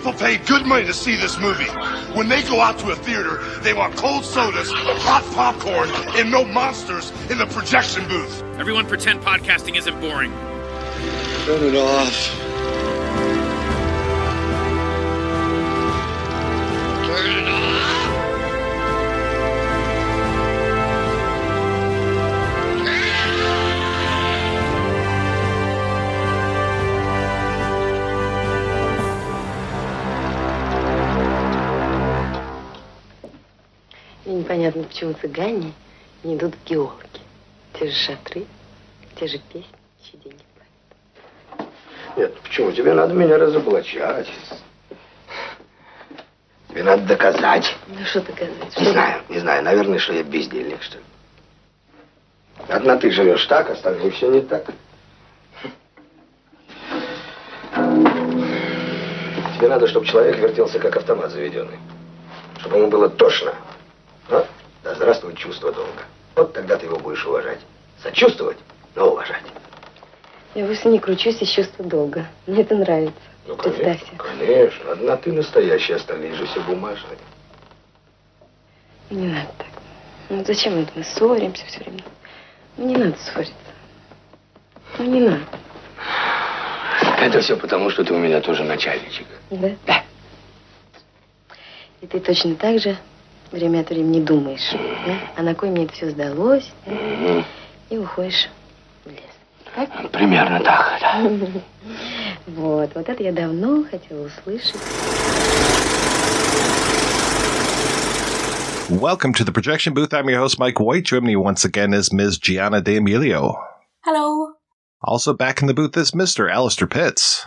People pay good money to see this movie. When they go out to a theater, they want cold sodas, hot popcorn, and no monsters in the projection booth. Everyone pretend podcasting isn't boring. Turn it off. Turn it off. Мне непонятно, почему цыгане не идут в геологи. Те же шатры, те же песни, еще деньги платят. Нет, почему? Тебе надо меня разоблачать. Тебе надо доказать. Ну, что доказать? Не знаю. Наверное, что я бездельник, что ли. Одна ты живешь так, остальные все не так. Тебе надо, чтобы человек вертелся, как автомат заведенный. Чтобы ему было тошно. А? Да здравствует чувство долга. Вот тогда ты его будешь уважать. Сочувствовать, но уважать. Я вовсе не кручусь из чувства долга. Мне это нравится. Ну, конечно. Одна ты настоящая, остальные же все бумажные. Не надо так. Ну, зачем это мы ссоримся все время? Ну, не надо ссориться. Ну, не надо. Это все потому, что ты у меня тоже начальничек. Да? Да. И ты точно так же время от времени думаешь, да? А на кой мне это все сдалось, да? И уходишь в лес. Так? Примерно так, да. Вот это я давно хотела услышать. Welcome to the projection booth. I'm your host, Mike White. Joining me once again is Ms. Gianna D'Amelio. Hello. Also back in the booth is Mr. Alistair Pitts.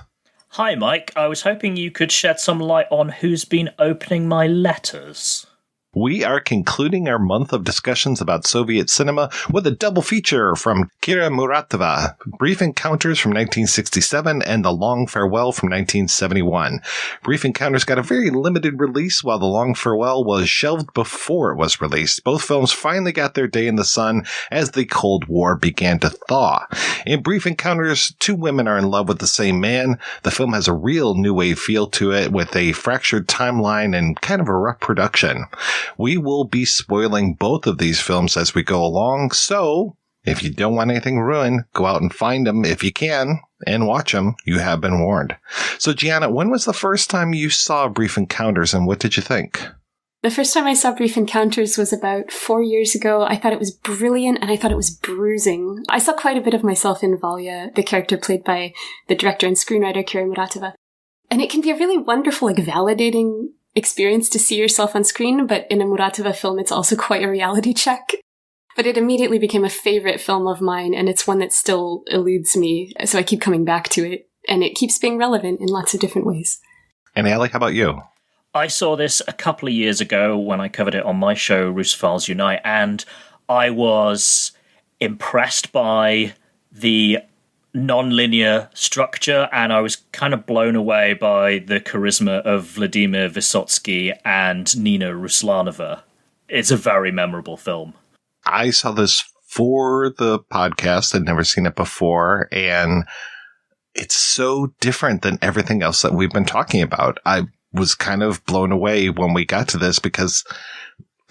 Hi, Mike. I was hoping you could shed some light on who's been opening my letters. We are concluding our month of discussions about Soviet cinema with a double feature from Kira Muratova, Brief Encounters from 1967 and The Long Farewell from 1971. Brief Encounters got a very limited release, while The Long Farewell was shelved before it was released. Both films finally got their day in the sun as the Cold War began to thaw. In Brief Encounters, two women are in love with the same man. The film has a real new wave feel to it with a fractured timeline and kind of a rough production. We will be spoiling both of these films as we go along, so if you don't want anything ruined, go out and find them if you can and watch them. You have been warned. So, Gianna, when was the first time you saw Brief Encounters and what did you think? The first time I saw Brief Encounters was about 4 years ago. I thought it was brilliant and I thought it was bruising. I saw quite a bit of myself in Valya, the character played by the director and screenwriter Kira Muratova. And it can be a really wonderful, validating experience to see yourself on screen, but in a Muratova film, it's also quite a reality check. But it immediately became a favorite film of mine, and it's one that still eludes me, so I keep coming back to it, and it keeps being relevant in lots of different ways. And Allie, how about you? I saw this a couple of years ago when I covered it on my show, Russophiles Unite, and I was impressed by the non-linear structure, and I was kind of blown away by the charisma of Vladimir Vysotsky and Nina Ruslanova. It's a very memorable film. I saw this for the podcast. I'd never seen it before, and it's so different than everything else that we've been talking about. I was kind of blown away when we got to this because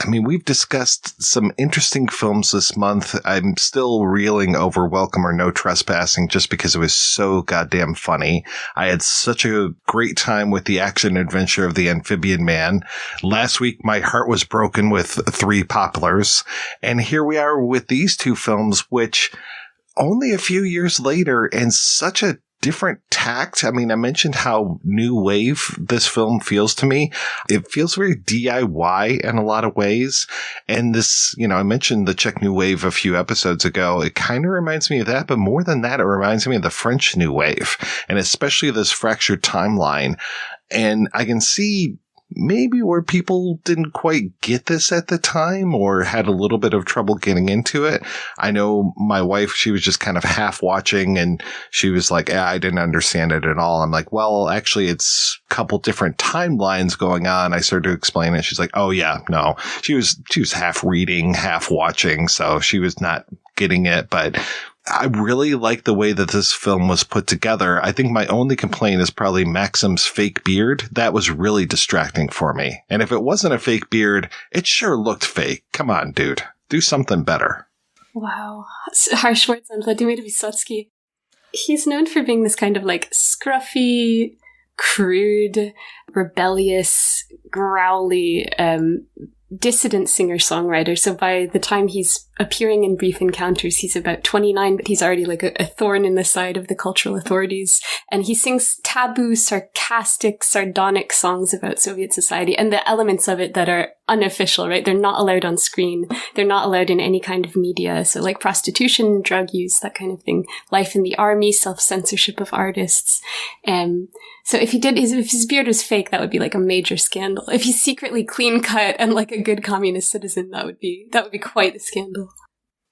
we've discussed some interesting films this month. I'm still reeling over Welcome or No Trespassing just because it was so goddamn funny. I had such a great time with the action adventure of the Amphibian Man. Last week, my heart was broken with Three Poplars. And here we are with these two films, which only a few years later and such a different tact. I mentioned how new wave this film feels to me. It feels very DIY in a lot of ways. And this, I mentioned the Czech new wave a few episodes ago. It kind of reminds me of that, but more than that, it reminds me of the French new wave, and especially this fractured timeline. And I can see maybe where people didn't quite get this at the time or had a little bit of trouble getting into it. I know my wife, she was just kind of half watching and she was like, I didn't understand it at all. I'm like, well, actually it's a couple different timelines going on. I started to explain it. She's like, oh yeah, no, she was half reading, half watching. So she was not getting it, but I really like the way that this film was put together. I think my only complaint is probably Maxim's fake beard. That was really distracting for me. And if it wasn't a fake beard, it sure looked fake. Come on, dude. Do something better. Wow. Harsh words on Vladimir Vysotsky. He's known for being this kind of like scruffy, crude, rebellious, growly, dissident singer-songwriter. So by the time he's appearing in Brief Encounters, he's about 29, but he's already like a thorn in the side of the cultural authorities. And he sings taboo, sarcastic, sardonic songs about Soviet society and the elements of it that are unofficial, right? They're not allowed on screen. They're not allowed in any kind of media. So like prostitution, drug use, that kind of thing. Life in the army, self-censorship of artists. So if his beard was fake, that would be like a major scandal. If he's secretly clean cut and like a good communist citizen, that would be quite a scandal.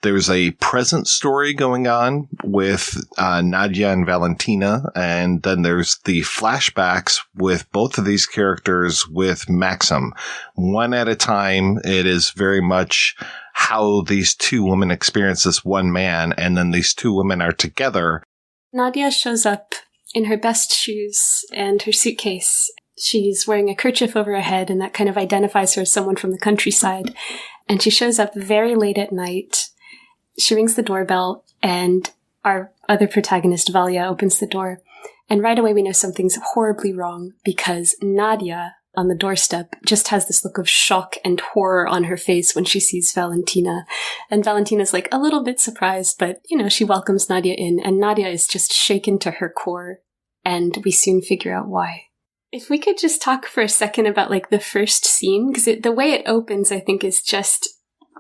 There's a present story going on with Nadia and Valentina, and then there's the flashbacks with both of these characters with Maxim. One at a time, it is very much how these two women experience this one man, and then these two women are together. Nadia shows up in her best shoes and her suitcase. She's wearing a kerchief over her head, and that kind of identifies her as someone from the countryside. And she shows up very late at night. She rings the doorbell, and our other protagonist, Valya, opens the door. And right away we know something's horribly wrong, because Nadia, on the doorstep, just has this look of shock and horror on her face when she sees Valentina. And Valentina's like a little bit surprised, but, she welcomes Nadia in, and Nadia is just shaken to her core. And we soon figure out why. If we could just talk for a second about like the first scene, because the way it opens, I think, is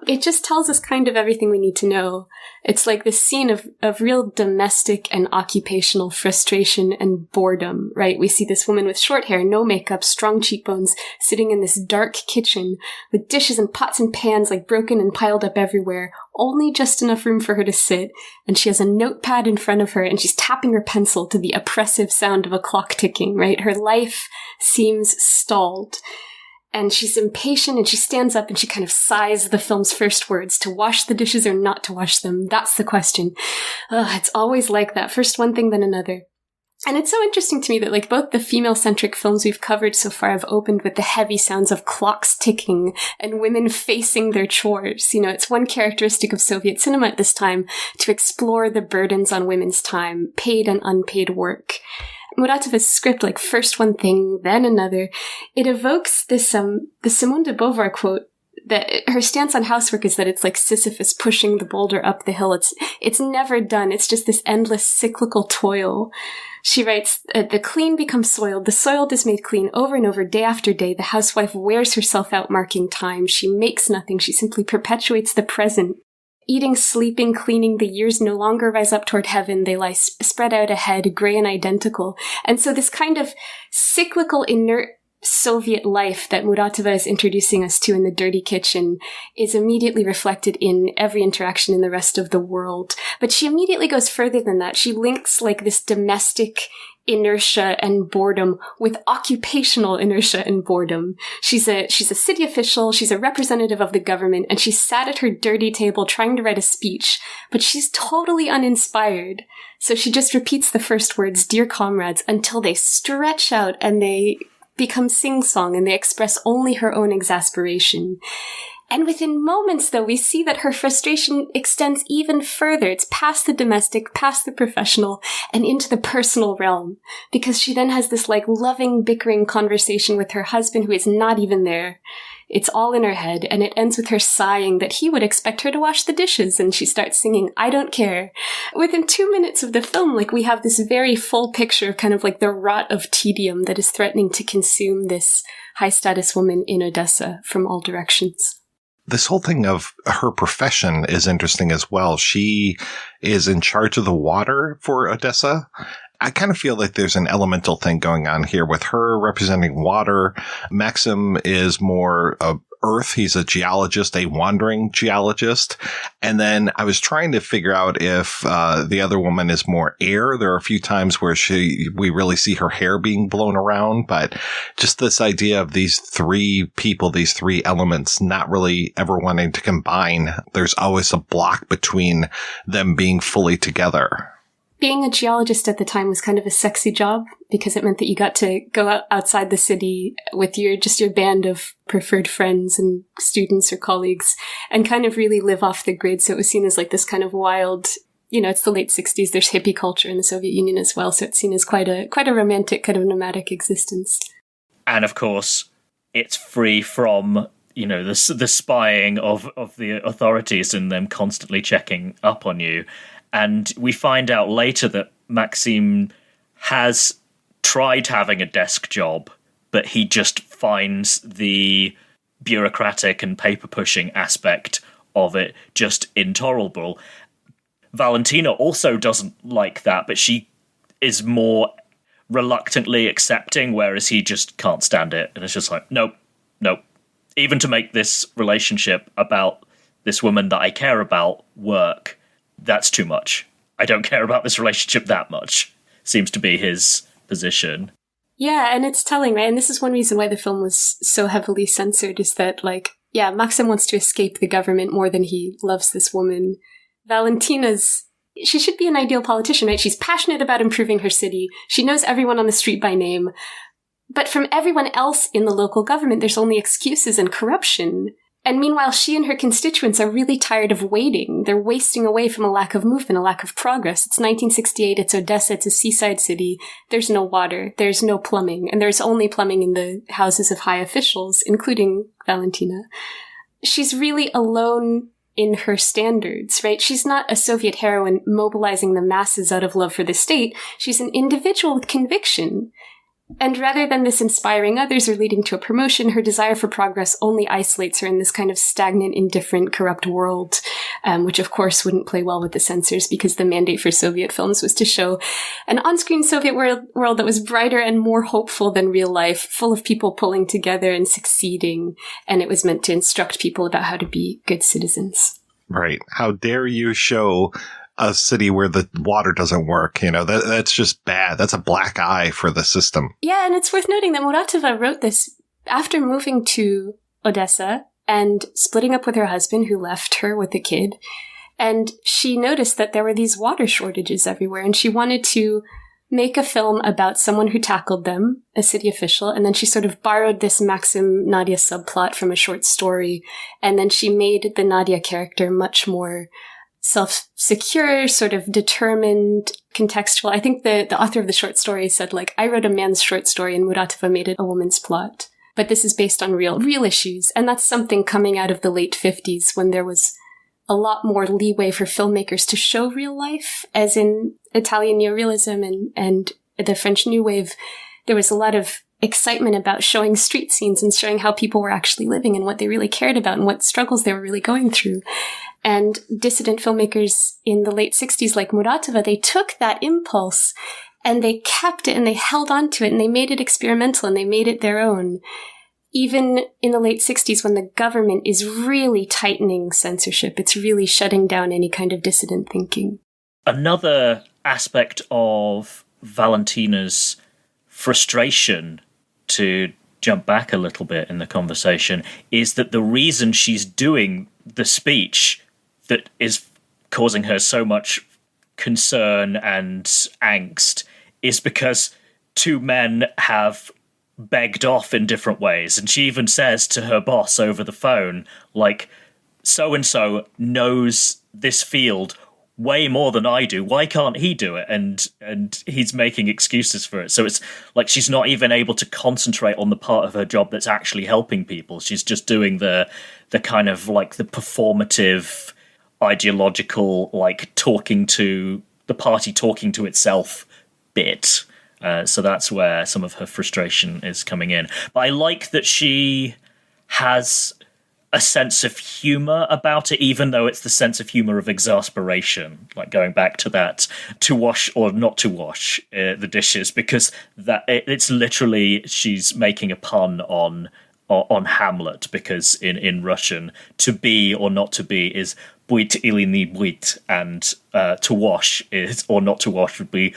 it just tells us kind of everything we need to know. It's like this scene of real domestic and occupational frustration and boredom, right? We see this woman with short hair, no makeup, strong cheekbones, sitting in this dark kitchen with dishes and pots and pans like broken and piled up everywhere, only just enough room for her to sit. And she has a notepad in front of her, and she's tapping her pencil to the oppressive sound of a clock ticking, right? Her life seems stalled. And she's impatient, and she stands up and she kind of sighs the film's first words, to wash the dishes or not to wash them. That's the question. It's always like that. First one thing, then another. And it's so interesting to me that like both the female-centric films we've covered so far have opened with the heavy sounds of clocks ticking and women facing their chores. It's one characteristic of Soviet cinema at this time to explore the burdens on women's time, paid and unpaid work. Muratova's script, like first one thing, then another, it evokes this the Simone de Beauvoir quote that her stance on housework is that it's like Sisyphus pushing the boulder up the hill. It's never done. It's just this endless cyclical toil. She writes, the clean becomes soiled. The soiled is made clean over and over, day after day. The housewife wears herself out marking time. She makes nothing. She simply perpetuates the present. Eating, sleeping, cleaning, the years no longer rise up toward heaven. They lie spread out ahead, gray and identical. And so this kind of cyclical, inert Soviet life that Muratova is introducing us to in The Dirty Kitchen is immediately reflected in every interaction in the rest of the world. But she immediately goes further than that. She links like this domestic inertia and boredom with occupational inertia and boredom. She's a city official, she's a representative of the government, and she sat at her dirty table trying to write a speech, but she's totally uninspired. So she just repeats the first words, "Dear comrades," until they stretch out and they become sing-song and they express only her own exasperation. And within moments, though, we see that her frustration extends even further. It's past the domestic, past the professional, and into the personal realm. Because she then has this, like, loving, bickering conversation with her husband who is not even there. It's all in her head, and it ends with her sighing that he would expect her to wash the dishes, and she starts singing, "I Don't Care." Within 2 minutes of the film, like, we have this very full picture of kind of like the rot of tedium that is threatening to consume this high-status woman in Odessa from all directions. This whole thing of her profession is interesting as well. She is in charge of the water for Odessa. I kind of feel like there's an elemental thing going on here with her representing water. Maxim is more Earth. He's a geologist, a wandering geologist. And then I was trying to figure out if the other woman is more air. There are a few times where we really see her hair being blown around, but just this idea of these three people, these three elements, not really ever wanting to combine. There's always a block between them being fully together. Being a geologist at the time was kind of a sexy job because it meant that you got to go outside the city with your band of preferred friends and students or colleagues and kind of really live off the grid. So it was seen as like this kind of wild, it's the late 60s. There's hippie culture in the Soviet Union as well. So it's seen as quite a romantic, kind of nomadic existence. And of course, it's free from, the spying of the authorities and them constantly checking up on you. And we find out later that Maxim has tried having a desk job, but he just finds the bureaucratic and paper-pushing aspect of it just intolerable. Valentina also doesn't like that, but she is more reluctantly accepting, whereas he just can't stand it. And it's just like, nope. Even to make this relationship about this woman that I care about work, that's too much. I don't care about this relationship that much, seems to be his position. Yeah, and it's telling, right? And this is one reason why the film was so heavily censored, is that, Maxim wants to escape the government more than he loves this woman. She should be an ideal politician, right? She's passionate about improving her city. She knows everyone on the street by name. But from everyone else in the local government, there's only excuses and corruption. And meanwhile, she and her constituents are really tired of waiting. They're wasting away from a lack of movement, a lack of progress. It's 1968, it's Odessa, it's a seaside city. There's no water, there's no plumbing, and there's only plumbing in the houses of high officials, including Valentina. She's really alone in her standards, right? She's not a Soviet heroine mobilizing the masses out of love for the state. She's an individual with conviction. And rather than this inspiring others or leading to a promotion, her desire for progress only isolates her in this kind of stagnant, indifferent, corrupt world, which of course wouldn't play well with the censors because the mandate for Soviet films was to show an on-screen Soviet world that was brighter and more hopeful than real life, full of people pulling together and succeeding, and it was meant to instruct people about how to be good citizens. Right. How dare you show a city where the water doesn't work, that's just bad. That's a black eye for the system. Yeah, and it's worth noting that Muratova wrote this after moving to Odessa and splitting up with her husband, who left her with a kid. And she noticed that there were these water shortages everywhere, and she wanted to make a film about someone who tackled them, a city official, and then she sort of borrowed this Maxim Nadia subplot from a short story, and then she made the Nadia character much more self-secure, sort of determined, contextual. I think the author of the short story said, I wrote a man's short story and Muratova made it a woman's plot. But this is based on real issues. And that's something coming out of the late 50s when there was a lot more leeway for filmmakers to show real life, as in Italian neorealism and the French New Wave. There was a lot of excitement about showing street scenes and showing how people were actually living and what they really cared about and what struggles they were really going through. And dissident filmmakers in the late 60s, like Muratova, they took that impulse and they kept it and they held on to it and they made it experimental and they made it their own. Even in the late 60s, when the government is really tightening censorship, it's really shutting down any kind of dissident thinking. Another aspect of Valentina's frustration, to jump back a little bit in the conversation, is that the reason she's doing the speech that is causing her so much concern and angst is because two men have begged off in different ways. And she even says to her boss over the phone, so-and-so knows this field way more than I do. Why can't he do it? And he's making excuses for it. So it's like she's not even able to concentrate on the part of her job that's actually helping people. She's just doing the kind of the performative, ideological, talking to the party, talking to itself bit. So that's where some of her frustration is coming in. But I like that she has a sense of humor about it, even though it's the sense of humor of exasperation, going back to that, to wash or not to wash the dishes, because that it's literally she's making a pun on on Hamlet, because in Russian, to be or not to be is быть или не быть, and to wash is, or not to wash would be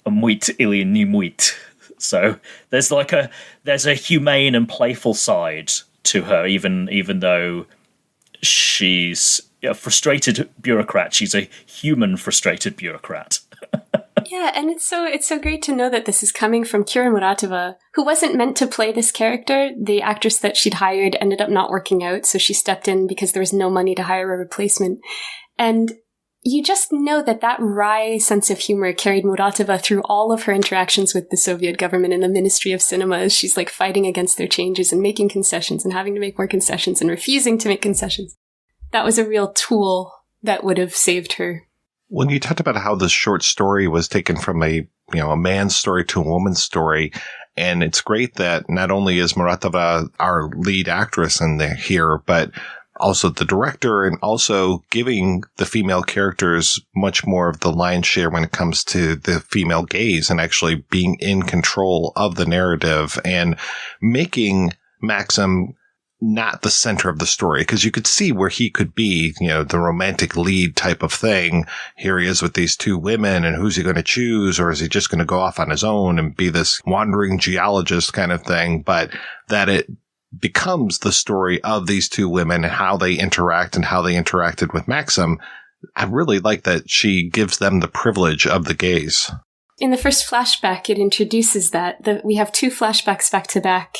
мыть или не мыть. So there's a humane and playful side to her, even though she's a frustrated bureaucrat. She's a human frustrated bureaucrat. Yeah, and it's so great to know that this is coming from Kira Muratova, who wasn't meant to play this character. The actress that she'd hired ended up not working out, so she stepped in because there was no money to hire a replacement. And you just know that wry sense of humor carried Muratova through all of her interactions with the Soviet government and the Ministry of Cinema, as she's like fighting against their changes and making concessions and having to make more concessions and refusing to make concessions. That was a real tool that would have saved her. When you talked about how the short story was taken from a man's story to a woman's story, and it's great that not only is Muratova our lead actress here, but also the director, and also giving the female characters much more of the lion's share when it comes to the female gaze and actually being in control of the narrative and making Maxim not the center of the story, because you could see where he could be, the romantic lead type of thing. Here he is with these two women, and who's he going to choose? Or is he just going to go off on his own and be this wandering geologist kind of thing? But that it becomes the story of these two women and how they interact and how they interacted with Maxim. I really like that she gives them the privilege of the gaze. In the first flashback, it introduces that. We have two flashbacks back to back,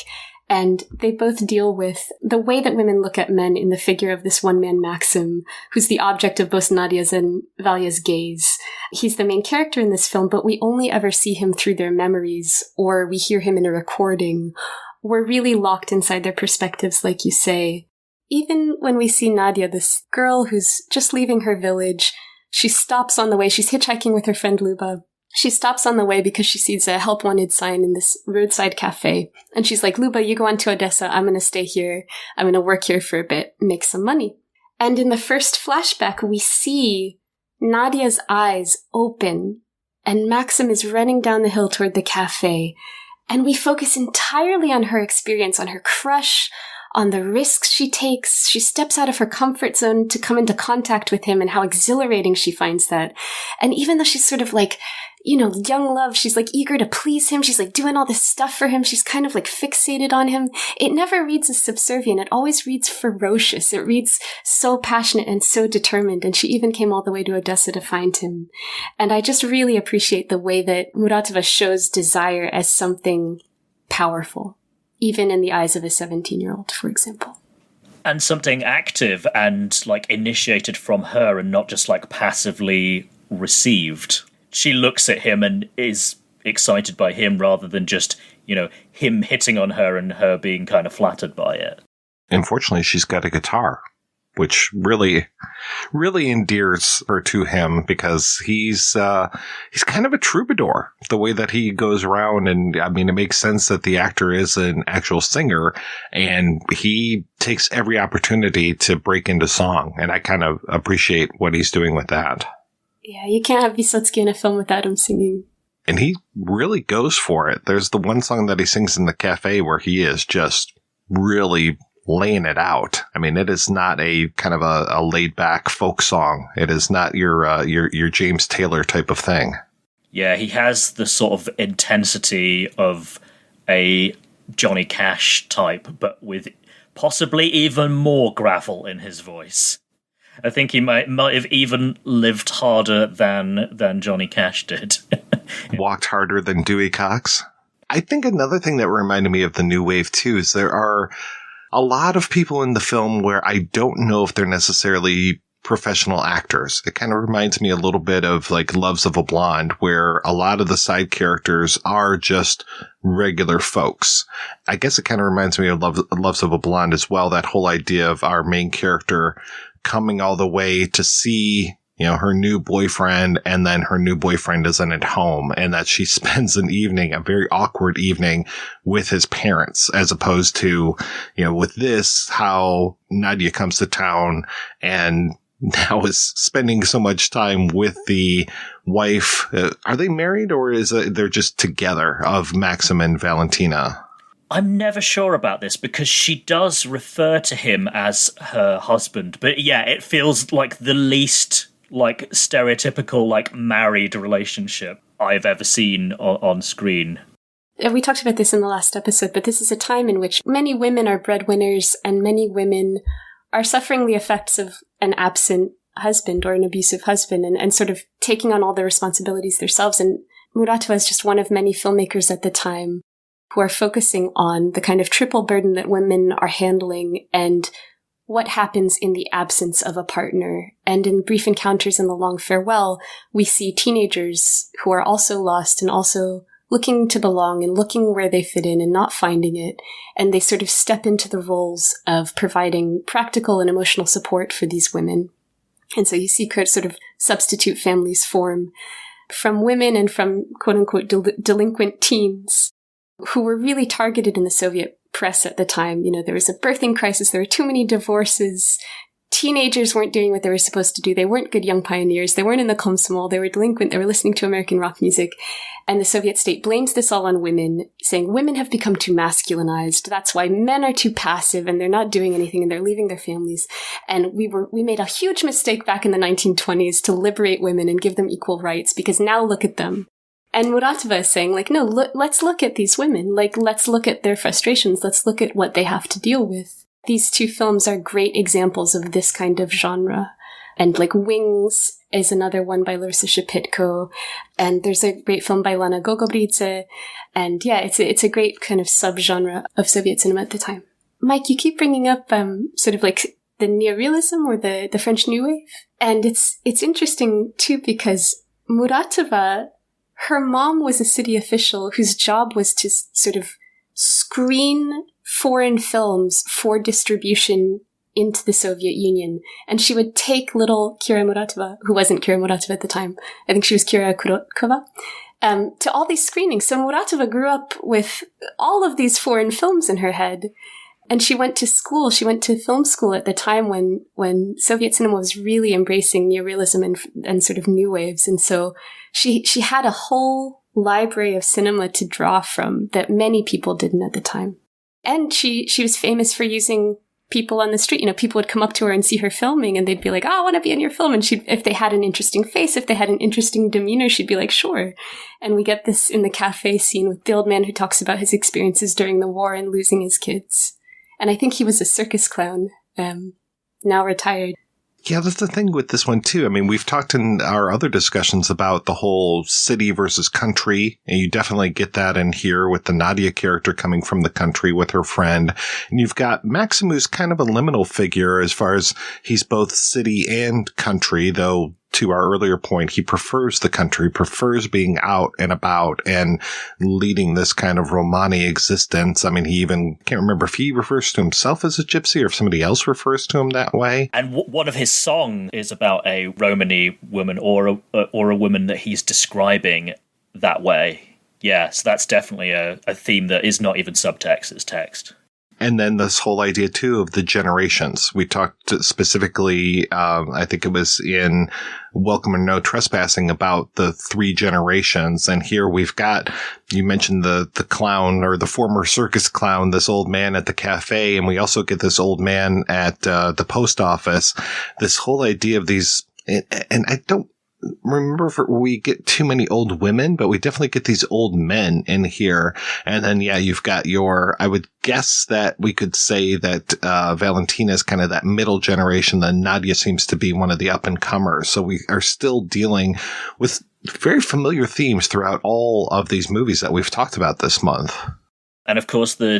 and they both deal with the way that women look at men in the figure of this one man, Maxim, who's the object of both Nadia's and Valya's gaze. He's the main character in this film, but we only ever see him through their memories, or we hear him in a recording. We're really locked inside their perspectives, like you say. Even when we see Nadia, this girl who's just leaving her village, she stops on the way. She's hitchhiking with her friend Luba. She stops on the way because she sees a help wanted sign in this roadside cafe. And she's like, Luba, you go on to Odessa. I'm going to stay here. I'm going to work here for a bit, make some money. And in the first flashback, we see Nadia's eyes open and Maxim is running down the hill toward the cafe. And we focus entirely on her experience, on her crush, on the risks she takes. She steps out of her comfort zone to come into contact with him and how exhilarating she finds that. And even though she's sort of like, young love, she's like eager to please him. She's like doing all this stuff for him. She's kind of like fixated on him. It never reads as subservient. It always reads ferocious. It reads so passionate and so determined. And she even came all the way to Odessa to find him. And I just really appreciate the way that Muratova shows desire as something powerful, even in the eyes of a 17-year-old, for example. And something active and like initiated from her and not just like passively received. She looks at him and is excited by him rather than just, him hitting on her and her being kind of flattered by it. Unfortunately, she's got a guitar, which really, really endears her to him because he's kind of a troubadour, the way that he goes around. And I mean, it makes sense that the actor is an actual singer and he takes every opportunity to break into song. And I kind of appreciate what he's doing with that. Yeah, you can't have Vysotsky in a film without him singing. And he really goes for it. There's the one song that he sings in the cafe where he is just really laying it out. I mean, it is not a kind of a laid back folk song. It is not your James Taylor type of thing. Yeah, he has the sort of intensity of a Johnny Cash type, but with possibly even more gravel in his voice. I think he might have even lived harder than Johnny Cash did. Walked harder than Dewey Cox. I think another thing that reminded me of the new wave too is there are a lot of people in the film where I don't know if they're necessarily professional actors. It kind of reminds me a little bit of like Loves of a Blonde, where a lot of the side characters are just regular folks. I guess it kind of reminds me of Loves of a Blonde as well. That whole idea of our main character coming all the way to see, her new boyfriend, and then her new boyfriend isn't at home, and that she spends an evening, a very awkward evening, with his parents, as opposed to, with this, how Nadia comes to town and now is spending so much time with the wife. Are they married, or is they're just together, of Maxim and Valentina? I'm never sure about this because she does refer to him as her husband. But yeah, it feels like the least like stereotypical like married relationship I've ever seen on screen. We talked about this in the last episode, but this is a time in which many women are breadwinners and many women are suffering the effects of an absent husband or an abusive husband and sort of taking on all the responsibilities themselves. And Muratova is just one of many filmmakers at the time who are focusing on the kind of triple burden that women are handling and what happens in the absence of a partner. And in Brief Encounters and The Long Farewell, we see teenagers who are also lost and also looking to belong and looking where they fit in and not finding it. And they sort of step into the roles of providing practical and emotional support for these women. And so you see sort of substitute families form from women and from quote-unquote delinquent teens who were really targeted in the Soviet press at the time. You know, there was a birthing crisis, there were too many divorces, teenagers weren't doing what they were supposed to do, they weren't good young pioneers, they weren't in the Komsomol, they were delinquent, they were listening to American rock music. And the Soviet state blames this all on women, saying women have become too masculinized, that's why men are too passive and they're not doing anything and they're leaving their families. And we made a huge mistake back in the 1920s to liberate women and give them equal rights, because now look at them. And Muratova is saying, like, no, let's look at these women. Like, let's look at their frustrations. Let's look at what they have to deal with. These two films are great examples of this kind of genre. And, like, Wings is another one by Larissa Shepitko. And there's a great film by Lana Gogobridze. And, yeah, it's a great kind of subgenre of Soviet cinema at the time. Mike, you keep bringing up sort of, like, the neorealism or the French New Wave. And it's interesting, too, because Muratova, her mom was a city official whose job was to sort of screen foreign films for distribution into the Soviet Union. And she would take little Kira Muratova, who wasn't Kira Muratova at the time, I think she was Kira Kurotkova, to all these screenings. So Muratova grew up with all of these foreign films in her head. And she went to school, she went to film school at the time when Soviet cinema was really embracing neorealism and sort of new waves. And so she had a whole library of cinema to draw from that many people didn't at the time. And she was famous for using people on the street. You know, people would come up to her and see her filming and they'd be like, oh, I want to be in your film. And if they had an interesting face, if they had an interesting demeanor, she'd be like, sure. And we get this in the cafe scene with the old man who talks about his experiences during the war and losing his kids. And I think he was a circus clown, now retired. Yeah, that's the thing with this one, too. I mean, we've talked in our other discussions about the whole city versus country, and you definitely get that in here with the Nadia character coming from the country with her friend. And you've got Maxim, who's kind of a liminal figure as far as he's both city and country, though to our earlier point, he prefers the country, prefers being out and about and leading this kind of Romani existence. I mean, he even can't remember if he refers to himself as a gypsy or if somebody else refers to him that way. And one of his songs is about a Romani woman or a woman that he's describing that way. Yeah, so that's definitely a theme that is not even subtext, it's text. And then this whole idea, too, of the generations. We talked specifically, I think it was in Welcome or No Trespassing, about the 3 generations. And here we've got, you mentioned the clown or the former circus clown, this old man at the cafe. And we also get this old man at the post office. This whole idea of these, and I don't remember if we get too many old women, but we definitely get these old men in here. And then, yeah, you've got I would guess that we could say that Valentina is kind of that middle generation. Then Nadia seems to be one of the up and comers. So we are still dealing with very familiar themes throughout all of these movies that we've talked about this month. And of course, the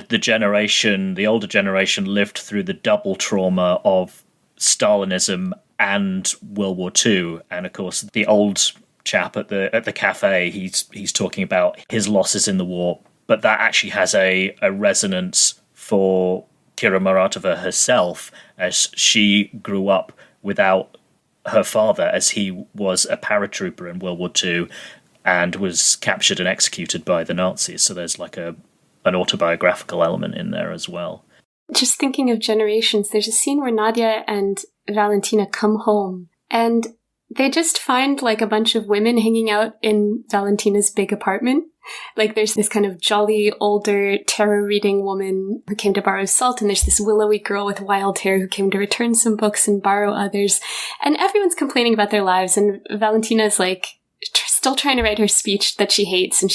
older generation lived through the double trauma of Stalinism and World War II. And of course, the old chap at the cafe, he's talking about his losses in the war, but that actually has a resonance for Kira Muratova herself, as she grew up without her father, as he was a paratrooper in World War II and was captured and executed by the Nazis. So there's like an autobiographical element in there as well. Just thinking of generations, there's a scene where Nadia and Valentina come home and they just find like a bunch of women hanging out in Valentina's big apartment. Like, there's this kind of jolly, older, tarot-reading woman who came to borrow salt, and there's this willowy girl with wild hair who came to return some books and borrow others. And everyone's complaining about their lives, and Valentina's, like, still trying to write her speech that she hates, and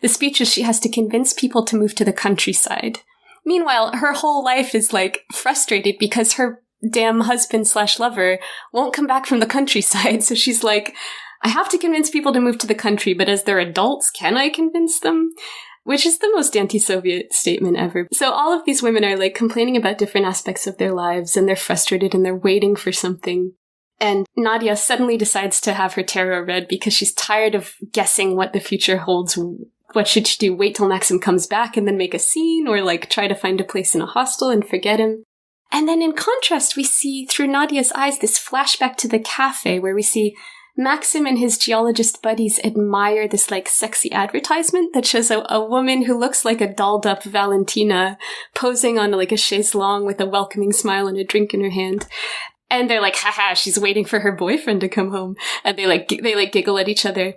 the speech is she has to convince people to move to the countryside. Meanwhile, her whole life is, like, frustrated because her damn husband/lover won't come back from the countryside, so she's like, I have to convince people to move to the country, but as they're adults, can I convince them? Which is the most anti-Soviet statement ever. So all of these women are like complaining about different aspects of their lives, and they're frustrated and they're waiting for something. And Nadia suddenly decides to have her tarot read because she's tired of guessing what the future holds. What should she do? Wait till Maxim comes back and then make a scene, or like try to find a place in a hostel and forget him? And then in contrast, we see through Nadia's eyes this flashback to the cafe where we see Maxim and his geologist buddies admire this, like, sexy advertisement that shows a woman who looks like a dolled-up Valentina posing on, like, a chaise-longue with a welcoming smile and a drink in her hand. And they're like, haha, she's waiting for her boyfriend to come home. And they giggle at each other.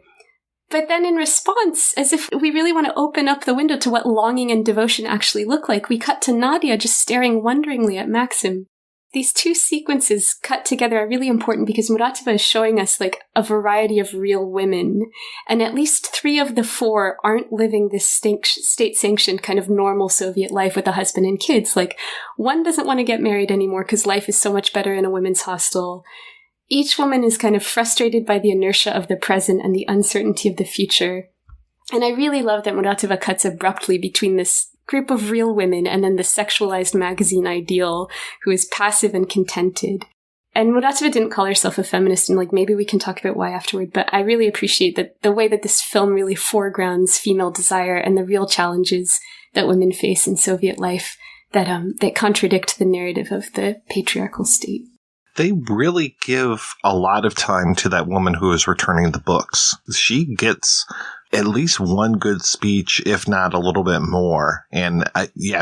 But then in response, as if we really want to open up the window to what longing and devotion actually look like, we cut to Nadia just staring wonderingly at Maxim. These two sequences cut together are really important because Muratova is showing us, like, a variety of real women, and at least 3 of the 4 aren't living this state-sanctioned kind of normal Soviet life with a husband and kids. Like, one doesn't want to get married anymore because life is so much better in a women's hostel. Each woman is kind of frustrated by the inertia of the present and the uncertainty of the future. And I really love that Muratova cuts abruptly between this group of real women and then the sexualized magazine ideal who is passive and contented. And Muratova didn't call herself a feminist, and like maybe we can talk about why afterward, but I really appreciate that the way that this film really foregrounds female desire and the real challenges that women face in Soviet life that contradict the narrative of the patriarchal state. They really give a lot of time to that woman who is returning the books. She gets at least one good speech, if not a little bit more. And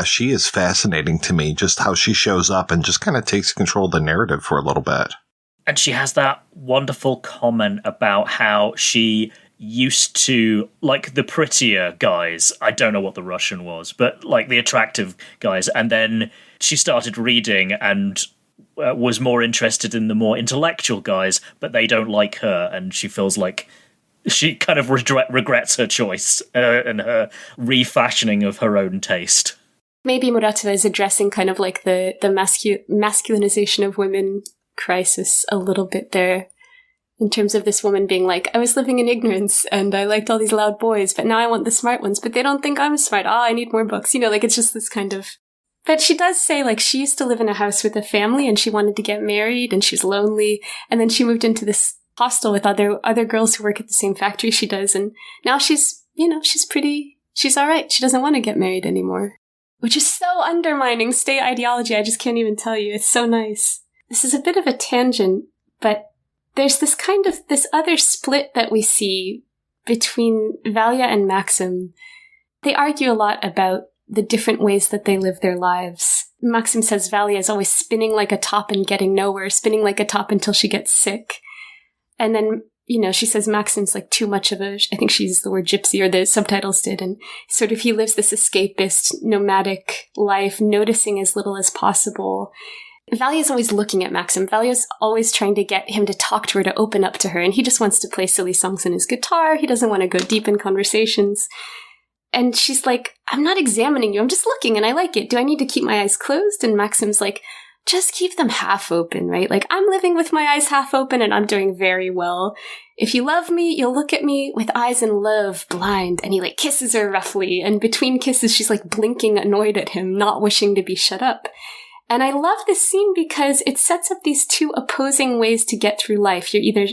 she is fascinating to me, just how she shows up and just kind of takes control of the narrative for a little bit. And she has that wonderful comment about how she used to like the prettier guys. I don't know what the Russian was, but like the attractive guys. And then she started reading and was more interested in the more intellectual guys, but they don't like her, and she feels like she kind of regrets her choice and her refashioning of her own taste. Maybe Muratova is addressing kind of like the masculinization of women crisis a little bit there, in terms of this woman being like, I was living in ignorance and I liked all these loud boys, but now I want the smart ones, but they don't think I'm smart. I need more books. You know, like it's just this kind of... But she does say, like, she used to live in a house with a family and she wanted to get married and she's lonely. And then she moved into this hostel with other girls who work at the same factory she does. And now she's all right. She doesn't want to get married anymore. Which is so undermining state ideology. I just can't even tell you. It's so nice. This is a bit of a tangent, but there's this other split that we see between Valya and Maxim. They argue a lot about the different ways that they live their lives. Maxim says Valya is always spinning like a top and getting nowhere, spinning like a top until she gets sick. And then, she says Maxim's like too much of I think she used the word gypsy, or the subtitles did, and sort of he lives this escapist, nomadic life, noticing as little as possible. Valya's always looking at Maxim. Valya's always trying to get him to talk to her, to open up to her, and he just wants to play silly songs on his guitar. He doesn't want to go deep in conversations. And she's like, I'm not examining you, I'm just looking and I like it. Do I need to keep my eyes closed? And Maxim's like, just keep them half open, right? Like, I'm living with my eyes half open and I'm doing very well. If you love me, you'll look at me with eyes in love, blind. And he like kisses her roughly. And between kisses, she's like blinking annoyed at him, not wishing to be shut up. And I love this scene because it sets up these two opposing ways to get through life. You're either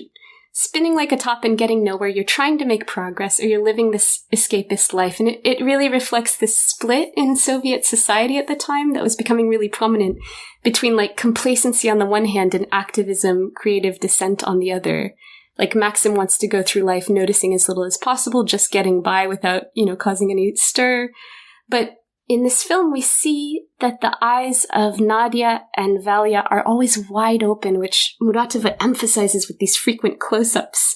spinning like a top and getting nowhere, you're trying to make progress, or you're living this escapist life. And it really reflects this split in Soviet society at the time that was becoming really prominent between like complacency on the one hand and activism, creative dissent on the other. Like Maxim wants to go through life noticing as little as possible, just getting by without, causing any stir. But in this film, we see that the eyes of Nadia and Valya are always wide open, which Muratova emphasizes with these frequent close-ups.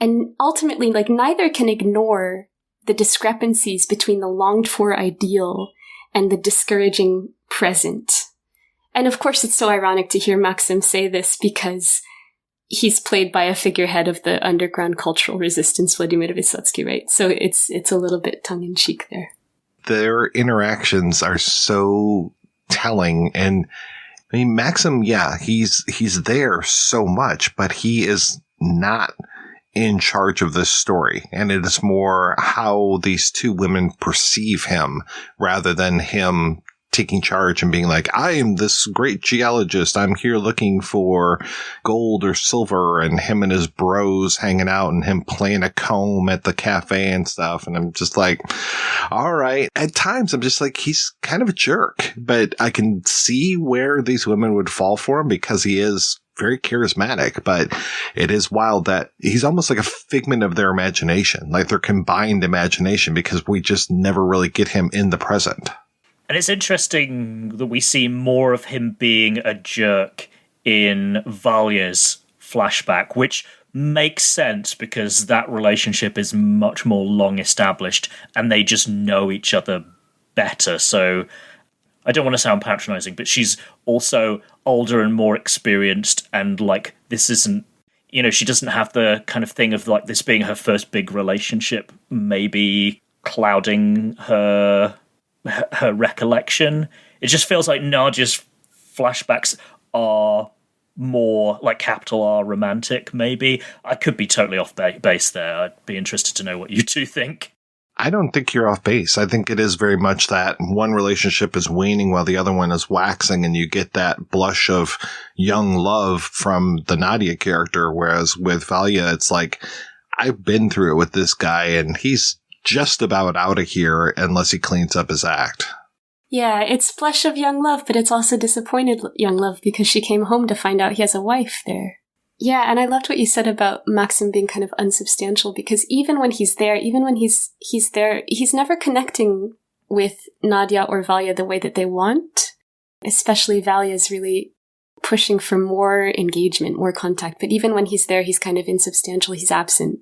And ultimately, like, neither can ignore the discrepancies between the longed-for ideal and the discouraging present. And of course, it's so ironic to hear Maxim say this because he's played by a figurehead of the underground cultural resistance, Vladimir Vysotsky, right? So it's a little bit tongue-in-cheek there. Their interactions are so telling. And I mean, Maxim, yeah, he's there so much, but he is not in charge of this story. And it is more how these two women perceive him rather than him taking charge and being like, I am this great geologist. I'm here looking for gold or silver, and him and his bros hanging out and him playing a comb at the cafe and stuff. And I'm just like, all right. At times I'm just like, he's kind of a jerk, but I can see where these women would fall for him because he is very charismatic. But it is wild that he's almost like a figment of their imagination, like their combined imagination, because we just never really get him in the present. And it's interesting that we see more of him being a jerk in Valya's flashback, which makes sense because that relationship is much more long established and they just know each other better. So I don't want to sound patronizing, but she's also older and more experienced, and like, this isn't, you know, she doesn't have the kind of thing of like this being her first big relationship, maybe clouding her recollection. It just feels like Nadia's flashbacks are more like capital R romantic, maybe. I could be totally off base there. I'd be interested to know what you two think. I don't think you're off base. I think it is very much that one relationship is waning while the other one is waxing, and you get that blush of young love from the Nadia character, whereas with Valya, it's like, I've been through it with this guy, and he's just about out of here unless he cleans up his act. Yeah, it's flush of young love, but it's also disappointed young love because she came home to find out he has a wife there. Yeah, and I loved what you said about Maxim being kind of unsubstantial, because even when he's there, even when he's there, he's never connecting with Nadia or Valya the way that they want. Especially Valya's really pushing for more engagement, more contact. But even when he's there, he's kind of insubstantial, he's absent.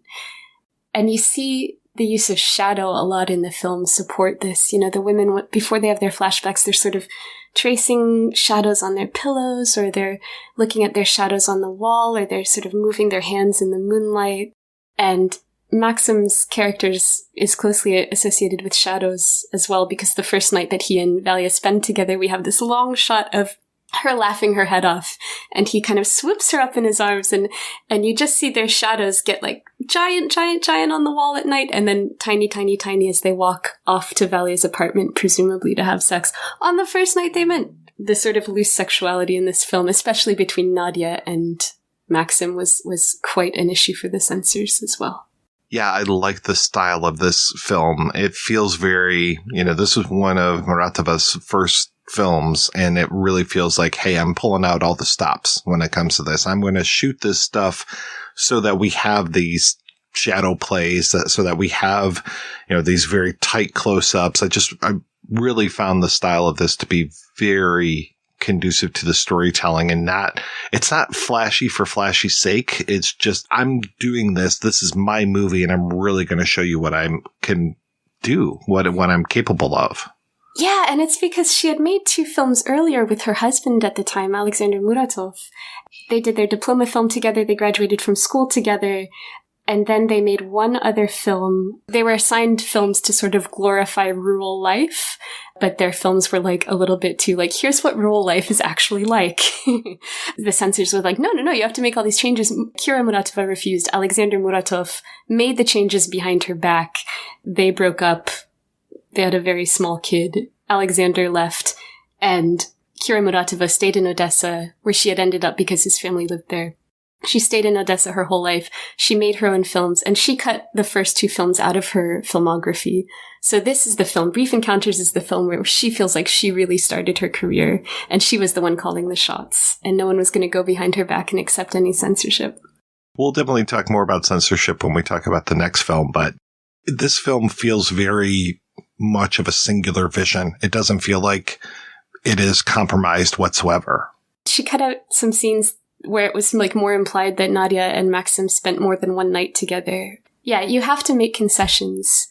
And you see the use of shadow a lot in the film support this. You know, the women, before they have their flashbacks, they're sort of tracing shadows on their pillows, or they're looking at their shadows on the wall, or they're sort of moving their hands in the moonlight. And Maxim's character is closely associated with shadows as well, because the first night that he and Valya spend together, we have this long shot of her laughing her head off, and he kind of swoops her up in his arms, and you just see their shadows get like giant on the wall at night, and then tiny as they walk off to Valya's apartment, presumably to have sex on the first night they met. The sort of loose sexuality in this film, especially between Nadia and Maxim, was quite an issue for the censors as well. Yeah, I like the style of this film. It feels very, this was one of Muratova's first films, and it really feels like, hey, I'm pulling out all the stops when it comes to this. I'm going to shoot this stuff so that we have these shadow plays, so that we have, these very tight close-ups. I really found the style of this to be very conducive to the storytelling, and it's not flashy for flashy's sake. It's just, I'm doing this. This is my movie, and I'm really going to show you what I can do, what I'm capable of. Yeah, and it's because she had made 2 films earlier with her husband at the time, Alexander Muratov. They did their diploma film together, they graduated from school together, and then they made one other film. They were assigned films to sort of glorify rural life, but their films were like a little bit too like, here's what rural life is actually like. The censors were like, no, you have to make all these changes. Kira Muratova refused. Alexander Muratov made the changes behind her back. They broke up. They had a very small kid. Alexander left, and Kira Muratova stayed in Odessa, where she had ended up because his family lived there. She stayed in Odessa her whole life. She made her own films, and she cut the first 2 films out of her filmography. So this is the film. Brief Encounters is the film where she feels like she really started her career, and she was the one calling the shots, and no one was going to go behind her back and accept any censorship. We'll definitely talk more about censorship when we talk about the next film, but this film feels very much of a singular vision. It doesn't feel like it is compromised whatsoever. She cut out some scenes where it was like more implied that Nadia and Maxim spent more than one night together. Yeah, you have to make concessions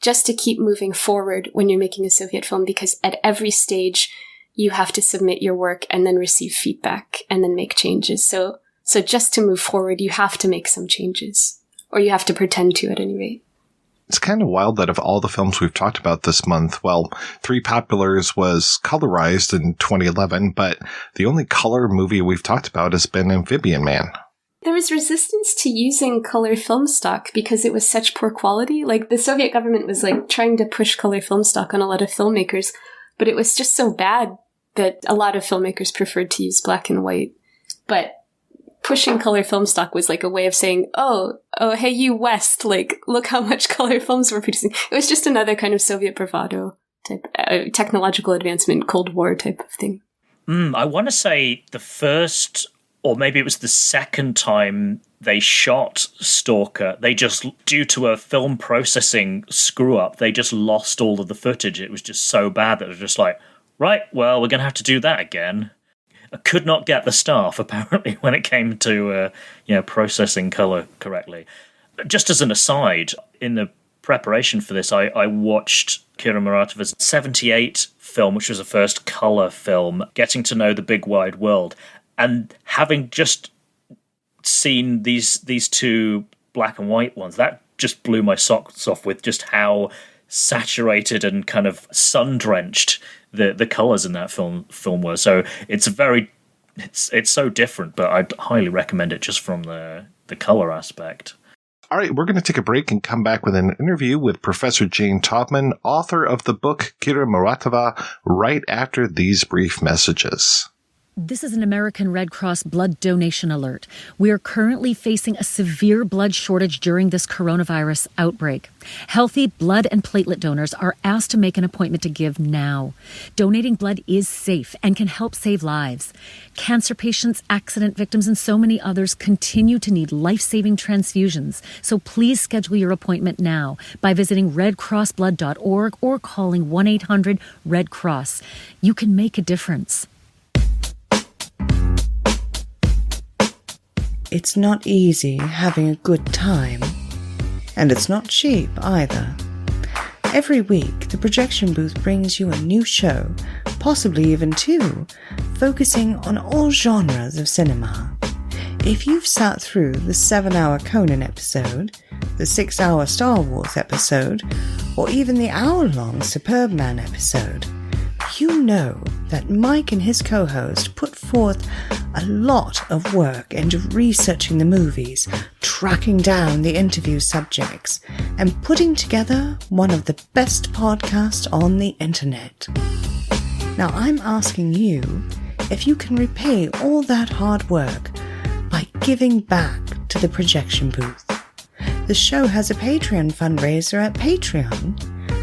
just to keep moving forward when you're making a Soviet film, because at every stage you have to submit your work and then receive feedback and then make changes. So just to move forward, you have to make some changes, or you have to pretend to at any rate. It's kind of wild that of all the films we've talked about this month, well, Three Populars was colorized in 2011, but the only color movie we've talked about has been Amphibian Man. There was resistance to using color film stock because it was such poor quality. Like, the Soviet government was like trying to push color film stock on a lot of filmmakers, but it was just so bad that a lot of filmmakers preferred to use black and white. But pushing color film stock was like a way of saying, oh, hey, you West, like, look how much color films we're producing. It was just another kind of Soviet bravado type, technological advancement, Cold War type of thing. I want to say the first, or maybe it was the second time they shot Stalker, they just, due to a film processing screw up, they just lost all of the footage. It was just so bad that it was just like, right, well, we're going to have to do that again. I could not get the staff, apparently, when it came to processing color correctly. Just as an aside, in the preparation for this, I watched Kira Muratova's 78 film, which was a first color film, Getting to Know the Big Wide World. And having just seen these two black and white ones, that just blew my socks off with just how saturated and kind of sun-drenched the colors in that film were. So it's so different, but I'd highly recommend it just from the color aspect. All right, we're going to take a break and come back with an interview with Professor Jane Taubman, author of the book Kira Muratova, right after these brief messages. This is an American Red Cross blood donation alert. We are currently facing a severe blood shortage during this coronavirus outbreak. Healthy blood and platelet donors are asked to make an appointment to give now. Donating blood is safe and can help save lives. Cancer patients, accident victims, and so many others continue to need life-saving transfusions. So please schedule your appointment now by visiting redcrossblood.org or calling 1-800-RED-CROSS. You can make a difference. It's not easy having a good time, and it's not cheap either. Every week, the projection booth brings you a new show, possibly even two, focusing on all genres of cinema. If you've sat through the 7-hour Conan episode, the 6-hour Star Wars episode, or even the hour-long Superman episode, you know that Mike and his co-host put forth a lot of work into researching the movies, tracking down the interview subjects, and putting together one of the best podcasts on the internet. Now I'm asking you if you can repay all that hard work by giving back to the projection booth. The show has a Patreon fundraiser at Patreon.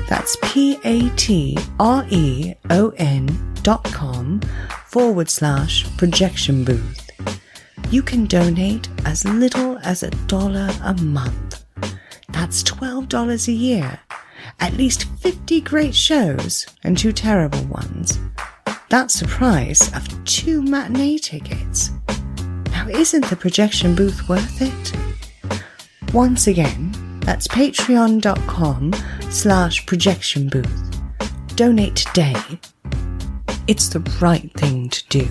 That's patreon.com/projection booth. You can donate as little as $1 a month. That's $12 a year. At least 50 great shows and 2 terrible ones. That's the price of 2 matinee tickets. Now, isn't the projection booth worth it? Once again, that's patreon.com/projection booth. Donate today. It's the right thing to do.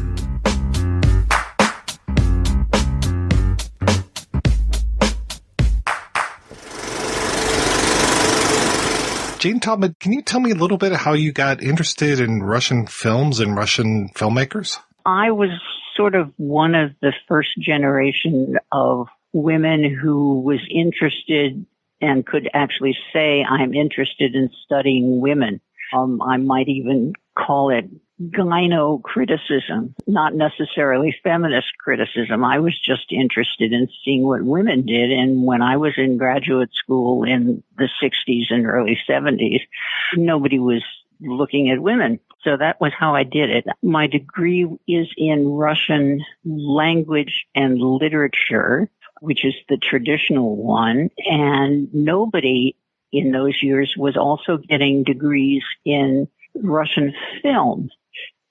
Jane Taubman, can you tell me a little bit of how you got interested in Russian films and Russian filmmakers? I was sort of one of the first generation of women who was interested and could actually say, I'm interested in studying women. I might even call it gyno-criticism, not necessarily feminist criticism. I was just interested in seeing what women did. And when I was in graduate school in the 60s and early 70s, nobody was looking at women. So that was how I did it. My degree is in Russian language and literature, which is the traditional one. And nobody in those years was also getting degrees in Russian film,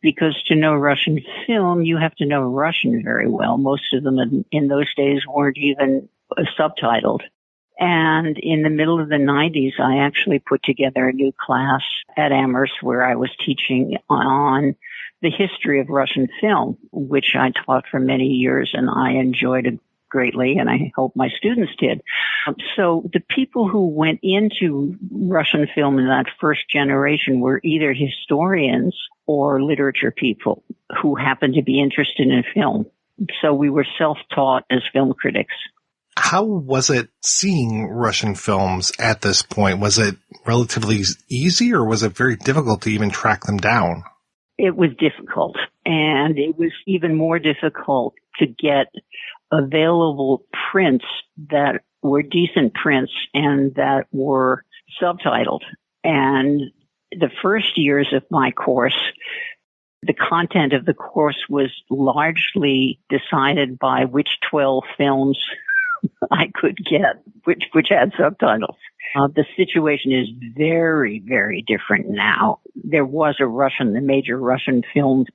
because to know Russian film, you have to know Russian very well. Most of them in those days weren't even subtitled. And in the middle of the 90s, I actually put together a new class at Amherst where I was teaching on the history of Russian film, which I taught for many years, and I enjoyed it greatly, and I hope my students did. So the people who went into Russian film in that first generation were either historians or literature people who happened to be interested in film. So we were self-taught as film critics. How was it seeing Russian films at this point? Was it relatively easy, or was it very difficult to even track them down? It was difficult, and it was even more difficult to get available prints that were decent prints and that were subtitled. And the first years of my course, the content of the course was largely decided by which 12 films I could get, which had subtitles. The situation is very, very different now. There was the major Russian film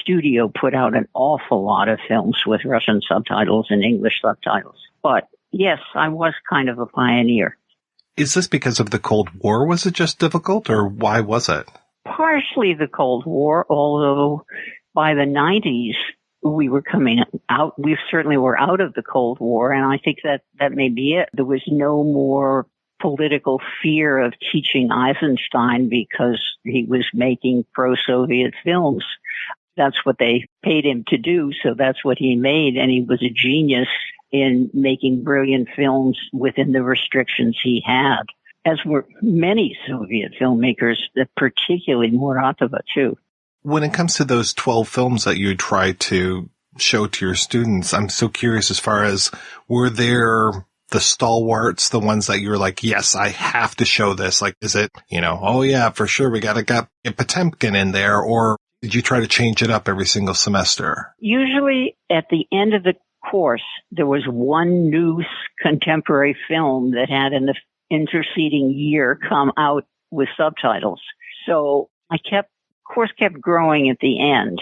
studio put out an awful lot of films with Russian subtitles and English subtitles. But yes, I was kind of a pioneer. Is this because of the Cold War? Was it just difficult, or why was it? Partially the Cold War, although by the 90s, we were coming out. We certainly were out of the Cold War, and I think that may be it. There was no more political fear of teaching Eisenstein because he was making pro-Soviet films. That's what they paid him to do, so that's what he made, and he was a genius in making brilliant films within the restrictions he had, as were many Soviet filmmakers, particularly Muratova, too. When it comes to those 12 films that you try to show to your students, I'm so curious as far as, were there the stalwarts, the ones that you're like, yes, I have to show this? Like, is it, oh yeah, for sure, we got Potemkin in there, or did you try to change it up every single semester? Usually at the end of the course, there was one new contemporary film that had in the interceding year come out with subtitles. So course kept growing at the end,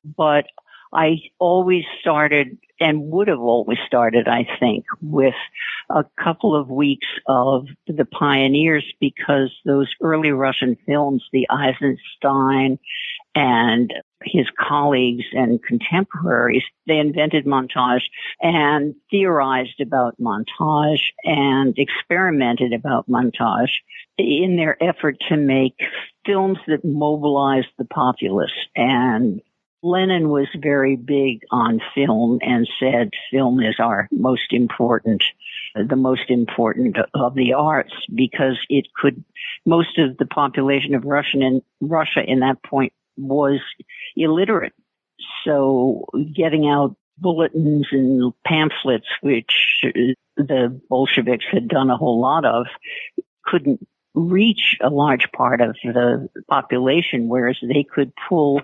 but I always started, and would have always started, I think, with a couple of weeks of the pioneers, because those early Russian films, the Eisenstein and his colleagues and contemporaries, they invented montage and theorized about montage and experimented about montage in their effort to make films that mobilized the populace. And Lenin was very big on film and said film is our most important, the most important of the arts, because most of the population of Russia in that point was illiterate. So getting out bulletins and pamphlets, which the Bolsheviks had done a whole lot of, couldn't reach a large part of the population, whereas they could pull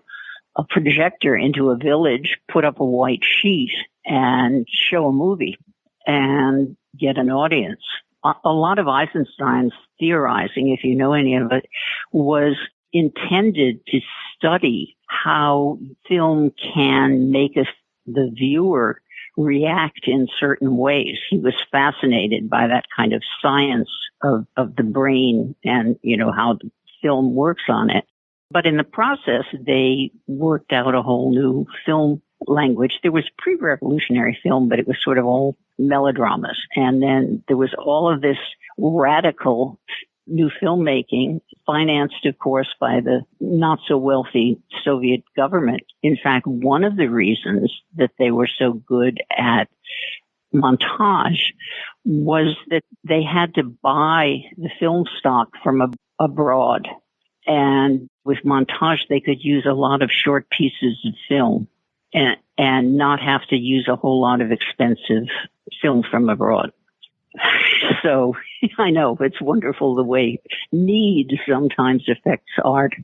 a projector into a village, put up a white sheet, and show a movie and get an audience. A lot of Eisenstein's theorizing, if you know any of it, was intended to study how film can make the viewer react in certain ways. He was fascinated by that kind of science of the brain and, how the film works on it. But in the process, they worked out a whole new film language. There was pre-revolutionary film, but it was sort of all melodramas. And then there was all of this radical new filmmaking, financed, of course, by the not-so-wealthy Soviet government. In fact, one of the reasons that they were so good at montage was that they had to buy the film stock from abroad. And with montage, they could use a lot of short pieces of film and not have to use a whole lot of expensive film from abroad. So I know it's wonderful the way need sometimes affects art.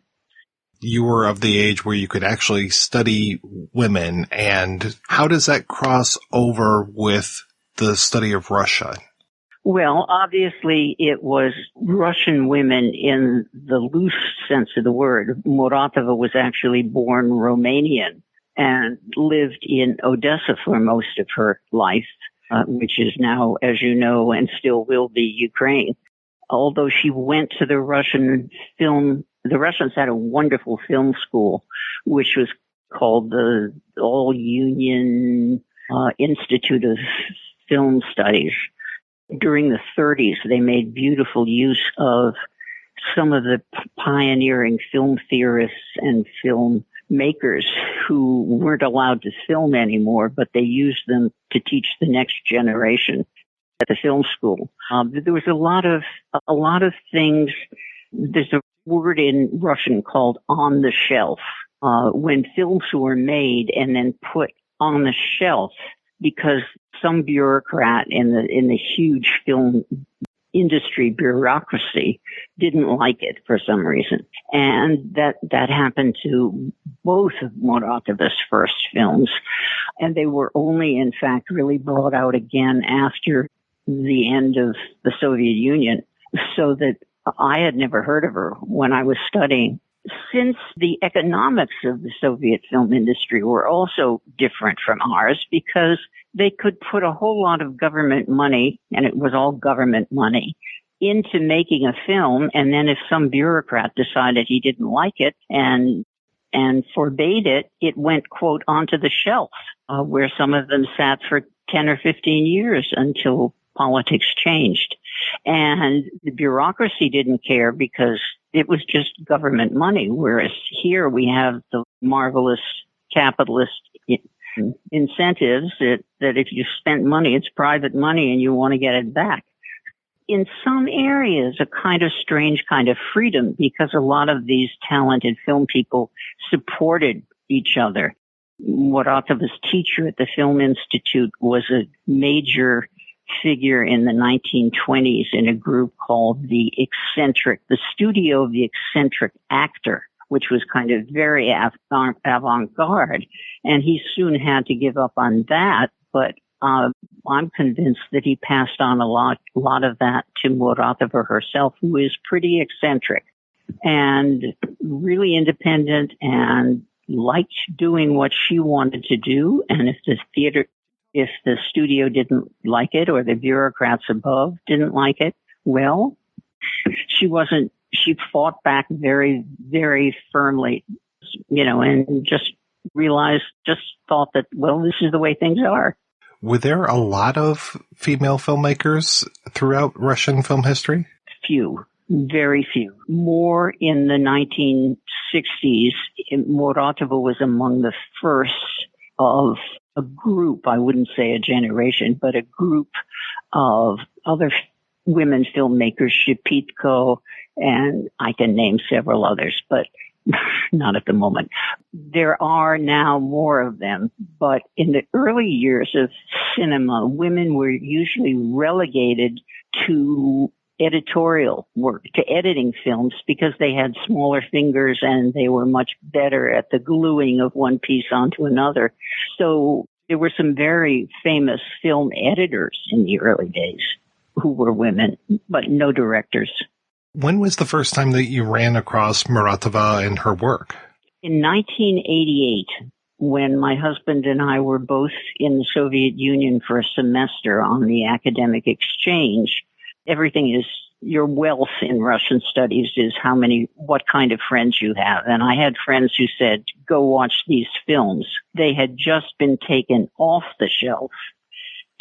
You were of the age where you could actually study women, and how does that cross over with the study of Russia? Well, obviously it was Russian women in the loose sense of the word. Muratova was actually born Romanian and lived in Odessa for most of her life. which is now, as you know, and still will be Ukraine. Although she went to the Russians had a wonderful film school, which was called the All-Union Institute of Film Studies. During the 30s, they made beautiful use of some of the pioneering film theorists and film makers who weren't allowed to film anymore, but they used them to teach the next generation at the film school. There was a lot of things. There's a word in Russian called on the shelf. When films were made and then put on the shelf because some bureaucrat in the huge film industry bureaucracy didn't like it for some reason. And that happened to both of Muratova's first films. And they were only, in fact, really brought out again after the end of the Soviet Union, so that I had never heard of her when I was studying. Since the economics of the Soviet film industry were also different from ours because they could put a whole lot of government money, and it was all government money, into making a film, and then if some bureaucrat decided he didn't like it and forbade it, it went, quote, onto the shelf, where some of them sat for 10 or 15 years until politics changed. And the bureaucracy didn't care because it was just government money, whereas here we have the marvelous capitalist incentives that if you spent money, it's private money and you want to get it back. In some areas, a kind of strange kind of freedom because a lot of these talented film people supported each other. Muratova's teacher at the Film Institute was a major figure in the 1920s in a group called the Studio of the Eccentric Actor, which was kind of very avant-garde. And he soon had to give up on that, but I'm convinced that he passed on a lot of that to Muratova herself, who is pretty eccentric and really independent and liked doing what she wanted to do. And if the studio didn't like it or the bureaucrats above didn't like it, well, she fought back very, very firmly, and just thought that, well, this is the way things are. Were there a lot of female filmmakers throughout Russian film history? Few. Very few. More in the 1960s. Muratova was among the first of a group, I wouldn't say a generation, but a group of other women filmmakers, Shepitko, and I can name several others, but not at the moment. There are now more of them, but in the early years of cinema, women were usually relegated to editorial work, to editing films, because they had smaller fingers and they were much better at the gluing of one piece onto another. So there were some very famous film editors in the early days who were women, but no directors. When was the first time that you ran across Muratova and her work? In 1988, when my husband and I were both in the Soviet Union for a semester on the academic exchange. Everything is, your wealth in Russian studies is what kind of friends you have. And I had friends who said, go watch these films. They had just been taken off the shelf,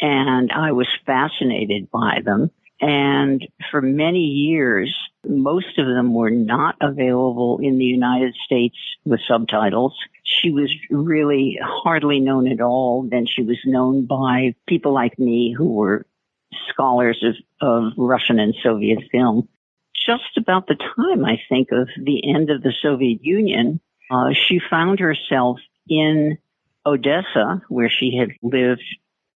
and I was fascinated by them. And for many years, most of them were not available in the United States with subtitles. She was really hardly known at all. Then she was known by people like me who were scholars of Russian and Soviet film. Just about the time, I think, of the end of the Soviet Union, she found herself in Odessa, where she had lived.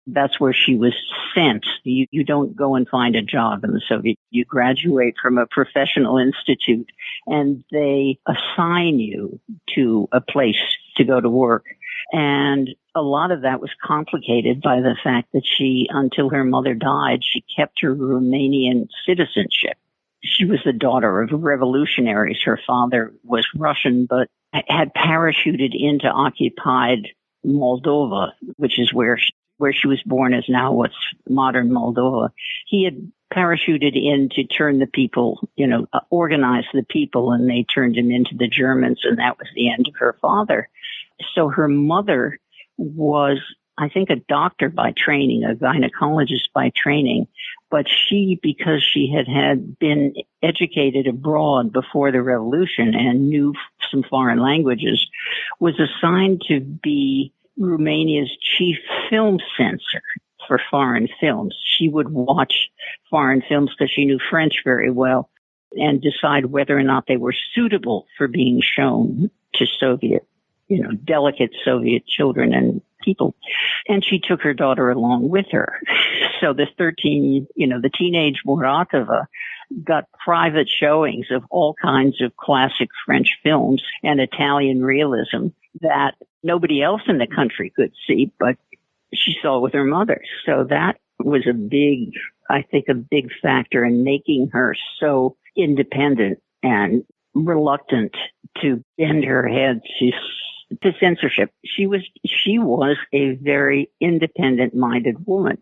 That's where she was sent. You don't go and find a job in the Soviet. You graduate from a professional institute, and they assign you to a place to go to work. And a lot of that was complicated by the fact that she, until her mother died, she kept her Romanian citizenship. She was the daughter of revolutionaries. Her father was Russian, but had parachuted into occupied Moldova, which is where where she was born is now what's modern Moldova. He had parachuted in to turn the people, organize the people, and they turned him into the Germans, and that was the end of her father. So her mother was, I think, a doctor by training, a gynecologist by training, but she, because she had been educated abroad before the revolution and knew some foreign languages, was assigned to be Romania's chief film censor for foreign films. She would watch foreign films because she knew French very well and decide whether or not they were suitable for being shown to Soviet, delicate Soviet children and people. And she took her daughter along with her. So the teenage Muratova got private showings of all kinds of classic French films and Italian realism that nobody else in the country could see, but she saw with her mother. So that was a big factor in making her so independent and reluctant to bend her head to censorship. She was a very independent-minded woman,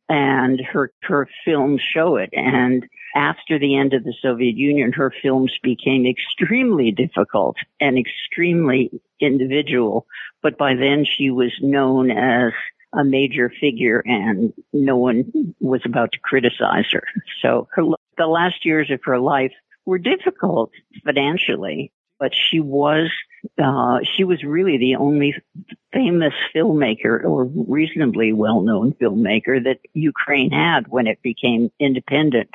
and her films show it. And after the end of the Soviet Union, her films became extremely difficult and extremely individual. But by then, she was known as a major figure, and no one was about to criticize her. So the last years of her life were difficult financially, but she was really the only famous filmmaker or reasonably well-known filmmaker that Ukraine had when it became independent.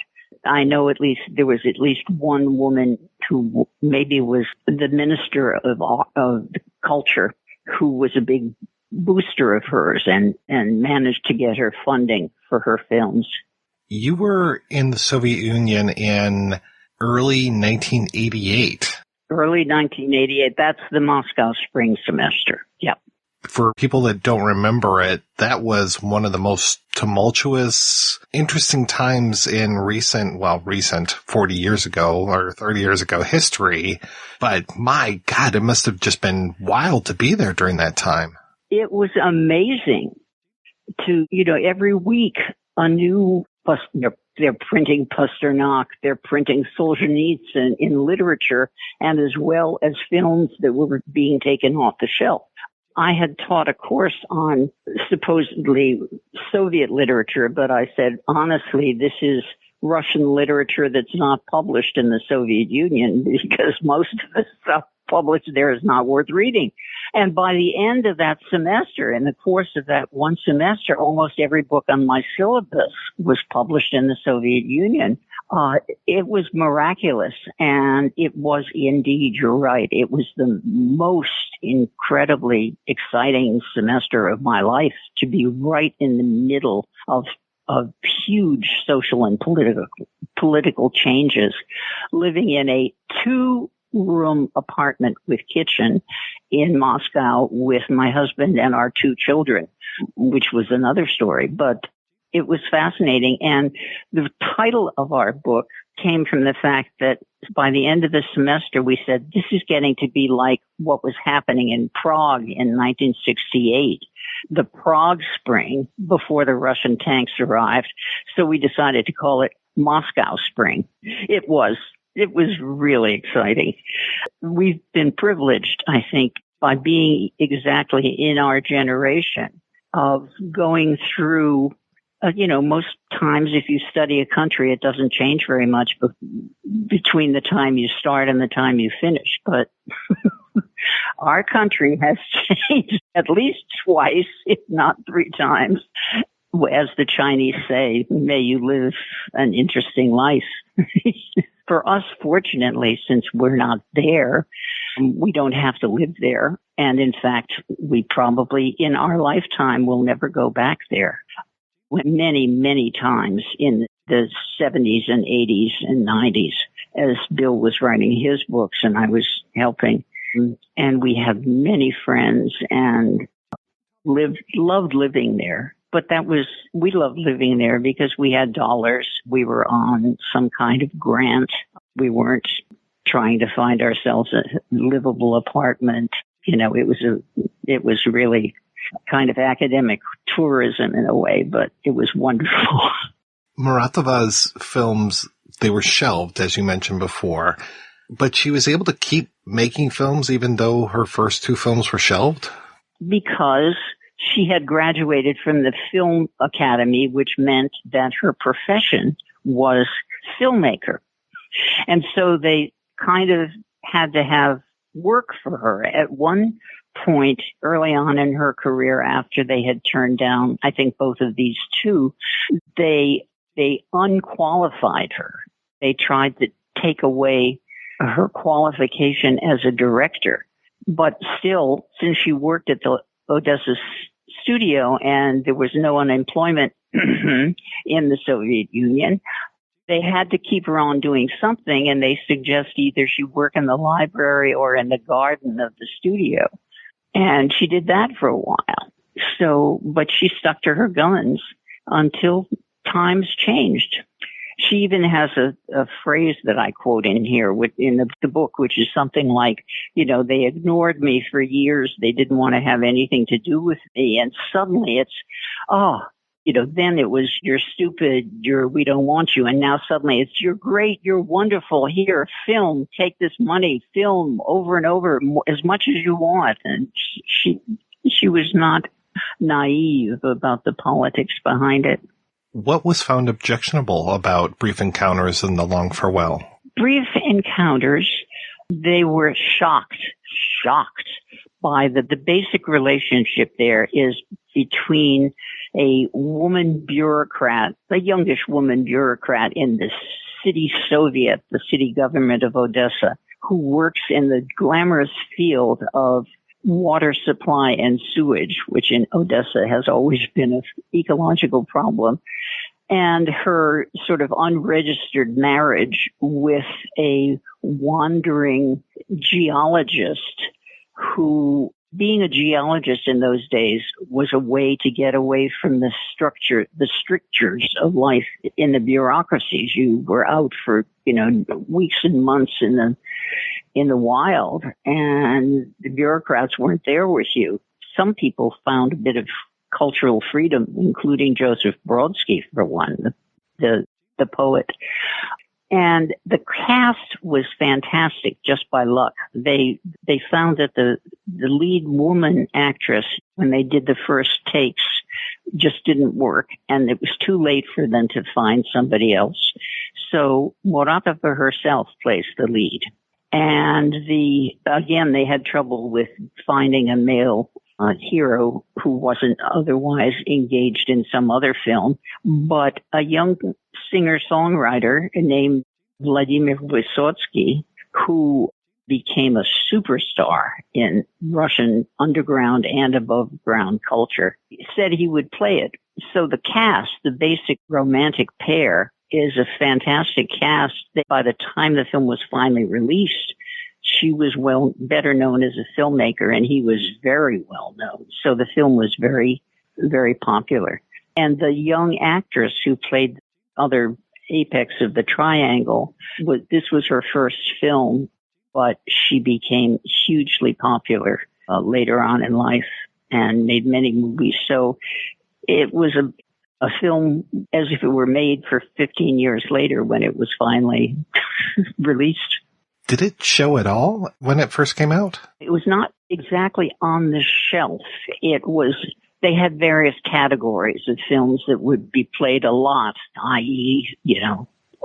I know there was at least one woman who maybe was the minister of culture who was a big booster of hers and managed to get her funding for her films. You were in the Soviet Union in early 1988. Early 1988. That's the Moscow spring semester. Yep. For people that don't remember it, that was one of the most tumultuous, interesting times in recent 40 years ago or 30 years ago history. But my God, it must have just been wild to be there during that time. It was amazing to, every week a new, they're printing Pasternak, they're printing Solzhenitsyn in literature, and as well as films that were being taken off the shelf. I had taught a course on supposedly Soviet literature, but I said, honestly, this is Russian literature that's not published in the Soviet Union because most of the stuff published there is not worth reading. And by the end of that semester, in the course of that one semester, almost every book on my syllabus was published in the Soviet Union. It was miraculous, and it was indeed, you're right, it was the most incredibly exciting semester of my life to be right in the middle of huge social and political changes, living in a 2-room apartment with kitchen in Moscow with my husband and our 2 children, which was another story. But it was fascinating. And the title of our book came from the fact that by the end of the semester, we said, this is getting to be like what was happening in Prague in 1968, the Prague Spring, before the Russian tanks arrived. So we decided to call it Moscow Spring. It was really exciting. We've been privileged, I think, by being exactly in our generation of going through, most times if you study a country, it doesn't change very much between the time you start and the time you finish. But our country has changed at least twice, if not 3 times. As the Chinese say, may you live an interesting life. For us, fortunately, since we're not there, we don't have to live there. And in fact, we probably in our lifetime will never go back there. Many, many times in the 70s and 80s and 90s, as Bill was writing his books and I was helping. And we have many friends and loved living there. But we loved living there because we had dollars. We were on some kind of grant. We weren't trying to find ourselves a livable apartment. It was really kind of academic tourism in a way, but it was wonderful. Muratova's films, they were shelved, as you mentioned before, but she was able to keep making films even though her first two films were shelved? Because she had graduated from the Film Academy, which meant that her profession was filmmaker. And so they kind of had to have work for her. At one point early on in her career, after they had turned down, I think, both of these two, they unqualified her. They tried to take away her qualification as a director. But still, since she worked at the Odessa studio and there was no unemployment in the Soviet Union, they had to keep her on doing something, and they suggest either she work in the library or in the garden of the studio. And she did that for a while. So, but she stuck to her guns until times changed. She even has a phrase that I quote in here in the book, which is something like, they ignored me for years. They didn't want to have anything to do with me. And suddenly it's, then it was, you're stupid, we don't want you. And now suddenly it's, you're great, you're wonderful, here, film, take this money, film over and over, as much as you want. And she was not naive about the politics behind it. What was found objectionable about Brief Encounters and The Long Farewell? Brief Encounters, they were shocked by the basic relationship there is between a woman bureaucrat, a youngish woman bureaucrat in the city Soviet, the city government of Odessa, who works in the glamorous field of water supply and sewage, which in Odessa has always been an ecological problem, and her sort of unregistered marriage with a wandering geologist who, being a geologist in those days, was a way to get away from the strictures of life in the bureaucracies. You were out for, weeks and months in the wild, and the bureaucrats weren't there with you. Some people found a bit of cultural freedom, including Joseph Brodsky, for one, the poet. And the cast was fantastic just by luck. They found that the lead woman actress, when they did the first takes, just didn't work, and it was too late for them to find somebody else. So Muratova herself plays the lead. And again, they had trouble with finding a male hero who wasn't otherwise engaged in some other film, but a young singer-songwriter named Vladimir Vysotsky, who became a superstar in Russian underground and above-ground culture, said he would play it. So the cast, the basic romantic pair, is a fantastic cast. By the time the film was finally released, she was better known as a filmmaker, and he was very well known. So the film was very, very popular. And the young actress who played the other apex of the triangle, this was her first film, but she became hugely popular later on in life and made many movies. So it was a film as if it were made for 15 years later when it was finally released. Did it show at all when it first came out? It was not exactly on the shelf. They had various categories of films that would be played a lot, i.e.,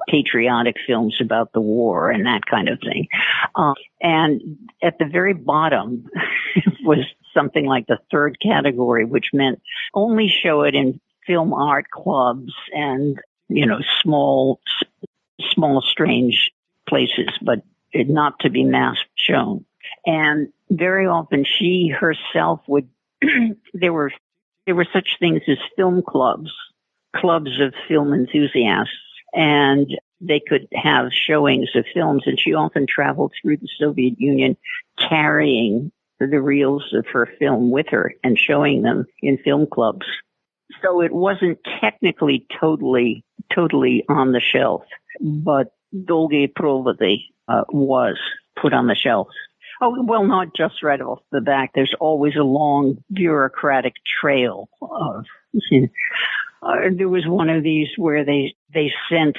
patriotic films about the war and that kind of thing. And at the very bottom was something like the third category, which meant only show it in film art clubs and, small, strange places, but not to be mass shown. And very often she herself would, there were such things as film clubs of film enthusiasts, and they could have showings of films, and she often traveled through the Soviet Union carrying the reels of her film with her and showing them in film clubs. So it wasn't technically totally on the shelf, but Dolgi Provody was put on the shelf. Oh, well, not just right off the back. There's always a long bureaucratic trail of, there was one of these where they sent,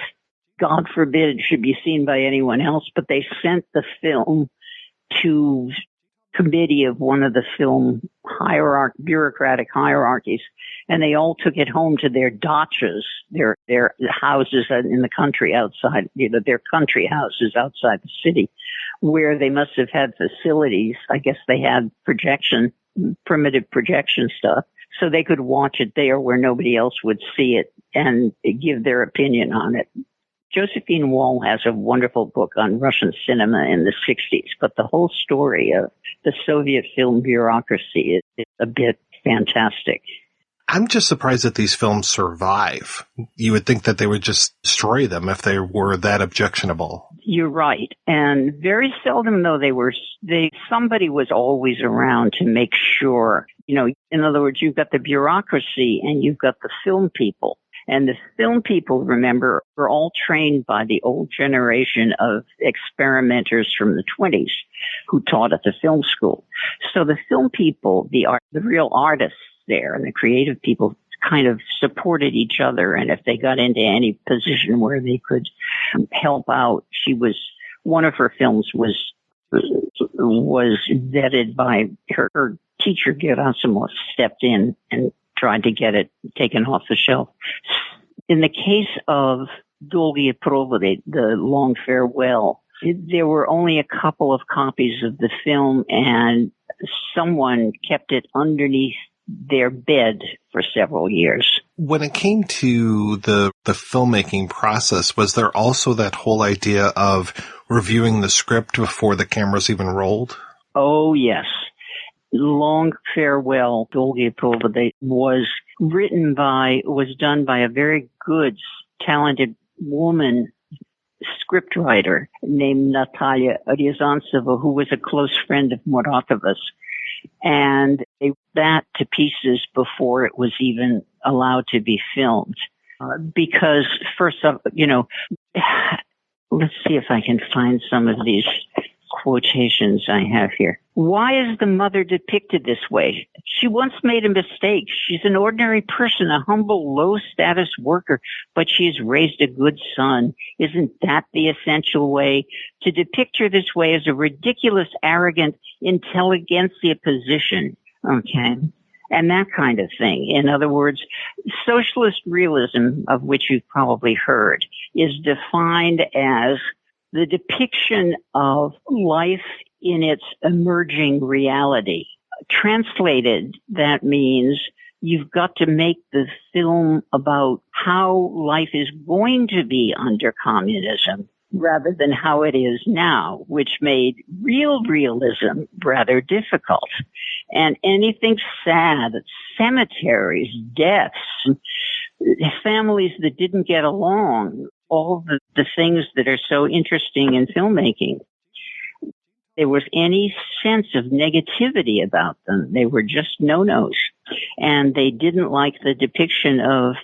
God forbid it should be seen by anyone else, but they sent the film to committee of one of the film bureaucratic hierarchies, and they all took it home to their dachas, their houses in the country outside, their country houses outside the city, where they must have had facilities. I guess they had primitive projection stuff, so they could watch it there where nobody else would see it and give their opinion on it. Josephine Wall has a wonderful book on Russian cinema in the 60s, but the whole story of the Soviet film bureaucracy is a bit fantastic. I'm just surprised that these films survive. You would think that they would just destroy them if they were that objectionable. You're right. And very seldom, though, somebody was always around to make sure, in other words, you've got the bureaucracy and you've got the film people. And the film people, remember, were all trained by the old generation of experimenters from the 20s who taught at the film school. So the film people, the real artists there and the creative people kind of supported each other. And if they got into any position where they could help out, one of her films was vetted by her teacher, Gerasimov, stepped in and tried to get it taken off the shelf. In the case of Dolgye Provody, the Long Farewell, there were only a couple of copies of the film, and someone kept it underneath their bed for several years. When it came to the filmmaking process, was there also that whole idea of reviewing the script before the cameras even rolled? Oh, yes. Long Farewell, Dolgye Provody was done by a very good, talented woman scriptwriter named Natalia Ryazantseva, who was a close friend of Muratova's. And they put that to pieces before it was even allowed to be filmed. Because first of, let's see if I can find some of these quotations I have here. Why is the mother depicted this way? She once made a mistake. She's an ordinary person, a humble, low-status worker, but she's raised a good son. Isn't that the essential way? To depict her this way is a ridiculous, arrogant, intelligentsia position. Okay? And that kind of thing. In other words, socialist realism, of which you've probably heard, is defined as the depiction of life in its emerging reality. Translated, that means you've got to make the film about how life is going to be under communism rather than how it is now, which made real realism rather difficult. And anything sad, cemeteries, deaths, families that didn't get along, all the things that are so interesting in filmmaking, there was any sense of negativity about them. They were just no-nos. And they didn't like the depiction of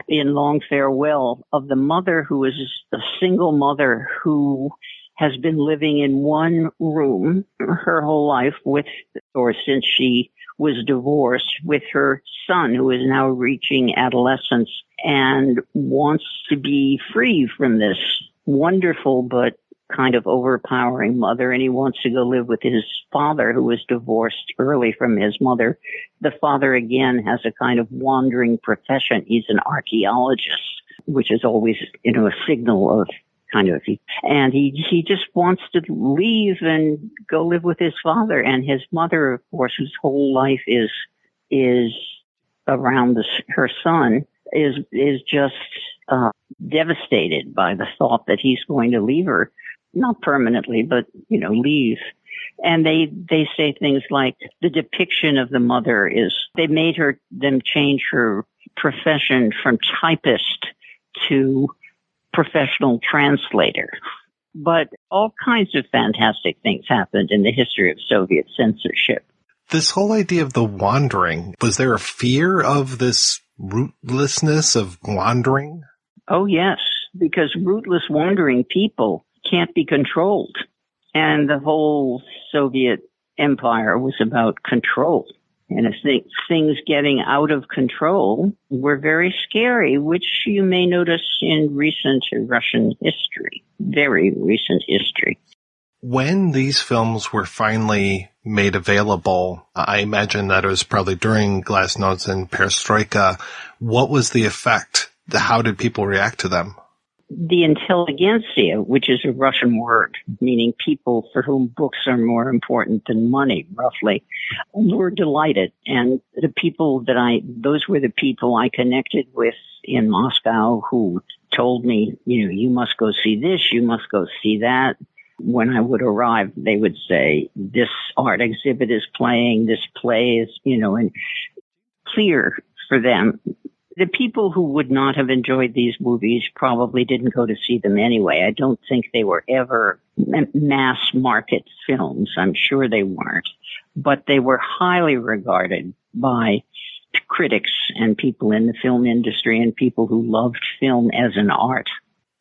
in Long Farewell of the mother who is a single mother who has been living in one room her whole life since she was divorced, with her son who is now reaching adolescence and wants to be free from this wonderful but kind of overpowering mother, and he wants to go live with his father, who was divorced early from his mother. The father, again, has a kind of wandering profession. He's an archaeologist, which is always, a signal of kind of, and he just wants to leave and go live with his father. And his mother, of course, whose whole life is around her son, is just devastated by the thought that he's going to leave her. Not permanently, but, leave. And they say things like the depiction of the mother they made them change her profession from typist to professional translator. But all kinds of fantastic things happened in the history of Soviet censorship. This whole idea of the wandering, was there a fear of this rootlessness of wandering? Oh, yes, because rootless wandering people can't be controlled. And the whole Soviet empire was about control. And I think things getting out of control were very scary, which you may notice in recent Russian history, very recent history. When these films were finally made available, I imagine that it was probably during Glasnost and Perestroika. What was the effect? How did people react to them? The intelligentsia, which is a Russian word, meaning people for whom books are more important than money, roughly, were delighted. And the people those were the people I connected with in Moscow who told me, you must go see this, you must go see that. When I would arrive, they would say, this art exhibit is playing, this play is, and clear for them. The people who would not have enjoyed these movies probably didn't go to see them anyway. I don't think they were ever mass market films. I'm sure they weren't. But they were highly regarded by critics and people in the film industry and people who loved film as an art.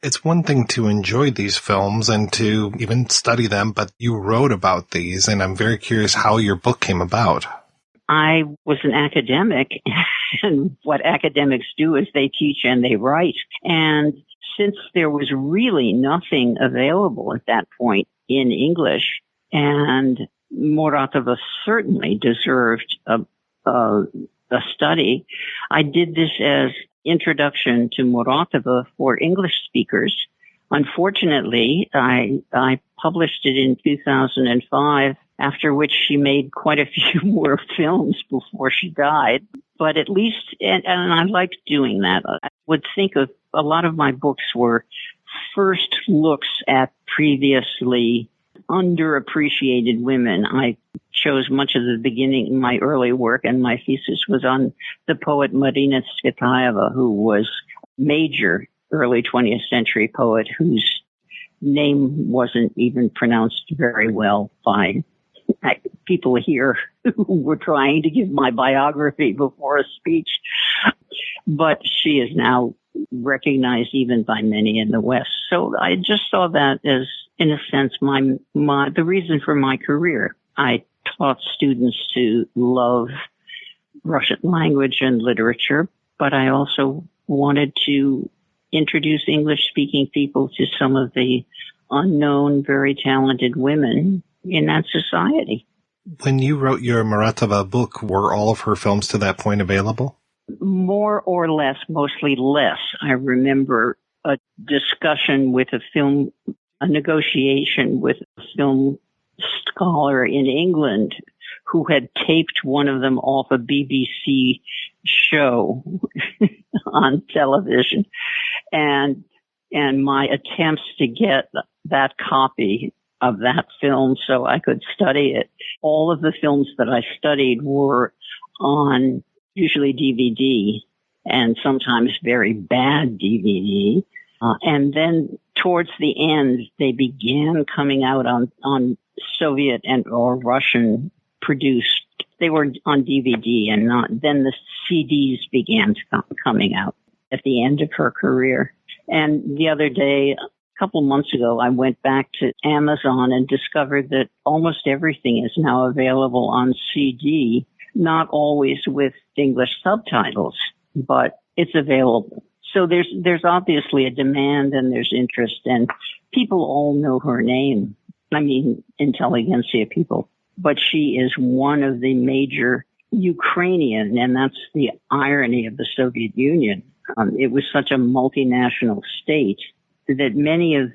It's one thing to enjoy these films and to even study them, but you wrote about these, and I'm very curious how your book came about. I was an academic, and what academics do is they teach and they write. And since there was really nothing available at that point in English, and Muratova certainly deserved a study, I did this as introduction to Muratova for English speakers. Unfortunately, I published it in 2005, after which she made quite a few more films before she died. But at least, and I liked doing that. I would think of a lot of my books were first looks at previously underappreciated women. I chose much of the beginning, my early work, and my thesis was on the poet Marina Tsvetaeva, who was a major early 20th century poet whose name wasn't even pronounced very well by people here who were trying to give my biography before a speech. But she is now recognized even by many in the West. So I just saw that as, in a sense, the reason for my career. I taught students to love Russian language and literature, but I also wanted to introduce English-speaking people to some of the unknown, very talented women in that society. When you wrote your Muratova book, were all of her films to that point available? More or less, mostly less. I remember a discussion with a negotiation with a film scholar in England who had taped one of them off a BBC show on television. And my attempts to get that copy of that film so I could study it. All of the films that I studied were on usually DVD and sometimes very bad DVD. And then towards the end, they began coming out on Soviet or Russian produced. They were on DVD and not. Then the CDs began coming out at the end of her career. And the other day, a couple months ago, I went back to Amazon and discovered that almost everything is now available on CD, not always with English subtitles, but it's available. So there's obviously a demand and there's interest, and people all know her name. I mean, intelligentsia people. But she is one of the major Ukrainian, and that's the irony of the Soviet Union. It was such a multinational state that many of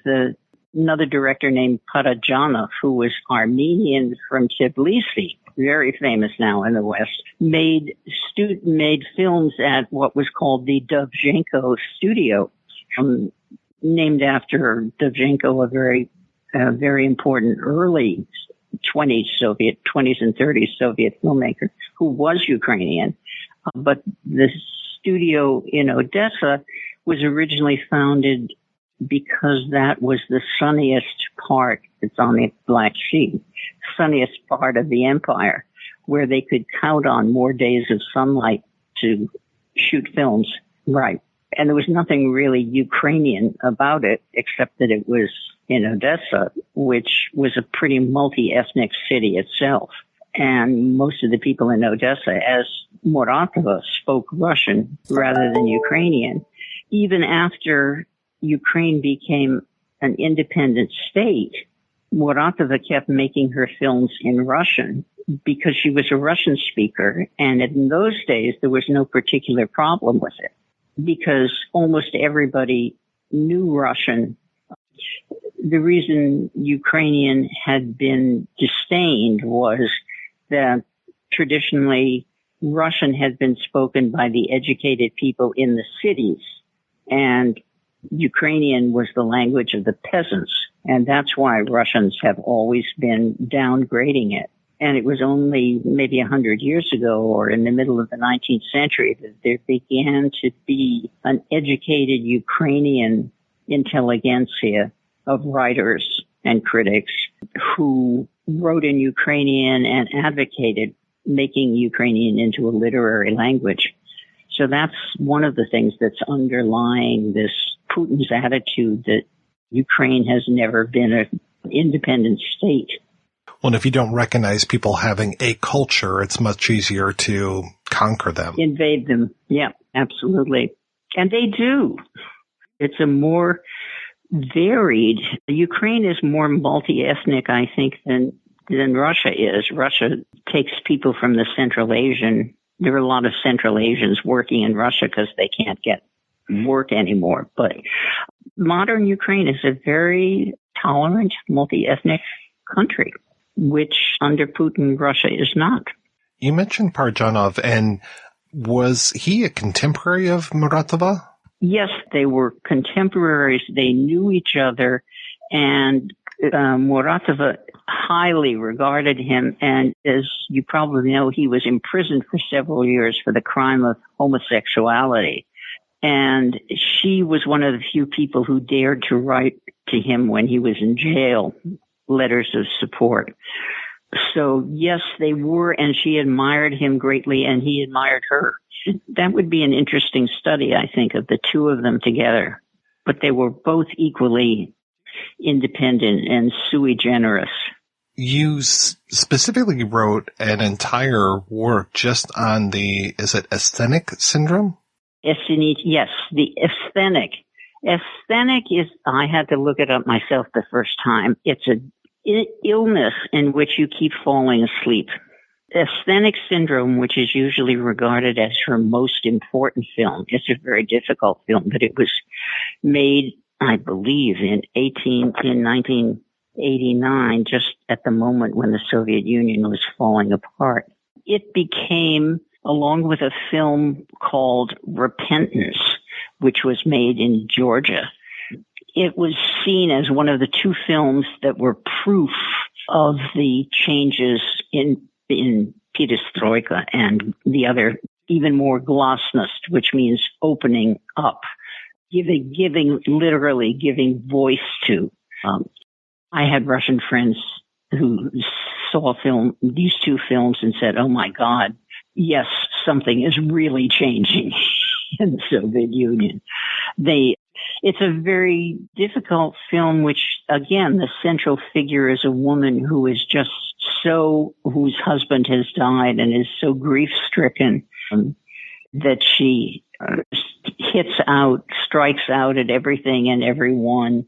another director named Parajanov, who was Armenian from Tbilisi, very famous now in the West, made films at what was called the Dovzhenko Studio, named after Dovzhenko, a very important early 20s and 30s Soviet filmmaker who was Ukrainian. But the studio in Odessa was originally founded because that was the sunniest part, it's on the Black Sea, sunniest part of the empire, where they could count on more days of sunlight to shoot films. Right. And there was nothing really Ukrainian about it, except that it was in Odessa, which was a pretty multi-ethnic city itself. And most of the people in Odessa, as Muratova, spoke Russian rather than Ukrainian. Even after Ukraine became an independent state, Muratova kept making her films in Russian because she was a Russian speaker. And in those days, there was no particular problem with it because almost everybody knew Russian. The reason Ukrainian had been disdained was that traditionally Russian had been spoken by the educated people in the cities, and Ukrainian was the language of the peasants. And that's why Russians have always been downgrading it. And it was only maybe 100 years ago or in the middle of the 19th century that there began to be an educated Ukrainian intelligentsia of writers and critics who wrote in Ukrainian and advocated making Ukrainian into a literary language. So that's one of the things that's underlying this Putin's attitude that Ukraine has never been an independent state. Well, if you don't recognize people having a culture, it's much easier to conquer them. Invade them. Yeah, absolutely. And they do. It's a more varied. Ukraine is more multi-ethnic, I think, than Russia is. Russia takes people from the Central Asian. There are a lot of Central Asians working in Russia because they can't get work anymore. But modern Ukraine is a very tolerant, multi-ethnic country, which under Putin, Russia is not. You mentioned Parjanov, and was he a contemporary of Muratova? Yes, they were contemporaries. They knew each other, and Muratova highly regarded him. And as you probably know, he was imprisoned for several years for the crime of homosexuality. And she was one of the few people who dared to write to him when he was in jail letters of support. So yes, they were, and she admired him greatly, and he admired her. That would be an interesting study, I think, of the two of them together. But they were both equally independent and sui generis. You specifically wrote an entire work just on the, is it asthenic syndrome? Yes, the asthenic. Asthenic is, I had to look it up myself the first time. It's an illness in which you keep falling asleep. Asthenic syndrome, which is usually regarded as her most important film, it's a very difficult film, but it was made, I believe, in 1989, just at the moment when the Soviet Union was falling apart. It became, along with a film called Repentance, which was made in Georgia, it was seen as one of the two films that were proof of the changes in perestroika and the other, even more glasnost, which means opening up, literally giving voice to. I had Russian friends who saw these two films and said, "Oh my God, yes, something is really changing in the Soviet Union." It's a very difficult film, which, again, the central figure is a woman who is just whose husband has died and is so grief-stricken that she strikes out at everything and everyone.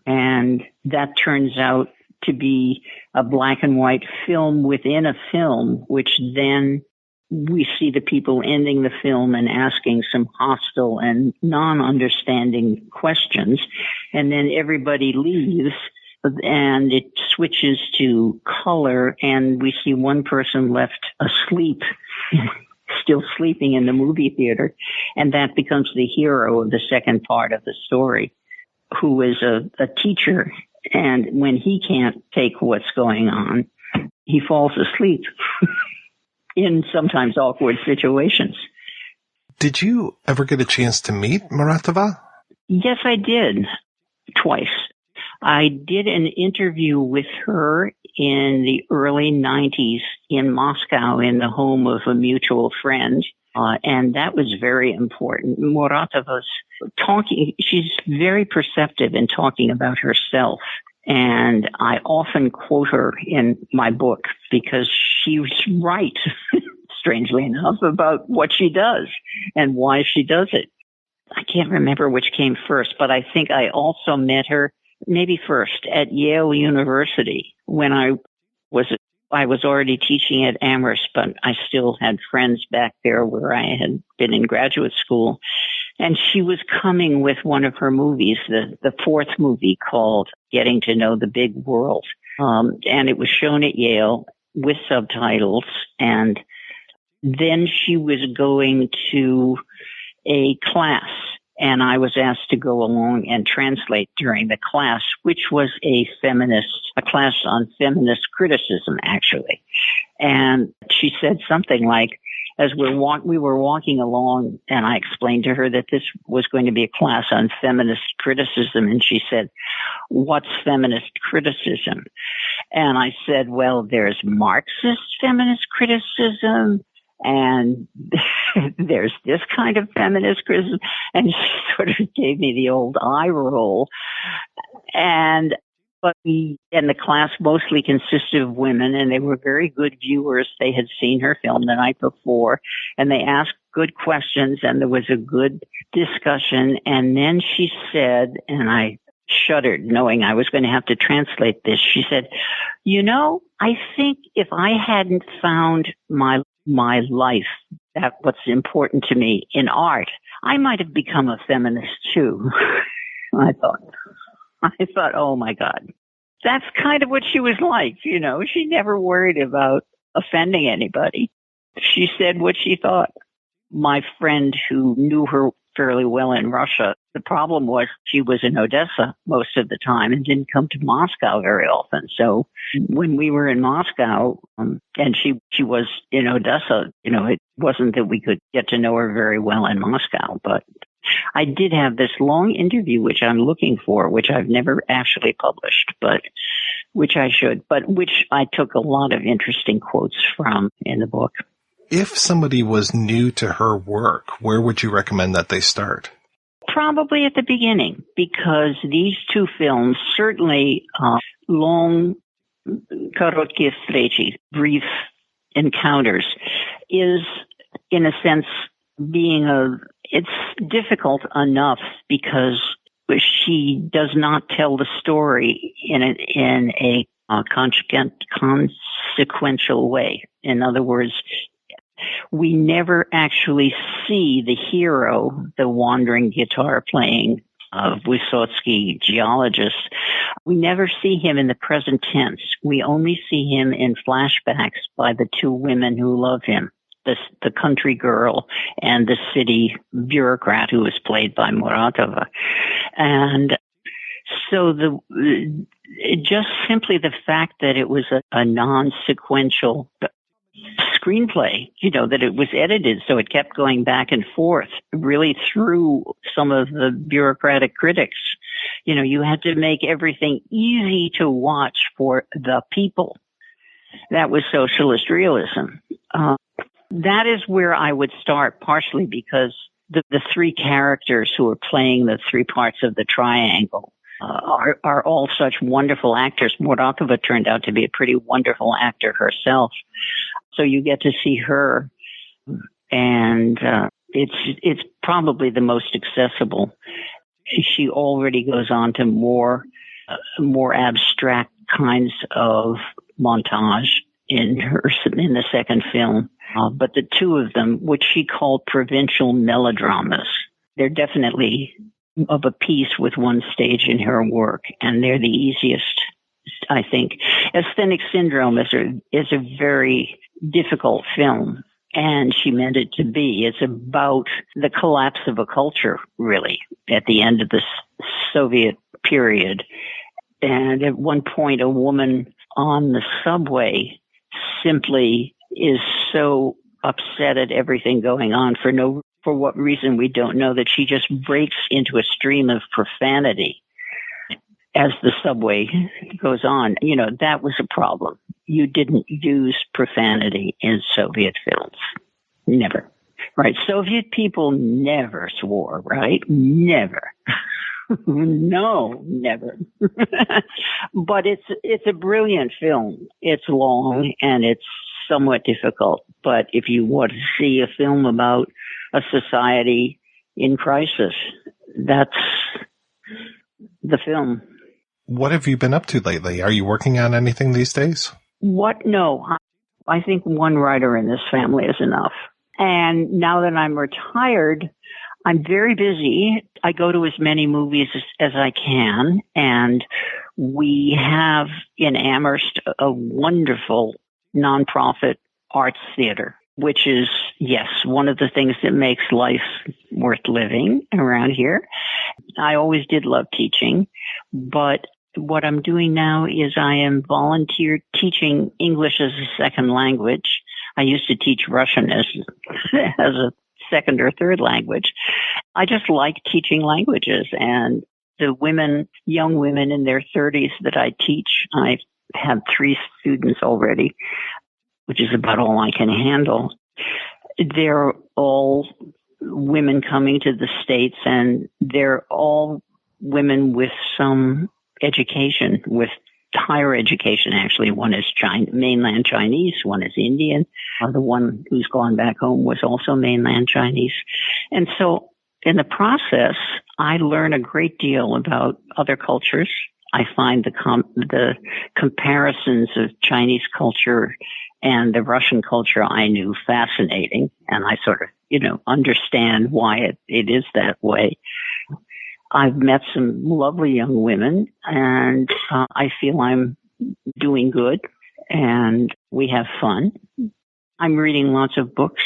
And that turns out to be a black and white film within a film, which then we see the people ending the film and asking some hostile and non-understanding questions. And then everybody leaves and it switches to color and we see one person left asleep, still sleeping in the movie theater. And that becomes the hero of the second part of the story, who is a teacher. And when he can't take what's going on, he falls asleep in sometimes awkward situations. Did you ever get a chance to meet Muratova? Yes, I did. Twice. I did an interview with her in the early 90s in Moscow in the home of a mutual friend. And that was very important. Muratova's she's very perceptive in talking about herself. And I often quote her in my book because she's right, strangely enough, about what she does and why she does it. I can't remember which came first, but I think I also met her maybe first at Yale University when I was already teaching at Amherst, but I still had friends back there where I had been in graduate school. And she was coming with one of her movies, the fourth movie called Getting to Know the Big World. And it was shown at Yale with subtitles. And then she was going to a class, and I was asked to go along and translate during the class, which was a class on feminist criticism, actually. And she said something like, as we were walking along, and I explained to her that this was going to be a class on feminist criticism, and she said, "What's feminist criticism?" And I said, "Well, there's Marxist feminist criticism, and there's this kind of feminist criticism." And she sort of gave me the old eye roll. But the class mostly consisted of women, and they were very good viewers. They had seen her film the night before, and they asked good questions, and there was a good discussion. And then she said, and I shuddered knowing I was going to have to translate this, she said, I think if I hadn't found my life, that what's important to me in art, I might have become a feminist too. I thought, oh my God, that's kind of what she was like. She never worried about offending anybody. She said what she thought. My friend who knew her fairly well in Russia, the problem was she was in Odessa most of the time and didn't come to Moscow very often. So when we were in Moscow, and she was in Odessa, it wasn't that we could get to know her very well in Moscow, but I did have this long interview, which I'm looking for, which I've never actually published, but which I should, but which I took a lot of interesting quotes from in the book. If somebody was new to her work, where would you recommend that they start? Probably at the beginning, because these two films, certainly long Korotkие встречи, brief encounters, is in a sense it's difficult enough because she does not tell the story in a consequential way. In other words, we never actually see the hero, the wandering guitar playing Vysotsky geologist. We never see him in the present tense. We only see him in flashbacks by the two women who love him, the country girl and the city bureaucrat who was played by Muratova. And so just simply the fact that it was a non-sequential screenplay, that it was edited so it kept going back and forth, really threw some of the bureaucratic critics. You had to make everything easy to watch for the people. That was socialist realism. That is where I would start, partially because the three characters who are playing the three parts of the triangle are all such wonderful actors. Muratova turned out to be a pretty wonderful actor herself. So you get to see her, and it's probably the most accessible. She already goes on to more abstract kinds of montage in the second film. But the two of them, which she called provincial melodramas, they're definitely of a piece with one stage in her work, and they're the easiest, I think. Asthenic Syndrome is a very difficult film, and she meant it to be. It's about the collapse of a culture, really, at the end of the Soviet period. And at one point, a woman on the subway simply is so upset at everything going on for what reason we don't know, that she just breaks into a stream of profanity as the subway goes on. That was a problem. You didn't use profanity in Soviet films. Never. Right. Soviet people never swore, right? Never. No, never. But it's a brilliant film. It's long and it's somewhat difficult. But if you want to see a film about a society in crisis, that's the film. What have you been up to lately? Are you working on anything these days? What? No. I think one writer in this family is enough. And now that I'm retired, I'm very busy. I go to as many movies as I can. And we have in Amherst a wonderful nonprofit arts theater, which is, yes, one of the things that makes life worth living around here. I always did love teaching, but what I'm doing now is I am volunteer teaching English as a second language. I used to teach Russian as a second or third language. I just like teaching languages, and the women, young women in their 30s that I teach, I have 3 students already, which is about all I can handle. They're all women coming to the States, and they're all women with some education, with higher education, actually. One is mainland Chinese, one is Indian. The one who's gone back home was also mainland Chinese. And so in the process, I learn a great deal about other cultures. I find the comparisons of Chinese culture and the Russian culture I knew fascinating. And I sort of, understand why it is that way. I've met some lovely young women, and I feel I'm doing good, and we have fun. I'm reading lots of books,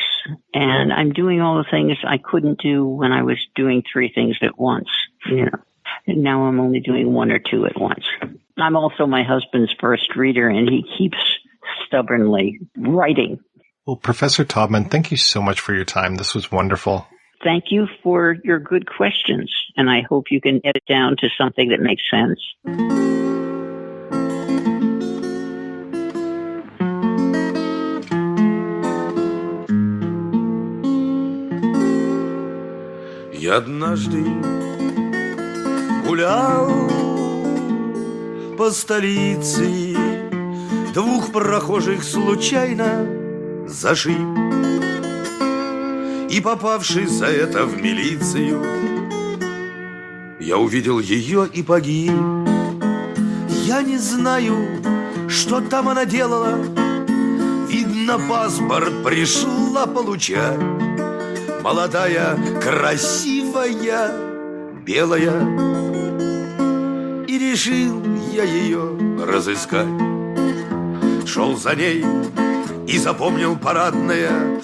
and I'm doing all the things I couldn't do when I was doing 3 things at once. And now I'm only doing 1 or 2 at once. I'm also my husband's first reader, and he keeps stubbornly writing. Well, Professor Taubman, thank you so much for your time. This was wonderful. Thank you for your good questions, and I hope you can edit down to something that makes sense. Я однажды гулял по столице, 2 прохожих случайно зашиб. И попавший за это в милицию, я увидел ее и погиб. Я не знаю, что там она делала. Видно, паспорт пришла получать. Молодая, красивая, белая. И решил я ее разыскать. Шел за ней и запомнил парадное.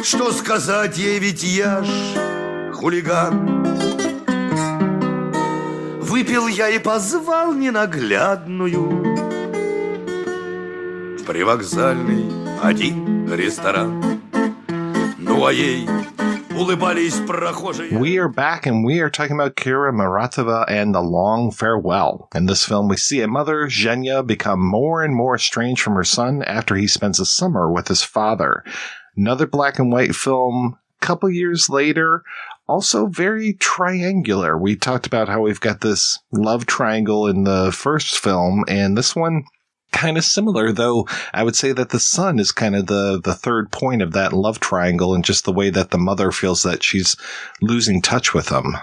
Что сказать ей, ведь я ж хулиган. Выпил я и позвал ненаглядную в привокзальный один ресторан. Ну а ей улыбались прохожие. We are back, and we are talking about Kira Muratova and The Long Farewell. In this film, we see a mother, Yevgeniya, become more and more estranged from her son after he spends a summer with his father. Another black and white film a couple years later, also very triangular. We talked about how we've got this love triangle in the first film, and this one kind of similar, though I would say that the son is kind of the third point of that love triangle, and just the way that the mother feels that she's losing touch with him.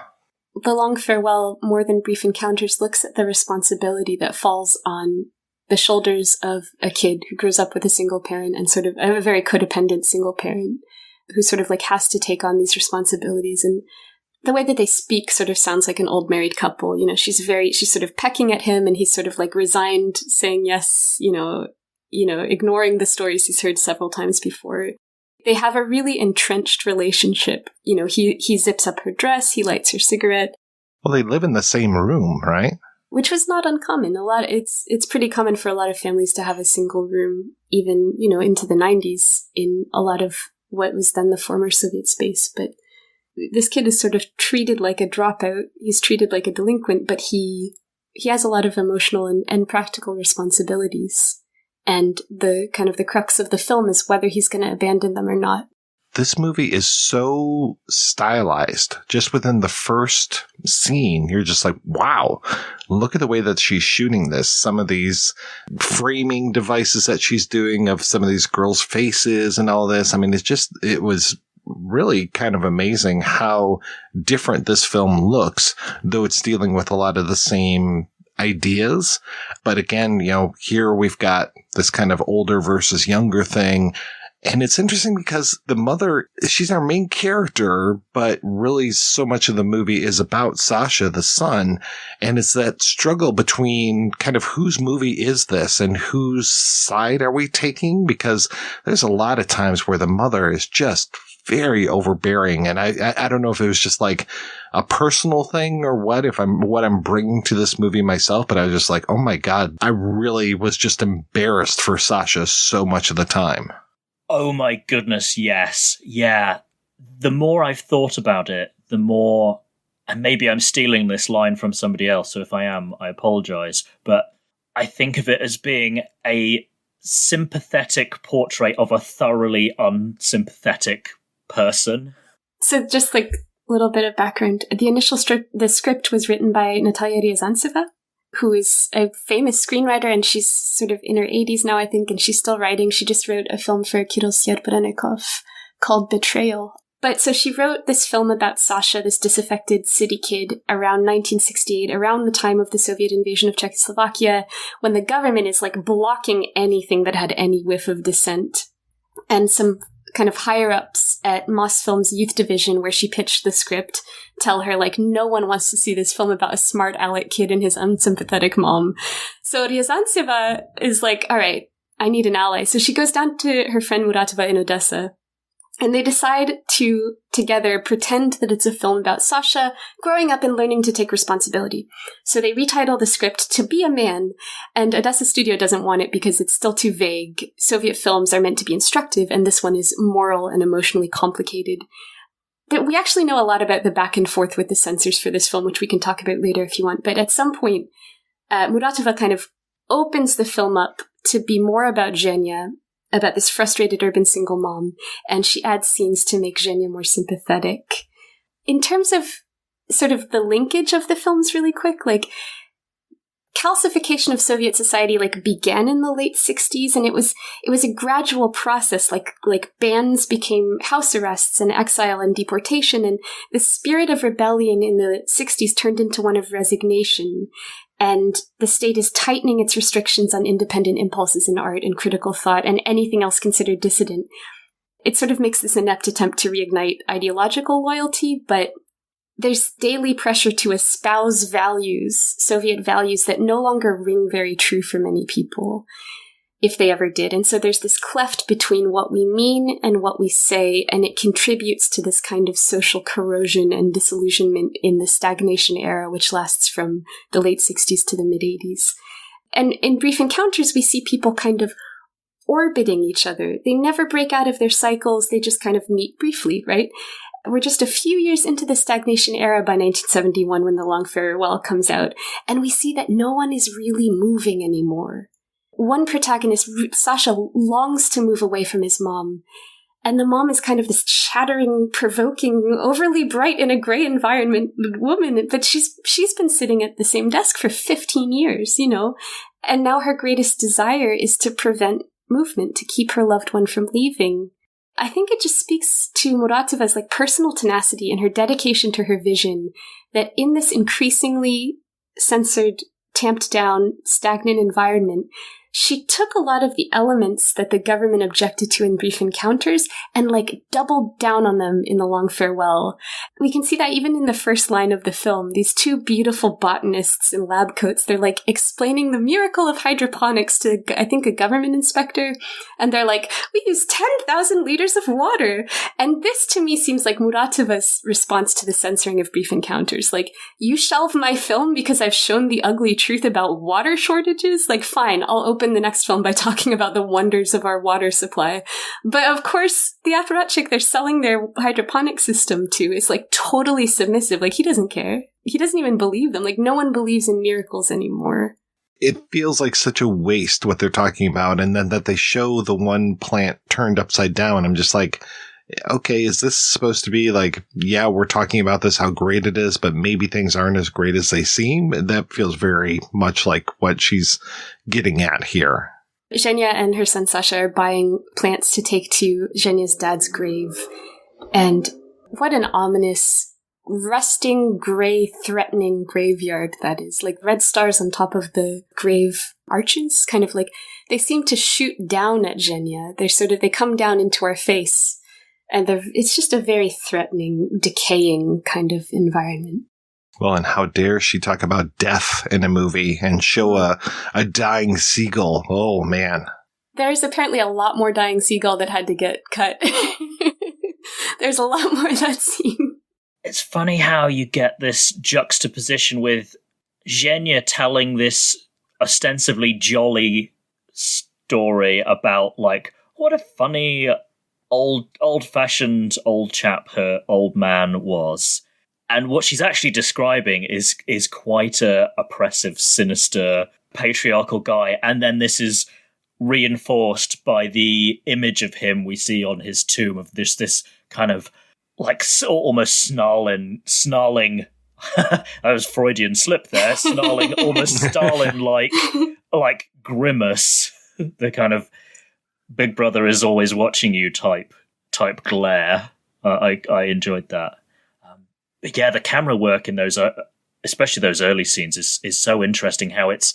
The Long Farewell, More Than Brief Encounters, looks at the responsibility that falls on the shoulders of a kid who grows up with a single parent, and sort of a very codependent single parent who sort of like has to take on these responsibilities. And the way that they speak sort of sounds like an old married couple. She's sort of pecking at him, and he's sort of like resigned, saying yes, ignoring the stories he's heard several times before. They have a really entrenched relationship. He zips up her dress, he lights her cigarette. Well, they live in the same room, right? Which was not uncommon. It's pretty common for a lot of families to have a single room, even, into the 90s in a lot of what was then the former Soviet space. But this kid is sort of treated like a dropout. He's treated like a delinquent, but he has a lot of emotional and practical responsibilities. And the kind of the crux of the film is whether he's going to abandon them or not. this movie is so stylized. Just within the first scene, you're just like, wow, look at the way that she's shooting this. Some of these framing devices that she's doing of some of these girls' faces and all this. I mean, it was really kind of amazing how different this film looks, though it's dealing with a lot of the same ideas. But again, here we've got this kind of older versus younger thing. And it's interesting because the mother, she's our main character, but really so much of the movie is about Sasha, the son. And it's that struggle between kind of whose movie is this and whose side are we taking? Because there's a lot of times where the mother is just very overbearing. And I don't know if it was just like a personal thing or what I'm bringing to this movie myself, but I was just like, oh my God, I really was just embarrassed for Sasha so much of the time. Oh my goodness, yes. Yeah. The more I've thought about it, the more, and maybe I'm stealing this line from somebody else, so if I am, I apologize, but I think of it as being a sympathetic portrait of a thoroughly unsympathetic person. So just like a little bit of background. The script was written by Natalia Ryazantseva, who is a famous screenwriter, and she's sort of in her 80s now, I think, and she's still writing. She just wrote a film for Kirill Serebrennikov called Betrayal. But so she wrote this film about Sasha, this disaffected city kid, around 1968, around the time of the Soviet invasion of Czechoslovakia, when the government is like blocking anything that had any whiff of dissent. And some kind of higher-ups at Mosfilm's youth division, where she pitched the script, tell her, like, no one wants to see this film about a smart aleck kid and his unsympathetic mom. So Ryazantseva is like, all right, I need an ally. So she goes down to her friend Muratova in Odessa, and they decide to, together, pretend that it's a film about Sasha growing up and learning to take responsibility. So they retitle the script To Be a Man, and Odessa Studio doesn't want it because it's still too vague. Soviet films are meant to be instructive, and this one is moral and emotionally complicated. But we actually know a lot about the back and forth with the censors for this film, which we can talk about later if you want. But at some point, Muratova kind of opens the film up to be more about Gianna, about this frustrated urban single mom, and she adds scenes to make Gianna more sympathetic. In terms of sort of the linkage of the films really quick, like, calcification of Soviet society like began in the late 60s, and it was a gradual process, like bans became house arrests and exile and deportation, and the spirit of rebellion in the 60s turned into one of resignation. And the state is tightening its restrictions on independent impulses in art and critical thought and anything else considered dissident. It sort of makes this inept attempt to reignite ideological loyalty, but there's daily pressure to espouse values, Soviet values, that no longer ring very true for many people, if they ever did. And so there's this cleft between what we mean and what we say, and it contributes to this kind of social corrosion and disillusionment in the stagnation era, which lasts from the late 60s to the mid-80s. And in Brief Encounters, we see people kind of orbiting each other. They never break out of their cycles, they just kind of meet briefly, right? We're just a few years into the stagnation era by 1971 when The Long Farewell comes out, and we see that no one is really moving anymore. One protagonist, Sasha, longs to move away from his mom, and the mom is kind of this chattering, provoking, overly bright in a gray environment woman, but she's been sitting at the same desk for 15 years, and now her greatest desire is to prevent movement, to keep her loved one from leaving. I think it just speaks to Muratova's like personal tenacity and her dedication to her vision, that in this increasingly censored, tamped down, stagnant environment, she took a lot of the elements that the government objected to in Brief Encounters and like doubled down on them in The Long Farewell. We can see that even in the first line of the film. These two beautiful botanists in lab coats, they're like explaining the miracle of hydroponics to, I think, a government inspector. And they're like, we use 10,000 liters of water. And this to me seems like Muratova's response to the censoring of Brief Encounters. Like, you shelve my film because I've shown the ugly truth about water shortages? Like, fine, I'll open the next film by talking about the wonders of our water supply. But of course, the apparatchik they're selling their hydroponic system to is like totally submissive. Like, he doesn't care. He doesn't even believe them. Like, no one believes in miracles anymore. It feels like such a waste what they're talking about. And then that they show the one plant turned upside down. I'm just like, okay, is this supposed to be like, yeah, we're talking about this, how great it is, but maybe things aren't as great as they seem? That feels very much like what she's getting at here. Yevgeniya and her son Sasha are buying plants to take to Zhenya's dad's grave. And what an ominous, rusting, gray, threatening graveyard that is. Like red stars on top of the grave arches, kind of like they seem to shoot down at Yevgeniya. They come down into our face. And it's just a very threatening, decaying kind of environment. Well, and how dare she talk about death in a movie and show a dying seagull. Oh, man. There's apparently a lot more dying seagull that had to get cut. There's a lot more of that scene. It's funny how you get this juxtaposition with Yevgeniya telling this ostensibly jolly story about, like, what a funny old-fashioned old chap her old man was. And what she's actually describing is quite a oppressive, sinister, patriarchal guy. And then this is reinforced by the image of him we see on his tomb of this kind of like almost snarling. That was Freudian slip there. Snarling, almost Stalin-like grimace. The kind of Big Brother is always watching you type glare. I enjoyed that. But yeah, the camera work in those, especially those early scenes, is so interesting. How it's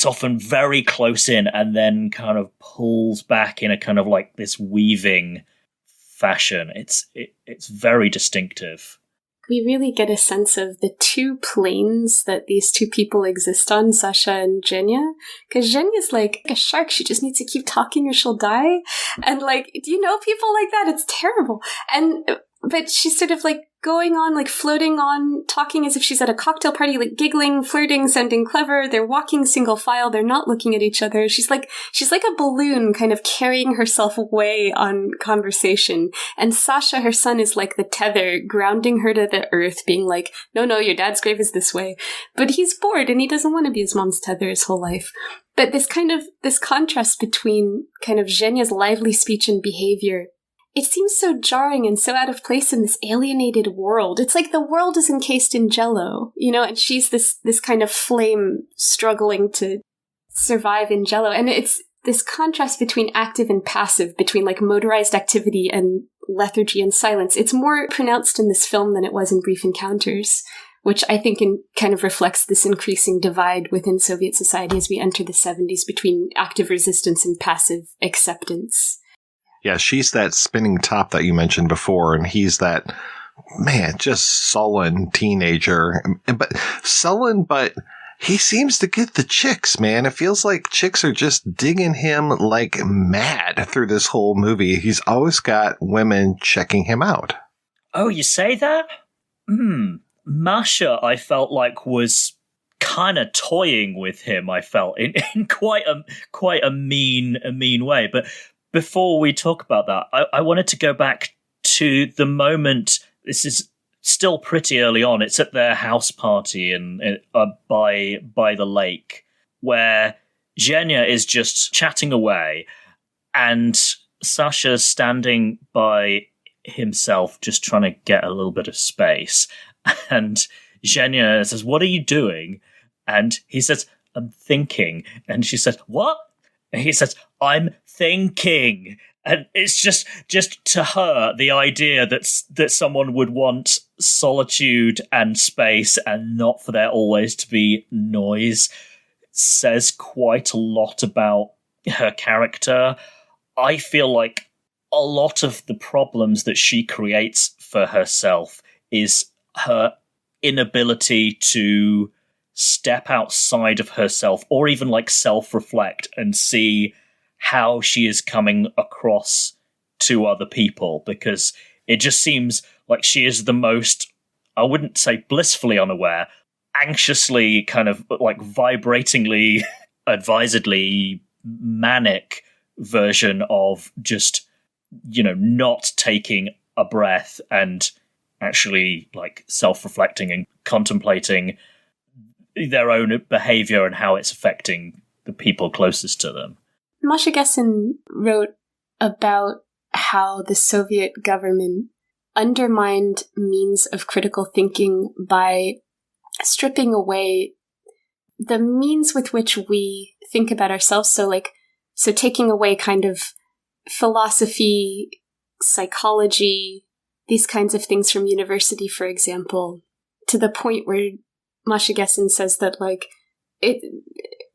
often very close in and then kind of pulls back in a kind of like this weaving fashion. It's very distinctive. We really get a sense of the two planes that these two people exist on, Sasha and Yevgeniya. Because Zhenya's like a shark. She just needs to keep talking or she'll die. And like, do you know people like that? It's terrible. But she's sort of like going on, like floating on, talking as if she's at a cocktail party, like giggling, flirting, sounding clever. They're walking single file. They're not looking at each other. She's like a balloon kind of carrying herself away on conversation. And Sasha, her son, is like the tether, grounding her to the earth, being like, no, your dad's grave is this way. But he's bored and he doesn't want to be his mom's tether his whole life. But this contrast between kind of Zhenya's lively speech and behavior, it seems so jarring and so out of place in this alienated world. It's like the world is encased in jello, and she's this kind of flame struggling to survive in jello. And it's this contrast between active and passive, between like motorized activity and lethargy and silence. It's more pronounced in this film than it was in Brief Encounters, which I think kind of reflects this increasing divide within Soviet society as we enter the 70s between active resistance and passive acceptance. Yeah, she's that spinning top that you mentioned before, and he's that, man, just sullen teenager. But he seems to get the chicks, man. It feels like chicks are just digging him like mad through this whole movie. He's always got women checking him out. Oh, you say that? Masha, I felt like, was kind of toying with him, I felt, in quite a mean way. But before we talk about that, I wanted to go back to the moment. This is still pretty early on. It's at their house party by the lake, where Yevgeniya is just chatting away, and Sasha's standing by himself, just trying to get a little bit of space. And Yevgeniya says, "What are you doing?" And he says, "I'm thinking." And she says, "What?" And he says, "I'm thinking." And it's just to her, the idea that someone would want solitude and space and not for there always to be noise says quite a lot about her character. I feel like a lot of the problems that she creates for herself is her inability to step outside of herself or even like self-reflect and see how she is coming across to other people, because it just seems like she is the most, I wouldn't say blissfully unaware, anxiously kind of like vibratingly, advisedly manic version of just, not taking a breath and actually like self-reflecting and contemplating their own behavior and how it's affecting the people closest to them. Masha Gessen wrote about how the Soviet government undermined means of critical thinking by stripping away the means with which we think about ourselves. So taking away kind of philosophy, psychology, these kinds of things from university, for example, to the point where Masha Gessen says that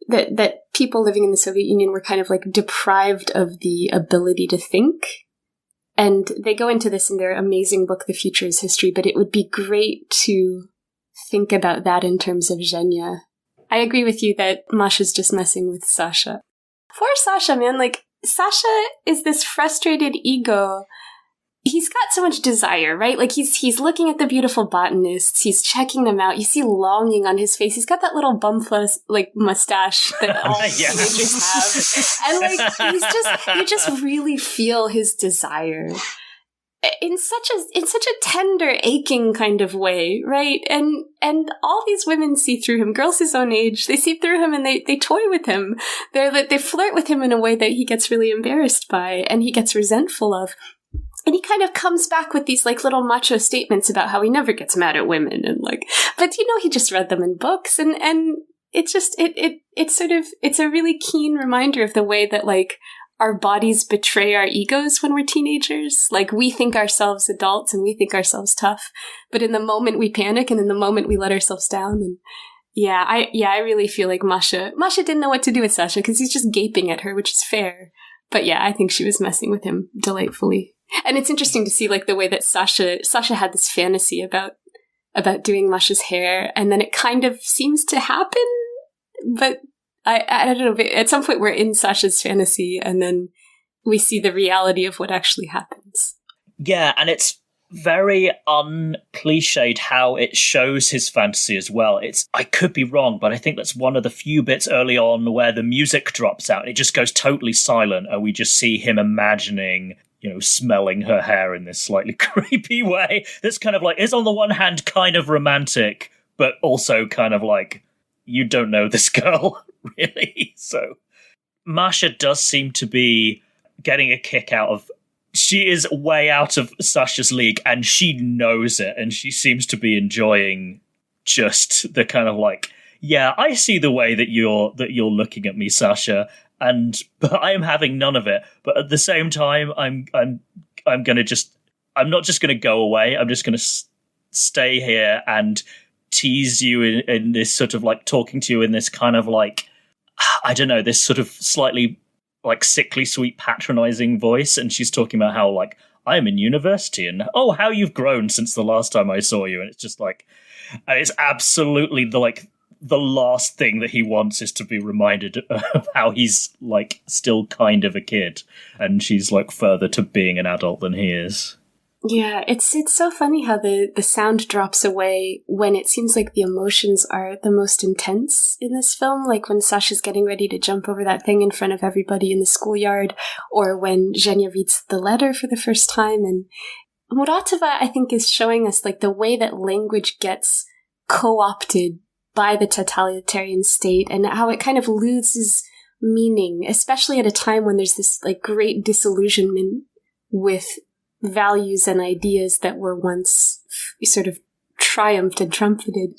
that people living in the Soviet Union were kind of deprived of the ability to think. And they go into this in their amazing book, The Future is History, but it would be great to think about that in terms of Yevgeniya. I agree with you that Masha's just messing with Sasha. Poor Sasha, man. Sasha is this frustrated ego. He's got so much desire, right? He's looking at the beautiful botanists. He's checking them out. You see longing on his face. He's got that little bumfless, mustache that all teenagers have. And you just really feel his desire in such a tender, aching kind of way, right? And all these women see through him. Girls his own age, they see through him and they toy with him. They flirt with him in a way that he gets really embarrassed by and he gets resentful of. And he kind of comes back with these little macho statements about how he never gets mad at women and but he just read them in books and it's just it's a really keen reminder of the way that our bodies betray our egos when we're teenagers. We think ourselves adults and we think ourselves tough, but in the moment we panic and in the moment we let ourselves down. And I really feel like Masha didn't know what to do with Sasha because he's just gaping at her, which is fair. But yeah, I think she was messing with him delightfully. And it's interesting to see the way that Sasha had this fantasy about doing Masha's hair, and then it kind of seems to happen, but I don't know, at some point we're in Sasha's fantasy and then we see the reality of what actually happens. Yeah, and it's very uncliched how it shows his fantasy as well. I could be wrong, but I think that's one of the few bits early on where the music drops out and it just goes totally silent and we just see him imagining, smelling her hair in this slightly creepy way. That's kind of is on the one hand kind of romantic, but also kind of you don't know this girl, really. So Masha does seem to be getting a kick out of... She is way out of Sasha's league, and she knows it, and she seems to be enjoying just the kind of yeah, I see the way that you're looking at me, Sasha, but I am having none of it. But at the same time, I'm gonna I'm not just gonna go away. I'm just gonna stay here and tease you in this sort of talking to you in this kind of I don't know, this sort of slightly sickly sweet patronizing voice. And she's talking about how I'm in university and how you've grown since the last time I saw you. And it's just it's absolutely the last thing that he wants is to be reminded of how he's still kind of a kid and she's further to being an adult than he is. Yeah, it's so funny how the sound drops away when it seems like the emotions are the most intense in this film, when Sasha's getting ready to jump over that thing in front of everybody in the schoolyard, or when Yevgeniya reads the letter for the first time. And Muratova, I think, is showing us the way that language gets co-opted by the totalitarian state and how it kind of loses meaning, especially at a time when there's this great disillusionment with values and ideas that were once sort of triumphed and trumpeted.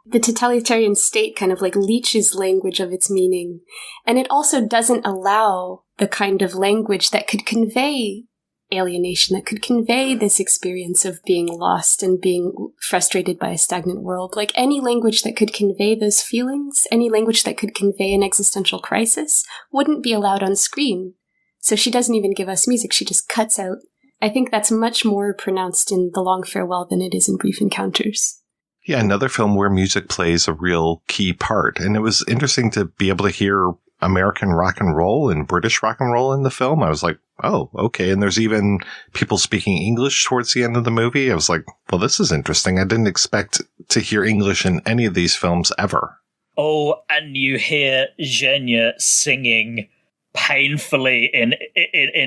The totalitarian state kind of leeches language of its meaning. And it also doesn't allow the kind of language that could convey alienation, that could convey this experience of being lost and being frustrated by a stagnant world. Any language that could convey those feelings, any language that could convey an existential crisis, wouldn't be allowed on screen. So she doesn't even give us music, she just cuts out. I think that's much more pronounced in The Long Farewell than it is in Brief Encounters. Yeah, another film where music plays a real key part. And it was interesting to be able to hear American rock and roll and British rock and roll in the film. I was like, oh, okay. And there's even people speaking English towards the end of the movie. I was like, well, this is interesting. I didn't expect to hear English in any of these films ever. Oh, and you hear Yevgeniya singing painfully in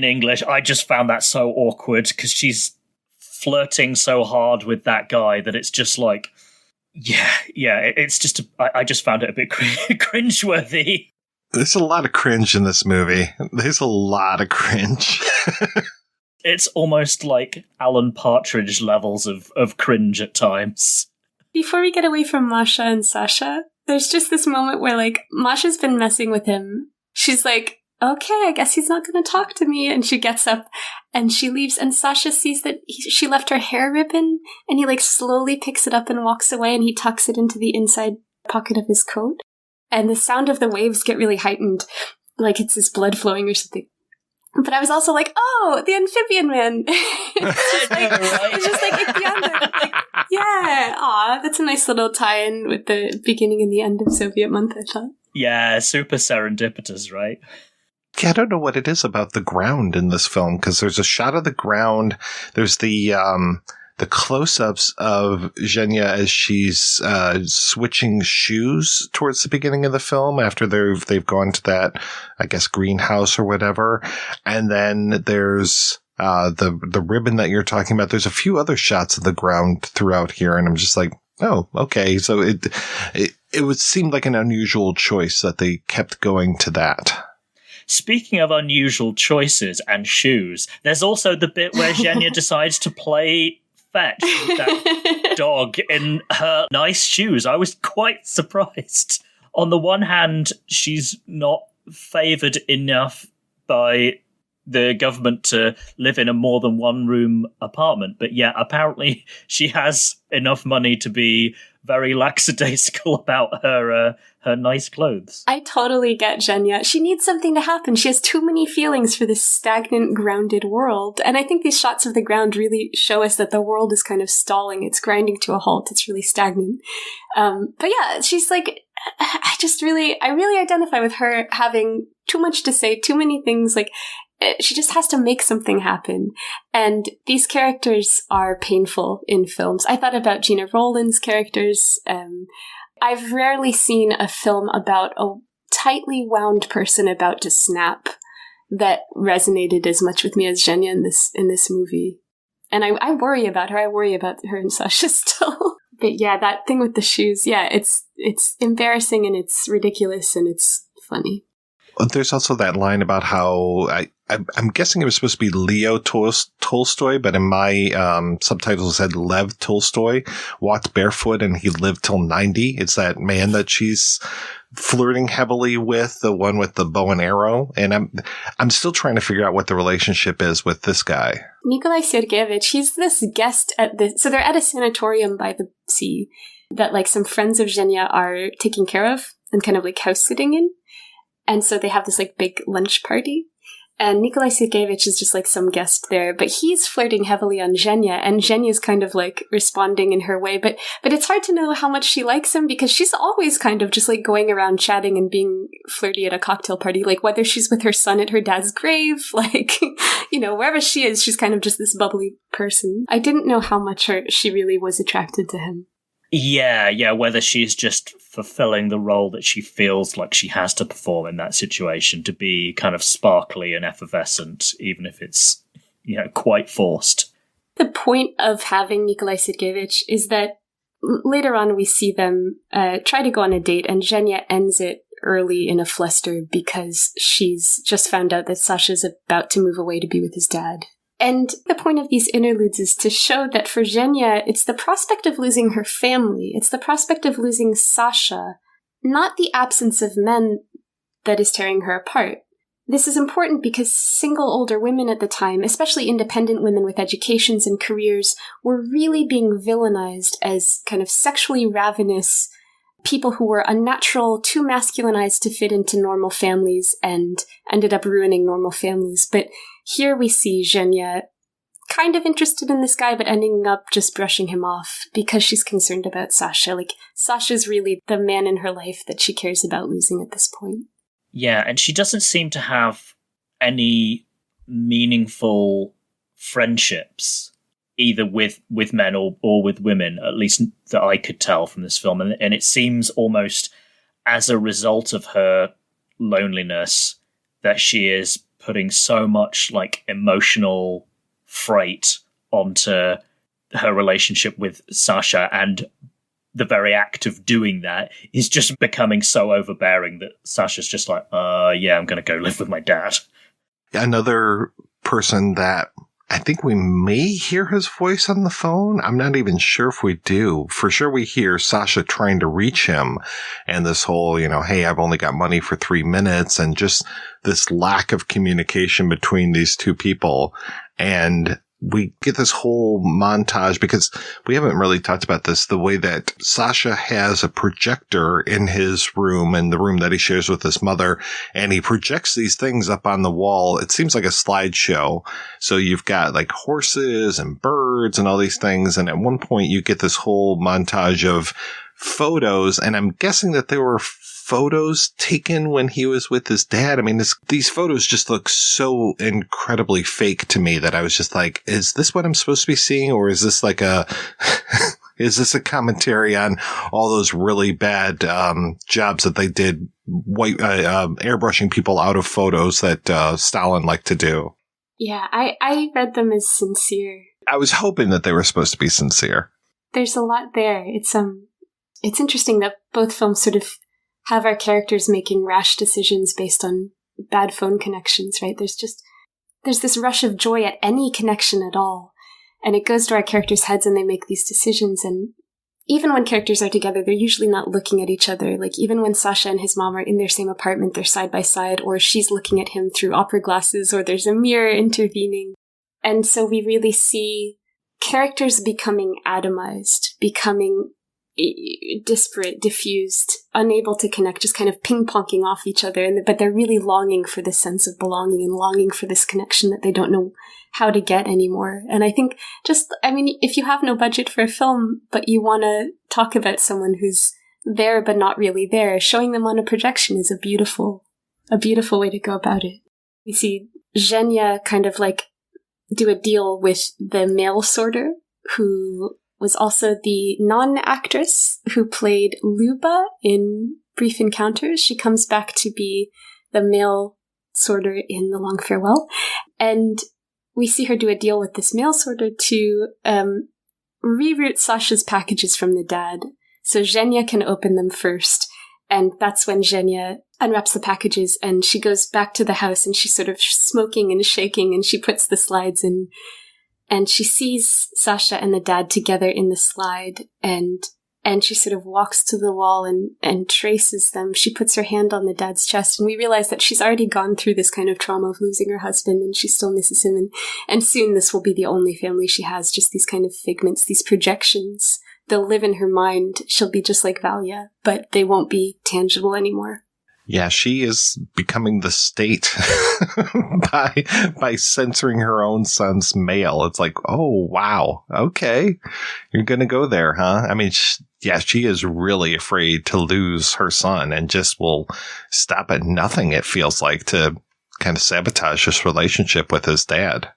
English. I just found that so awkward because she's flirting so hard with that guy that it's just it's just I just found it a bit cringeworthy. There's a lot of cringe in this movie. There's a lot of cringe. It's almost like Alan Partridge levels of cringe at times. Before we get away from Masha and Sasha, there's just this moment where, like, Masha's been messing with him. She's like, okay, I guess he's not going to talk to me. And she gets up and she leaves. And Sasha sees that she left her hair ribbon. And he, like, slowly picks it up and walks away. And he tucks it into the inside pocket of his coat. And the sound of the waves get really heightened, like it's his blood flowing or something. But I was also like, oh, the amphibian man. It's just like Gianna. Like, yeah, aw, that's a nice little tie-in with the beginning and the end of Soviet month, I thought. Yeah, super serendipitous, right? Yeah, I don't know what it is about the ground in this film, because there's a shot of the ground. There's the close-ups of Yevgeniya as she's switching shoes towards the beginning of the film after they've gone to that, I guess, greenhouse or whatever. And then there's the ribbon that you're talking about. There's a few other shots of the ground throughout here, and I'm just like, oh, okay. So it would seem like an unusual choice that they kept going to that. Speaking of unusual choices and shoes, there's also the bit where Yevgeniya decides to play fetch with that dog in her nice shoes. I was quite surprised. On the one hand, she's not favoured enough by the government to live in a more than one room apartment, but yeah, apparently she has enough money to be very lackadaisical about her nice clothes. I totally get Gianna. She needs something to happen. She has too many feelings for this stagnant, grounded world. And I think these shots of the ground really show us that the world is kind of stalling. It's grinding to a halt. It's really stagnant. But yeah, she's like, I really identify with her having too much to say, too many things. Like, she just has to make something happen. And these characters are painful in films. I thought about Gina Rowland's characters. I've rarely seen a film about a tightly wound person about to snap that resonated as much with me as Gianna in this movie. And I worry about her. I worry about her and Sasha still. But yeah, that thing with the shoes, yeah, it's embarrassing and it's ridiculous and it's funny. There's also that line about how I'm guessing it was supposed to be Leo Tolstoy, but in my subtitles it said Lev Tolstoy walked barefoot and he lived till 90. It's that man that she's flirting heavily with, the one with the bow and arrow. And I'm still trying to figure out what the relationship is with this guy. Nikolai Sergeyevich, he's this guest so they're at a sanatorium by the sea that like some friends of Yevgeniya are taking care of and kind of like house sitting in. And so they have this like big lunch party. And Nikolai Sergeyevich is just like some guest there, but he's flirting heavily on Yevgeniya, and Zhenya's kind of like responding in her way. But it's hard to know how much she likes him because she's always kind of just like going around chatting and being flirty at a cocktail party. Like whether she's with her son at her dad's grave, like, you know, wherever she is, she's kind of just this bubbly person. I didn't know how much she really was attracted to him. Yeah, whether she's just fulfilling the role that she feels like she has to perform in that situation to be kind of sparkly and effervescent, even if it's, you know, quite forced. The point of having Nikolai Sergeyevich is that later on we see them try to go on a date, and Yevgeniya ends it early in a fluster because she's just found out that Sasha's about to move away to be with his dad. And the point of these interludes is to show that for Yevgeniya, it's the prospect of losing her family, it's the prospect of losing Sasha, not the absence of men that is tearing her apart. This is important because single older women at the time, especially independent women with educations and careers, were really being villainized as kind of sexually ravenous people who were unnatural, too masculinized to fit into normal families and ended up ruining normal families. But here we see Yevgeniya kind of interested in this guy, but ending up just brushing him off because she's concerned about Sasha. Like, Sasha's really the man in her life that she cares about losing at this point. Yeah, and she doesn't seem to have any meaningful friendships, either with men or with women, at least that I could tell from this film. And it seems almost as a result of her loneliness that she is putting so much like emotional freight onto her relationship with Sasha, and the very act of doing that is just becoming so overbearing that Sasha's just like, yeah, I'm going to go live with my dad. Another person that I think we may hear his voice on the phone. I'm not even sure if we do. For sure, we hear Sasha trying to reach him and this whole, hey, I've only got money for 3 minutes, and just this lack of communication between these two people. And we get this whole montage, because we haven't really talked about this, the way that Sasha has a projector in his room, in the room that he shares with his mother, and he projects these things up on the wall. It seems like a slideshow. So you've got like horses and birds and all these things. And at one point you get this whole montage of photos, and I'm guessing that there were photos taken when he was with his dad. I mean, these photos just look so incredibly fake to me that I was just like, is this what I'm supposed to be seeing? Or is this like is this a commentary on all those really bad jobs that they did airbrushing people out of photos that Stalin liked to do? Yeah, I read them as sincere. I was hoping that they were supposed to be sincere. There's a lot there. It's interesting that both films sort of have our characters making rash decisions based on bad phone connections, right? There's this rush of joy at any connection at all. And it goes to our characters' heads and they make these decisions. And even when characters are together, they're usually not looking at each other. Like even when Sasha and his mom are in their same apartment, they're side by side, or she's looking at him through opera glasses, or there's a mirror intervening. And so we really see characters becoming atomized, becoming disparate, diffused, unable to connect, just kind of ping-ponging off each other. But they're really longing for this sense of belonging and longing for this connection that they don't know how to get anymore. And I think if you have no budget for a film, but you want to talk about someone who's there but not really there, showing them on a projection is a beautiful way to go about it. We see Yevgeniya kind of like do a deal with the mail sorter, who was also the non-actress who played Luba in Brief Encounters. She comes back to be the mail sorter in The Long Farewell. And we see her do a deal with this mail sorter to reroute Sasha's packages from the dad. So Yevgeniya can open them first. And that's when Yevgeniya unwraps the packages and she goes back to the house and she's sort of smoking and shaking and she puts the slides in. And she sees Sasha and the dad together in the slide, and she sort of walks to the wall and traces them. She puts her hand on the dad's chest, and we realize that she's already gone through this kind of trauma of losing her husband, and she still misses him. And soon this will be the only family she has, just these kind of figments, these projections. They'll live in her mind. She'll be just like Valia, but they won't be tangible anymore. Yeah, she is becoming the state by censoring her own son's mail. It's like, oh, wow. Okay. You're going to go there, huh? I mean, she is really afraid to lose her son and just will stop at nothing, it feels like, to kind of sabotage this relationship with his dad.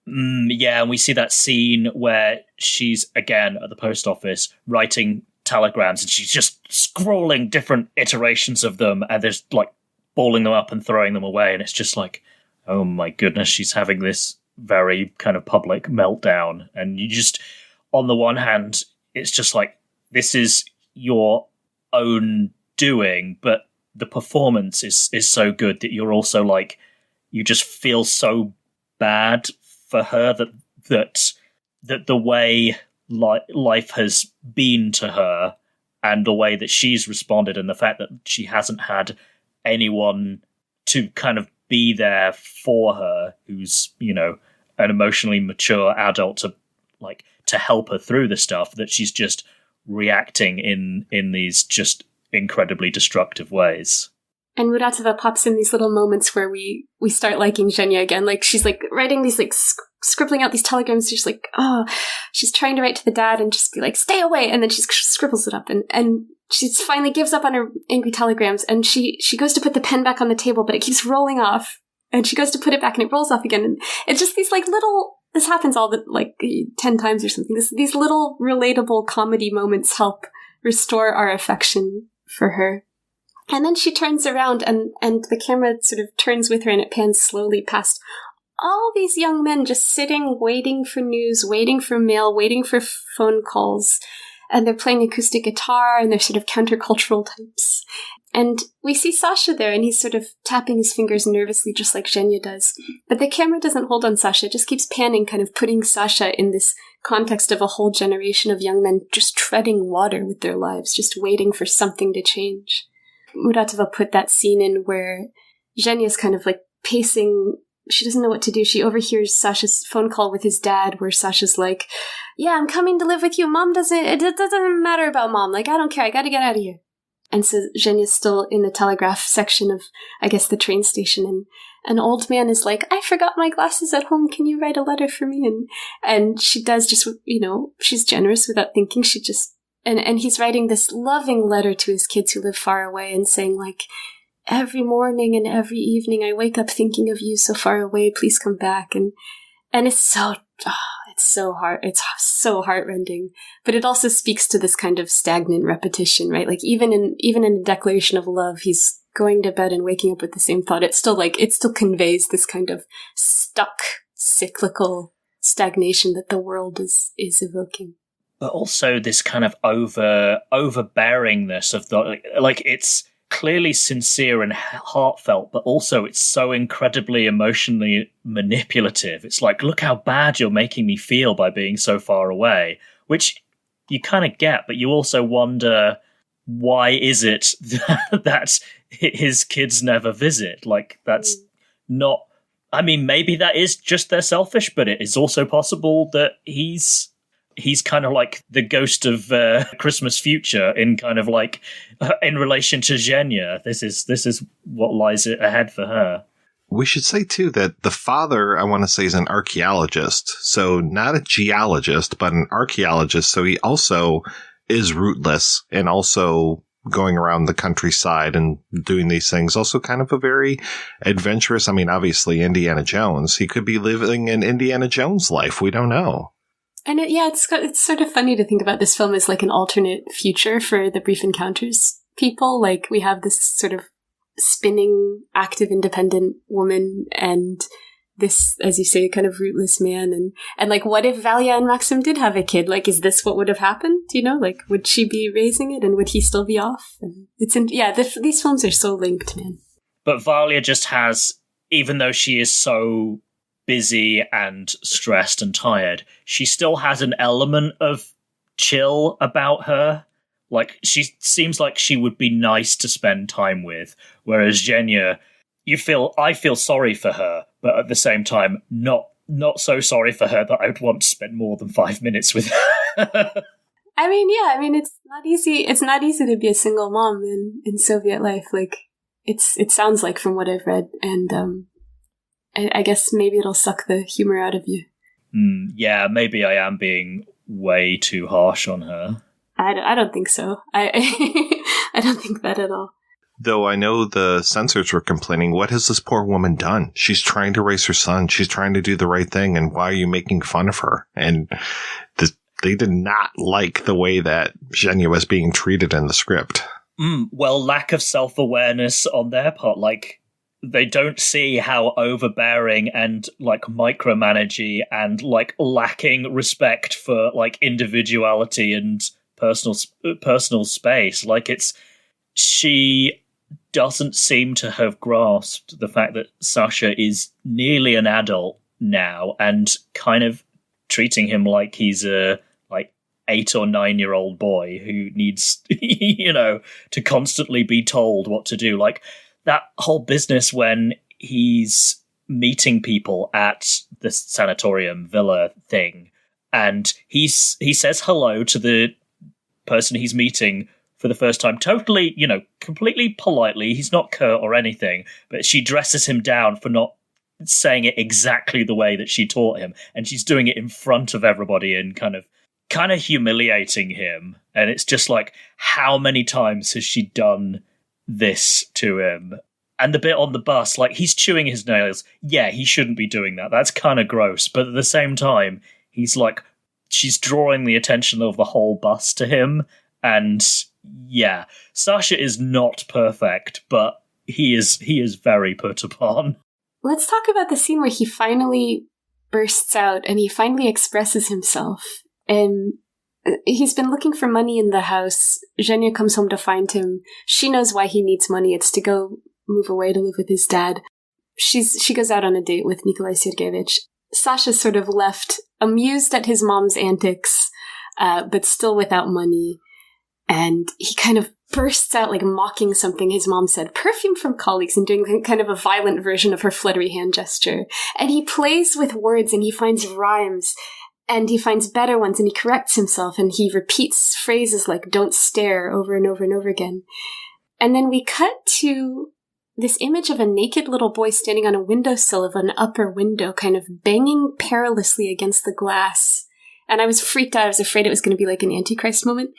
Yeah, and we see that scene where she's, again, at the post office writing telegrams, and she's just scrolling different iterations of them, and there's like balling them up and throwing them away, and it's just like, oh my goodness, she's having this very kind of public meltdown. And you just, on the one hand, it's just like, this is your own doing, but the performance is so good that you're also like, you just feel so bad for her that the way life has been to her and the way that she's responded, and the fact that she hasn't had anyone to kind of be there for her who's, an emotionally mature adult to help her through the stuff, that she's just reacting in these just incredibly destructive ways. And Muratova pops in these little moments where we start liking Yevgeniya again. Like, she's like writing these, like, scribbling out these telegrams. She's like, she's trying to write to the dad and just be like, stay away. And then she scribbles it up. And she finally gives up on her angry telegrams. And she goes to put the pen back on the table, but it keeps rolling off. And she goes to put it back and it rolls off again. And it's just these, like, little, this happens all the, like, 10 times or something. These little relatable comedy moments help restore our affection for her. And then she turns around and the camera sort of turns with her and it pans slowly past all these young men just sitting, waiting for news, waiting for mail, waiting for phone calls. and they're playing acoustic guitar, and they're sort of countercultural types. And we see Sasha there, and he's sort of tapping his fingers nervously, just like Yevgeniya does. But the camera doesn't hold on Sasha. It just keeps panning, kind of putting Sasha in this context of a whole generation of young men just treading water with their lives, just waiting for something to change. Muratova put that scene in where Yevgeniya's kind of like pacing. She doesn't know what to do. She overhears Sasha's phone call with his dad, where Sasha's like, yeah, I'm coming to live with you. It doesn't matter about Mom. Like, I don't care. I gotta get out of here. And so Yevgeniya's still in the telegraph section of, I guess, the train station. And an old man is like, I forgot my glasses at home. Can you write a letter for me? And she does, just, she's generous without thinking. She just, and he's writing this loving letter to his kids who live far away and saying, like, every morning and every evening I wake up thinking of you so far away. Please come back. And it's so hard. It's so heartrending. But it also speaks to this kind of stagnant repetition, right? Like even in a declaration of love, he's going to bed and waking up with the same thought. It still conveys this kind of stuck, cyclical stagnation that the world is evoking. But also this kind of overbearingness of the, like it's clearly sincere and heartfelt, but also it's so incredibly emotionally manipulative. It's like, look how bad you're making me feel by being so far away, which you kind of get, but you also wonder, why is it that his kids never visit? Like, that's not, I mean, maybe that is just they're selfish, but it is also possible that he's kind of like the ghost of Christmas future in kind of like in relation to Yevgeniya. This is what lies ahead for her. We should say, too, that the father, I want to say, is an archaeologist. So not a geologist, but an archaeologist. So he also is rootless and also going around the countryside and doing these things. Also kind of a very adventurous, I mean, obviously Indiana Jones. He could be living in Indiana Jones' life. We don't know. And it's sort of funny to think about this film as like an alternate future for the Brief Encounters people. Like, we have this sort of spinning, active, independent woman and this, as you say, kind of rootless man. And like, what if Valia and Maxim did have a kid? Like, is this what would have happened? You know, like, would she be raising it and would he still be off? And these films are so linked, man. But Valia just has, even though she is so busy and stressed and tired, she still has an element of chill about her. Like, she seems like she would be nice to spend time with, whereas Yevgeniya, I feel sorry for her, but at the same time, not so sorry for her that I would want to spend more than 5 minutes with her. I mean, it's not easy. It's not easy to be a single mom in Soviet life. Like, it sounds like, from what I've read, and I guess maybe it'll suck the humor out of you. Yeah, maybe I am being way too harsh on her. I don't think so. I don't think that at all. Though I know the censors were complaining, what has this poor woman done? She's trying to raise her son. She's trying to do the right thing. And why are you making fun of her? And they did not like the way that Yevgeniya was being treated in the script. Well, lack of self-awareness on their part. Like, they don't see how overbearing and like micromanagey and like lacking respect for like individuality and personal space. Like, she doesn't seem to have grasped the fact that Sasha is nearly an adult now and kind of treating him like he's a like 8 or 9 year old boy who needs, to constantly be told what to do. Like, that whole business when he's meeting people at the sanatorium villa thing, and he says hello to the person he's meeting for the first time, totally, completely politely. He's not curt or anything, but she dresses him down for not saying it exactly the way that she taught him, and she's doing it in front of everybody and kind of humiliating him. And it's just like, how many times has she done this to him? And the bit on the bus, like, he's chewing his nails. Yeah, he shouldn't be doing that. That's kind of gross. But at the same time, he's like, she's drawing the attention of the whole bus to him. And yeah, Sasha is not perfect, but he is very put upon. Let's talk about the scene where he finally bursts out and he finally expresses himself. And he's been looking for money in the house. Zhenya comes home to find him. She knows why he needs money. It's to go move away to live with his dad. She goes out on a date with Nikolai Sergeyevich. Sasha's sort of left amused at his mom's antics, but still without money. And he kind of bursts out, like, mocking something his mom said, perfume from colleagues, and doing kind of a violent version of her fluttery hand gesture. And he plays with words, and he finds rhymes, and he finds better ones, and he corrects himself, and he repeats phrases like, don't stare, over and over and over again. And then we cut to this image of a naked little boy standing on a windowsill of an upper window, kind of banging perilously against the glass. And I was freaked out. I was afraid it was going to be like an Antichrist moment.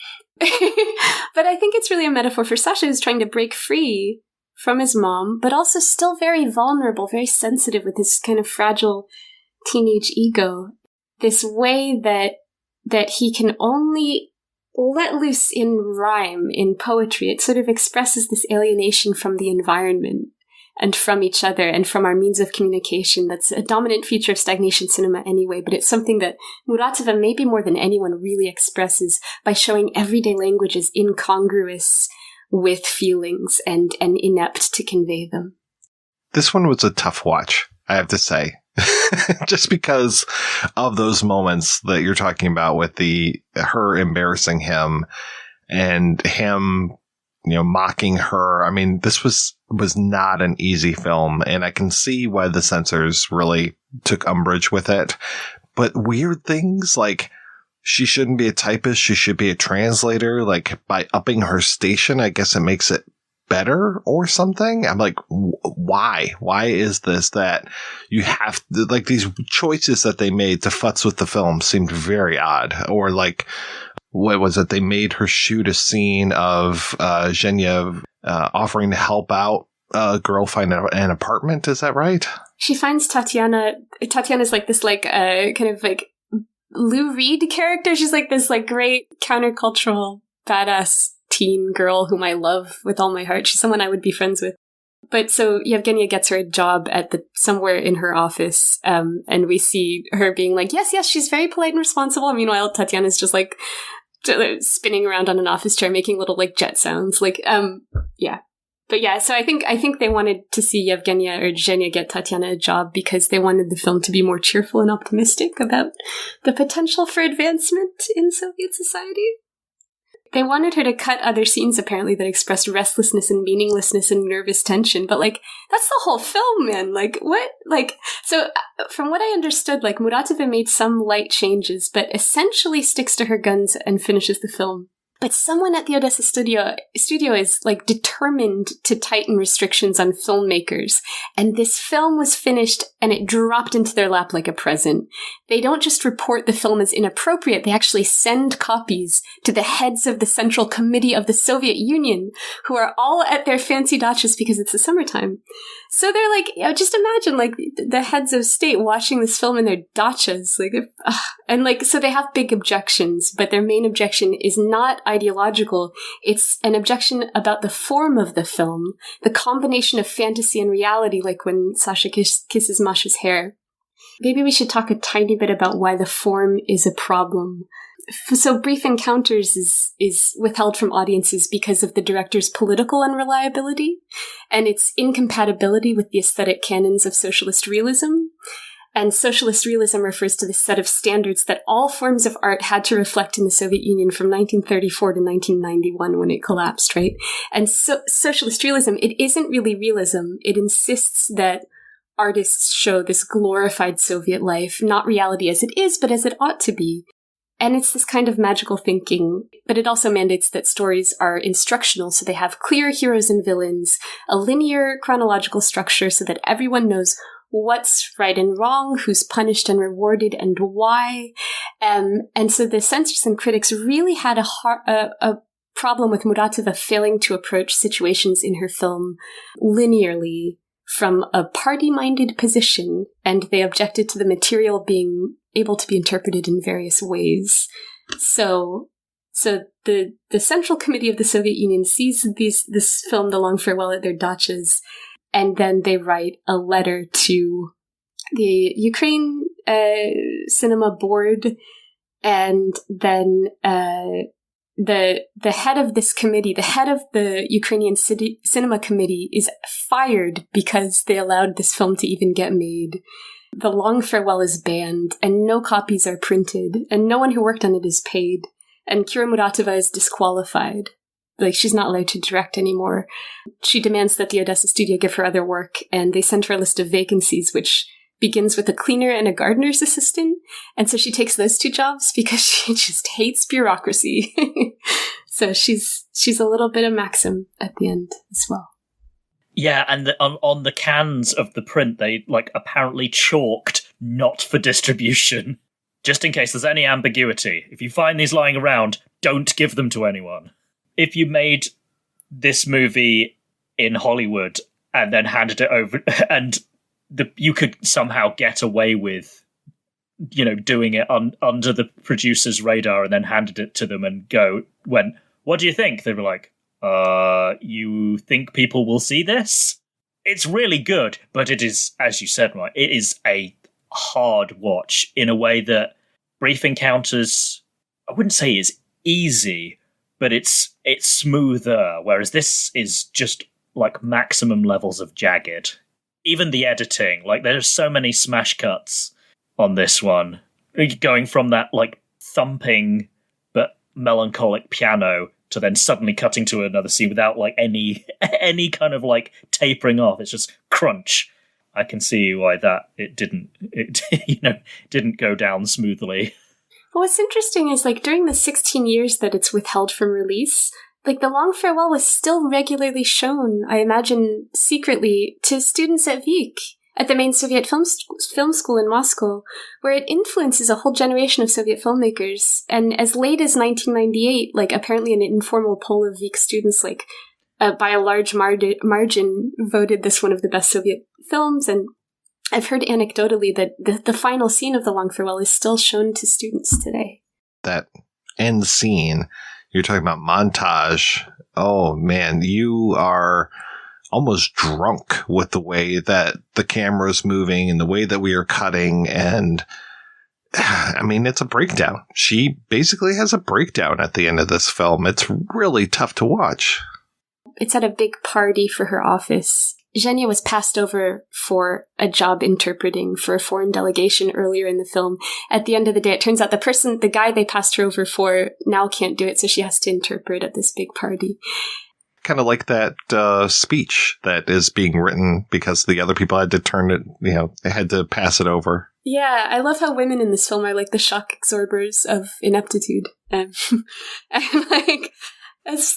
But I think it's really a metaphor for Sasha, who's trying to break free from his mom, but also still very vulnerable, very sensitive with his kind of fragile teenage ego. This way that he can only let loose in rhyme, in poetry. It sort of expresses this alienation from the environment and from each other and from our means of communication. That's a dominant feature of stagnation cinema anyway, but it's something that Muratova, maybe more than anyone, really expresses by showing everyday language as incongruous with feelings and inept to convey them. This one was a tough watch, I have to say. Just because of those moments that you're talking about with her embarrassing him and him, mocking her. I mean, this was not an easy film, and I can see why the censors really took umbrage with it. But weird things like she shouldn't be a typist, she should be a translator. Like, by upping her station, I guess it makes it better or something. I'm like, why? Why is this that you have to, like, these choices that they made to futz with the film seemed very odd. Or like, what was it? They made her shoot a scene of Yevgeniya offering to help out a girl find an apartment. Is that right? She finds Tatiana. Tatiana's like this, like, kind of like Lou Reed character. She's like this, like, great countercultural badass teen girl whom I love with all my heart. She's someone I would be friends with. But so Yevgeniya gets her a job at somewhere in her office, and we see her being like, yes, she's very polite and responsible. Meanwhile, Tatiana's just like spinning around on an office chair, making little like jet sounds. Like, yeah. But yeah, so I think they wanted to see Yevgeniya or Zhenya get Tatiana a job because they wanted the film to be more cheerful and optimistic about the potential for advancement in Soviet society. They wanted her to cut other scenes, apparently, that expressed restlessness and meaninglessness and nervous tension. But, like, that's the whole film, man. Like, what? Like, so from what I understood, like, Muratova made some light changes, but essentially sticks to her guns and finishes the film. But someone at the Odessa studio is, like, determined to tighten restrictions on filmmakers. And this film was finished and it dropped into their lap like a present. They don't just report the film as inappropriate, they actually send copies to the heads of the Central Committee of the Soviet Union, who are all at their fancy dachas because it's the summertime. So they're like, just imagine, like, the heads of state watching this film in their dachas. Like, and, like, so they have big objections, but their main objection is not ideological. It's an objection about the form of the film, the combination of fantasy and reality, like when Sasha kisses Masha's hair. Maybe we should talk a tiny bit about why the form is a problem. So Brief Encounters is withheld from audiences because of the director's political unreliability and its incompatibility with the aesthetic canons of socialist realism. And socialist realism refers to the set of standards that all forms of art had to reflect in the Soviet Union from 1934 to 1991 when it collapsed, right? And so socialist realism, it isn't really realism. It insists that artists show this glorified Soviet life, not reality as it is, but as it ought to be. And it's this kind of magical thinking, but it also mandates that stories are instructional, so they have clear heroes and villains, a linear chronological structure so that everyone knows what's right and wrong, who's punished and rewarded, and why. And so the censors and critics really had a problem with Muratova failing to approach situations in her film linearly from a party-minded position, and they objected to the material being able to be interpreted in various ways. So the Central Committee of the Soviet Union sees this film, The Long Farewell, at their dachas, and then they write a letter to the Ukraine Cinema Board And then the head of this committee, the head of the Ukrainian cinema committee, is fired because they allowed this film to even get made. The Long Farewell is banned, and no copies are printed, and no one who worked on it is paid. And Kira Muratova is disqualified. Like, she's not allowed to direct anymore. She demands that the Odessa studio give her other work, and they send her a list of vacancies, which begins with a cleaner and a gardener's assistant. And so she takes those two jobs because she just hates bureaucracy. So she's a little bit of Maxim at the end as well. Yeah, and on the cans of the print, they apparently chalked "not for distribution," just in case there's any ambiguity. If you find these lying around, don't give them to anyone. If you made this movie in Hollywood and then handed it over, and you could somehow get away with, doing it under the producer's radar, and then handed it to them and went, "What do you think?" They were like, you think people will see this? It's really good, but it is, as you said, Mike, it is a hard watch in a way that Brief Encounters, I wouldn't say is easy, but it's smoother, whereas this is just maximum levels of jagged. Even the editing, there's so many smash cuts on this one, going from that thumping but melancholic piano to then suddenly cutting to another scene without any kind of tapering off. It's just crunch. I can see why it didn't go down smoothly. Well, what's interesting is during the 16 years that it's withheld from release, The Long Farewell was still regularly shown, I imagine secretly, to students at Vik, at the main Soviet film school in Moscow, where it influences a whole generation of Soviet filmmakers. And as late as 1998, apparently an informal poll of Vik students, by a large margin, voted this one of the best Soviet films. And I've heard anecdotally that the final scene of The Long Farewell is still shown to students today. That end scene, you're talking about montage. Oh, man, you are almost drunk with the way that the camera's moving and the way that we are cutting. And I mean, it's a breakdown. She basically has a breakdown at the end of this film. It's really tough to watch. It's at a big party for her office. Yevgeniya was passed over for a job interpreting for a foreign delegation earlier in the film. At the end of the day, it turns out the guy they passed her over for now can't do it, so she has to interpret at this big party. Kind of like that speech that is being written because the other people had to turn it, they had to pass it over. Yeah, I love how women in this film are the shock absorbers of ineptitude. And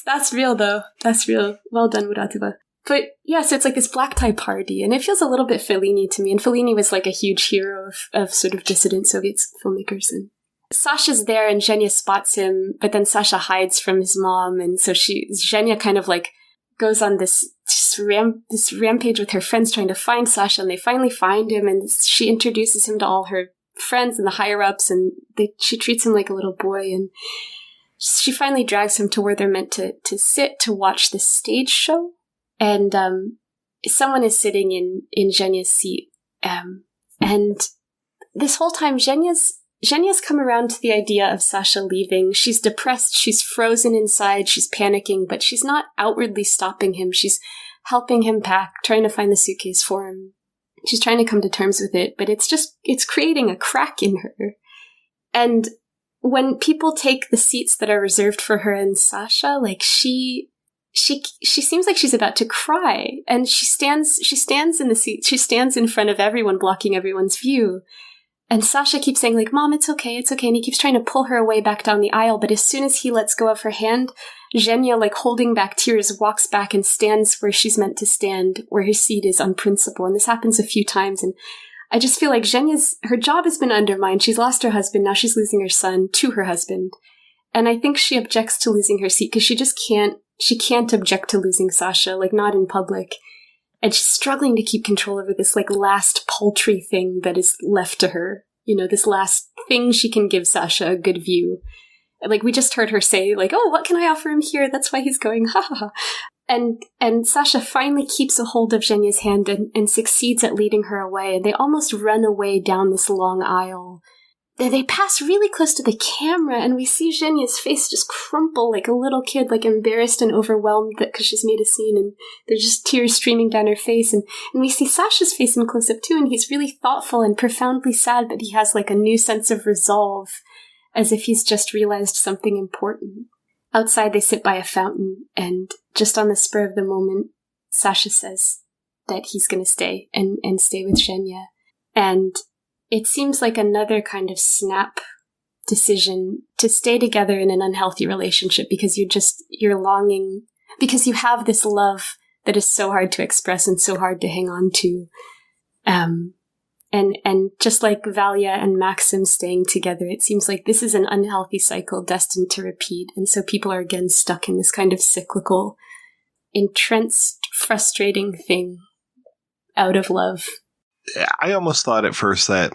that's real, though. That's real. Well done, Muratova. But yeah, so it's this black tie party, and it feels a little bit Fellini to me. And Fellini was a huge hero of sort of dissident Soviet filmmakers. And Sasha's there, and Yevgeniya spots him, but then Sasha hides from his mom, and so Yevgeniya kind of goes on this rampage with her friends trying to find Sasha, and they finally find him, and she introduces him to all her friends and the higher ups, and she treats him like a little boy, and she finally drags him to where they're meant to sit to watch this stage show, and someone is sitting in Yevgeniya's seat, and this whole time Yevgeniya's come around to the idea of Sasha leaving. She's depressed, she's frozen inside, she's panicking, but she's not outwardly stopping him. She's helping him pack, trying to find the suitcase for him. She's trying to come to terms with it, but it's creating a crack in her. And when people take the seats that are reserved for her and Sasha, she seems like she's about to cry, and she stands in the seat. She stands in front of everyone, blocking everyone's view. And Sasha keeps saying, Mom, it's okay. And he keeps trying to pull her away back down the aisle. But as soon as he lets go of her hand, Yevgeniya, holding back tears, walks back and stands where she's meant to stand, where her seat is on principle. And this happens a few times. And I just feel like her job has been undermined. She's lost her husband. Now she's losing her son to her husband. And I think she objects to losing her seat because she can't object to losing Sasha, not in public. And she's struggling to keep control over this, last paltry thing that is left to her. This last thing she can give Sasha a good view. We just heard her say, oh, what can I offer him here? That's why he's going, ha ha ha. And Sasha finally keeps a hold of Yevgeniya's hand and succeeds at leading her away. And they almost run away down this long aisle they pass really close to the camera, and we see Zhenya's face just crumple like a little kid, like embarrassed and overwhelmed because she's made a scene, and there's just tears streaming down her face. And we see Sasha's face in close-up too, and he's really thoughtful and profoundly sad, but he has like a new sense of resolve, as if he's just realized something important. Outside, they sit by a fountain, and just on the spur of the moment, Sasha says that he's going to stay and stay with Zhenya. And it seems like another kind of snap decision to stay together in an unhealthy relationship, because you're longing, because you have this love that is so hard to express and so hard to hang on to. And just like Valia and Maxim staying together, it seems like this is an unhealthy cycle destined to repeat. And so people are again stuck in this kind of cyclical, entrenched, frustrating thing out of love. I almost thought at first that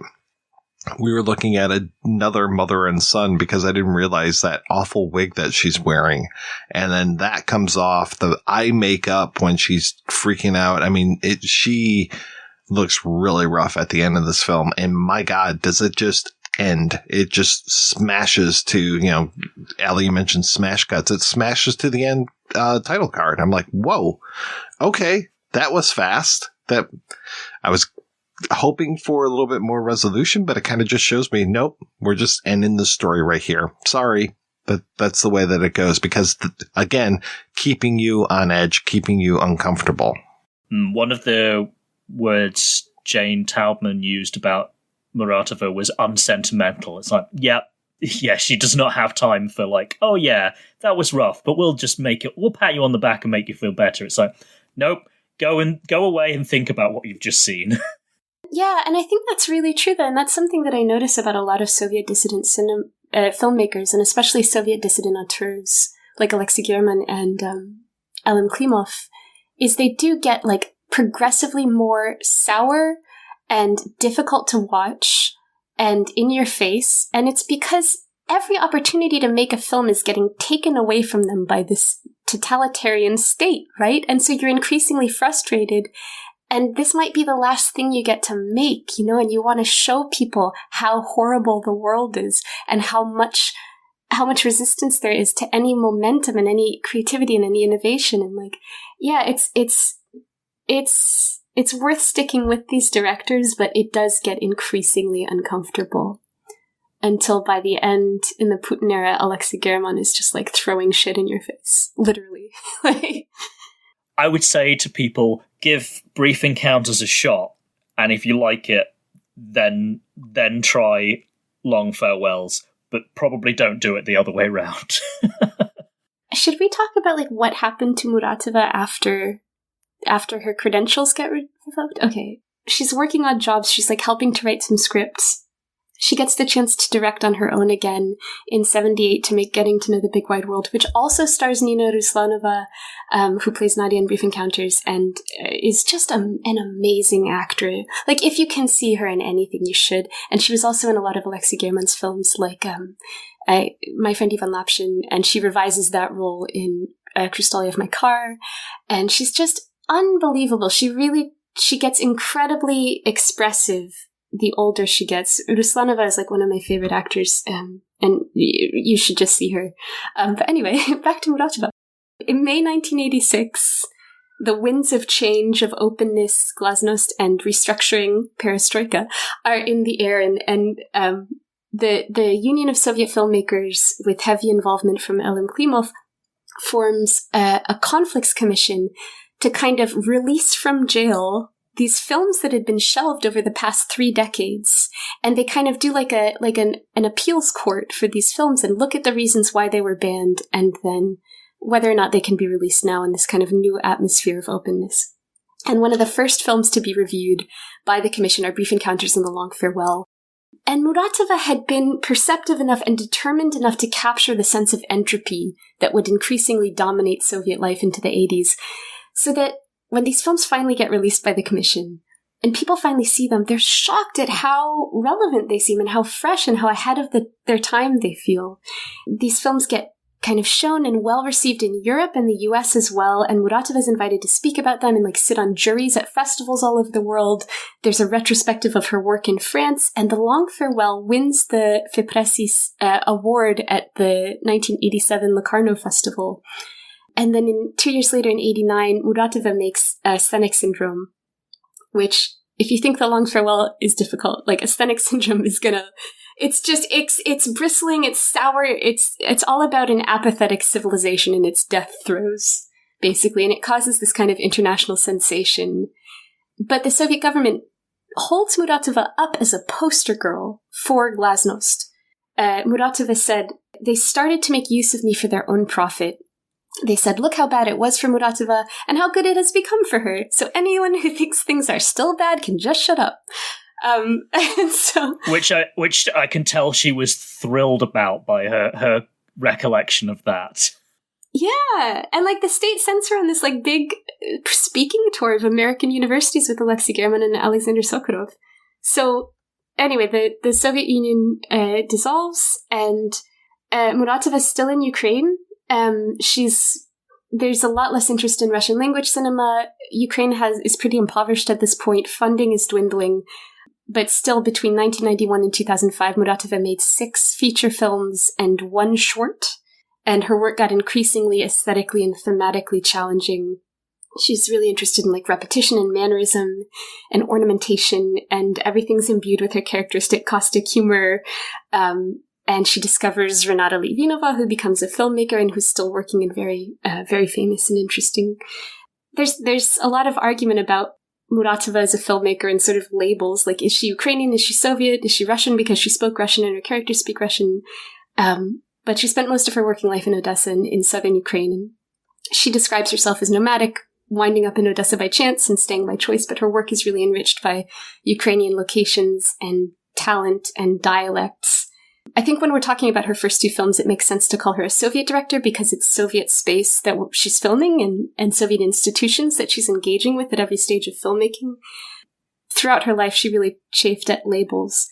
we were looking at another mother and son, because I didn't realize that awful wig that she's wearing. And then that comes off, the eye makeup when she's freaking out. I mean, she looks really rough at the end of this film. And my God, does it just end? It just smashes to, Allie, you mentioned smash cuts. It smashes to the end title card. I'm like, whoa, okay, that was fast. That I was hoping for a little bit more resolution, but it kind of just shows me, nope, we're just ending the story right here. Sorry, but that's the way that it goes, because again, keeping you on edge, keeping you uncomfortable. One of the words Jane Taubman used about Muratova was unsentimental. It's like, yeah, she does not have time for like, oh yeah, that was rough, but we'll pat you on the back and make you feel better. It's like, nope, go away and think about what you've just seen. Yeah, and I think that's really true, though, and that's something that I notice about a lot of Soviet dissident filmmakers, and especially Soviet dissident auteurs like Alexei German and Alan Klimov, is they do get like progressively more sour and difficult to watch and in your face, and it's because every opportunity to make a film is getting taken away from them by this totalitarian state, right? And so you're increasingly frustrated. And this might be the last thing you get to make, and you want to show people how horrible the world is and how much resistance there is to any momentum and any creativity and any innovation. And like, yeah, it's worth sticking with these directors, but it does get increasingly uncomfortable until by the end, in the Putin era, Alexei German is just like throwing shit in your face, literally. I would say to people, give Brief Encounters a shot, and if you like it, then try Long Farewells, but probably don't do it the other way around. Should we talk about like what happened to Muratova after her credentials get revoked? Okay, she's working on jobs. She's like helping to write some scripts. She gets the chance to direct on her own again in 1978 to make Getting to Know the Big Wide World, which also stars Nina Ruslanova, who plays Nadia in Brief Encounters, and is just an amazing actor. Like, if you can see her in anything, you should. And she was also in a lot of Alexei German's films, like My Friend Ivan Lapshin, and she revises that role in Kristalliev My Car. And she's just unbelievable. She gets incredibly expressive the older she gets. Ruslanova is like one of my favorite actors, and you should just see her. But anyway, back to Muratova. In May 1986, the winds of change, of openness, glasnost, and restructuring, perestroika, are in the air, and the Union of Soviet Filmmakers, with heavy involvement from Alan Klimov, forms a conflicts commission to kind of release from jail these films that had been shelved over the past 3 decades. And they kind of do like an appeals court for these films and look at the reasons why they were banned, and then whether or not they can be released now in this kind of new atmosphere of openness. And one of the first films to be reviewed by the commission are Brief Encounters and The Long Farewell. And Muratova had been perceptive enough and determined enough to capture the sense of entropy that would increasingly dominate Soviet life into the 80s, so that when these films finally get released by the commission and people finally see them, they're shocked at how relevant they seem and how fresh and how ahead of their time they feel. These films get kind of shown and well received in Europe and the US as well, and Muratova is invited to speak about them and like sit on juries at festivals all over the world. There's a retrospective of her work in France, and The Long Farewell wins the Fepresis award at the 1987 Locarno Festival. And then 2 years later, in 89, Muratova makes Asthenic Syndrome, which, if you think The Long Farewell is difficult, like Asthenic Syndrome is gonna... It's bristling, it's sour, it's all about an apathetic civilization in its death throes, basically, and it causes this kind of international sensation. But the Soviet government holds Muratova up as a poster girl for glasnost. Muratova said, "They started to make use of me for their own profit. They said, look how bad it was for Muratova and how good it has become for her. So anyone who thinks things are still bad can just shut up." And so, which I can tell she was thrilled about by her recollection of that. Yeah, and like the state sends her on this like big speaking tour of American universities with Alexei German and Alexander Sokolov. So anyway, the Soviet Union dissolves, and Muratova's still in Ukraine. There's a lot less interest in Russian language cinema. Ukraine is pretty impoverished at this point. Funding is dwindling. But still, between 1991 and 2005, Muratova made 6 feature films and 1 short, and her work got increasingly aesthetically and thematically challenging. She's really interested in like repetition and mannerism and ornamentation, and everything's imbued with her characteristic caustic humor. And she discovers Renata Litvinova, who becomes a filmmaker and who's still working and very famous and interesting. There's a lot of argument about Muratova as a filmmaker and sort of labels, like, is she Ukrainian, is she Soviet, is she Russian because she spoke Russian and her characters speak Russian? But she spent most of her working life in Odessa in southern Ukraine. And she describes herself as nomadic, winding up in Odessa by chance and staying by choice, but her work is really enriched by Ukrainian locations and talent and dialects. I think when we're talking about her first 2 films, it makes sense to call her a Soviet director because it's Soviet space that she's filming and Soviet institutions that she's engaging with at every stage of filmmaking. Throughout her life, she really chafed at labels,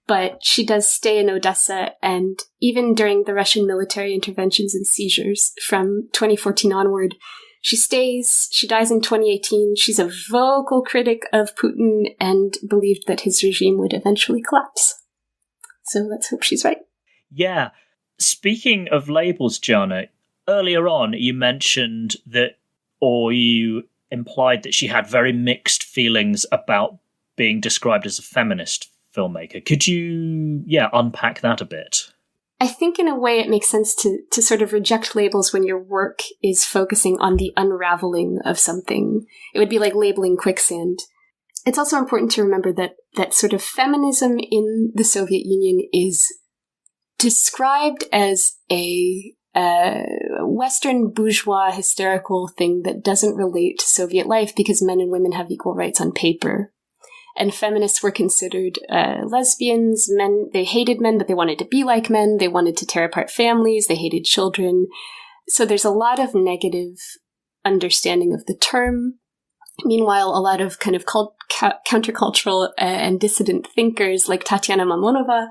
but she does stay in Odessa, and even during the Russian military interventions and seizures from 2014 onward, she stays. She dies in 2018. She's a vocal critic of Putin and believed that his regime would eventually collapse. So let's hope she's right. Yeah. Speaking of labels, Gianna, earlier on you mentioned that, or you implied that she had very mixed feelings about being described as a feminist filmmaker. Could you, unpack that a bit? I think in a way it makes sense to sort of reject labels when your work is focusing on the unraveling of something. It would be like labeling quicksand. It's also important to remember that sort of feminism in the Soviet Union is described as a Western bourgeois hysterical thing that doesn't relate to Soviet life because men and women have equal rights on paper. And feminists were considered lesbians. Men, they hated men, but they wanted to be like men. They wanted to tear apart families. They hated children. So there's a lot of negative understanding of the term. Meanwhile, a lot of kind of countercultural and dissident thinkers like Tatyana Mamonova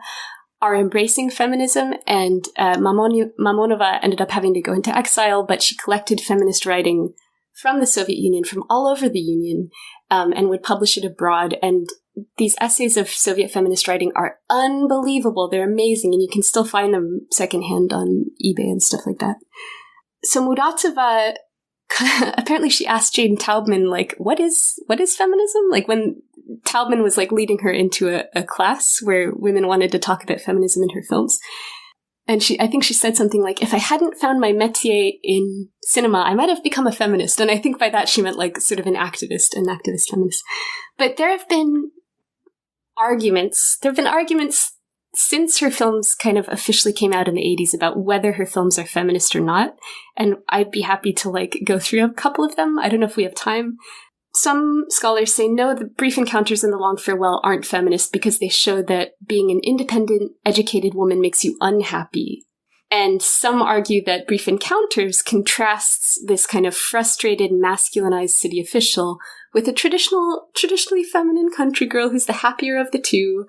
are embracing feminism, and Mamonova ended up having to go into exile, but she collected feminist writing from the Soviet Union, from all over the Union, and would publish it abroad. And these essays of Soviet feminist writing are unbelievable. They're amazing, and you can still find them secondhand on eBay and stuff like that. So Muratova... apparently she asked Jane Taubman, like, what is feminism? Like, when Taubman was, like, leading her into a class where women wanted to talk about feminism in her films. And I think she said something like, if I hadn't found my métier in cinema, I might have become a feminist. And I think by that she meant, like, sort of an activist feminist. But there have been arguments since her films kind of officially came out in the 80s about whether her films are feminist or not. And I'd be happy to like go through a couple of them. I don't know if we have time. Some scholars say, no, the Brief Encounters and The Long Farewell aren't feminist because they show that being an independent, educated woman makes you unhappy. And some argue that Brief Encounters contrasts this kind of frustrated, masculinized city official with a traditionally feminine country girl who's the happier of the two.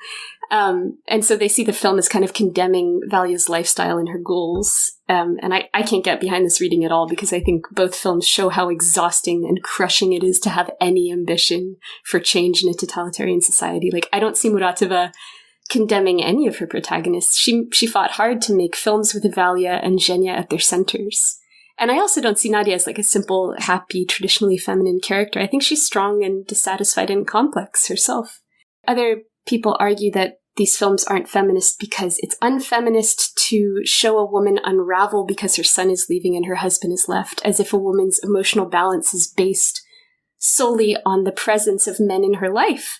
And so they see the film as kind of condemning Valia's lifestyle and her goals. And I can't get behind this reading at all because I think both films show how exhausting and crushing it is to have any ambition for change in a totalitarian society. Like, I don't see Muratova condemning any of her protagonists. She fought hard to make films with Valia and Yevgeniya at their centers. And I also don't see Nadia as like a simple, happy, traditionally feminine character. I think she's strong and dissatisfied and complex herself. Other people argue that these films aren't feminist because it's unfeminist to show a woman unravel because her son is leaving and her husband is left, as if a woman's emotional balance is based solely on the presence of men in her life.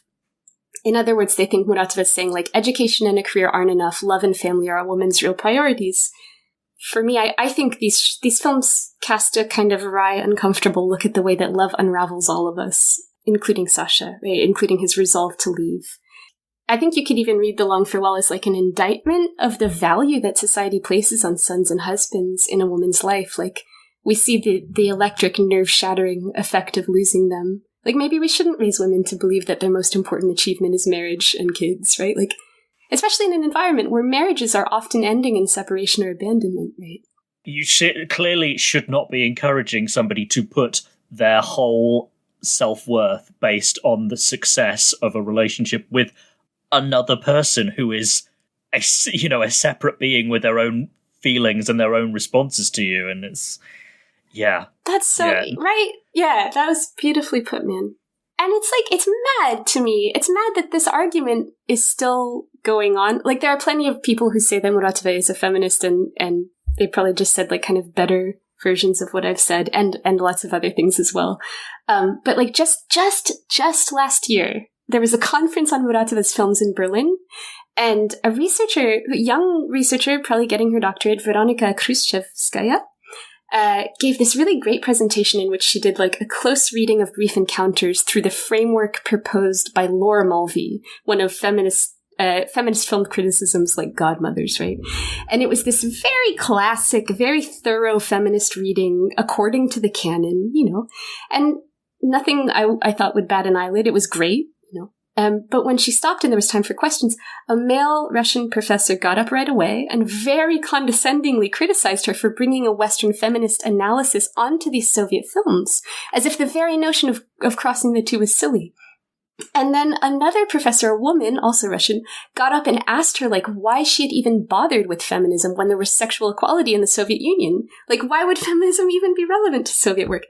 In other words, they think Muratova is saying, like, education and a career aren't enough, love and family are a woman's real priorities. For me, I think these films cast a kind of wry, uncomfortable look at the way that love unravels all of us, including Sasha, right? Including his resolve to leave. I think you could even read The Long Farewell as like an indictment of the value that society places on sons and husbands in a woman's life. Like, we see the electric, nerve-shattering effect of losing them. Like, maybe we shouldn't raise women to believe that their most important achievement is marriage and kids, right? Like, especially in an environment where marriages are often ending in separation or abandonment, right? You clearly should not be encouraging somebody to put their whole self-worth based on the success of a relationship with another person who is a separate being with their own feelings and their own responses to you. And it's, yeah. That's so, right? Yeah, that was beautifully put, man. And it's like, it's mad to me. It's mad that this argument is still going on. Like, there are plenty of people who say that Muratova is a feminist, and they probably just said like kind of better versions of what I've said, and lots of other things as well. But like just last year, there was a conference on Muratova's films in Berlin, and a young researcher, probably getting her doctorate, Veronika Khrushchevskaya, gave this really great presentation in which she did like a close reading of Brief Encounters through the framework proposed by Laura Mulvey, one of feminist film criticism's like godmothers, right? And it was this very classic, very thorough feminist reading according to the canon, and nothing I thought would bat an eyelid. It was great, but when she stopped and there was time for questions, a male Russian professor got up right away and very condescendingly criticized her for bringing a Western feminist analysis onto these Soviet films, as if the very notion of crossing the two was silly. And then another professor, a woman, also Russian, got up and asked her, like, why she had even bothered with feminism when there was sexual equality in the Soviet Union. Like, why would feminism even be relevant to Soviet work?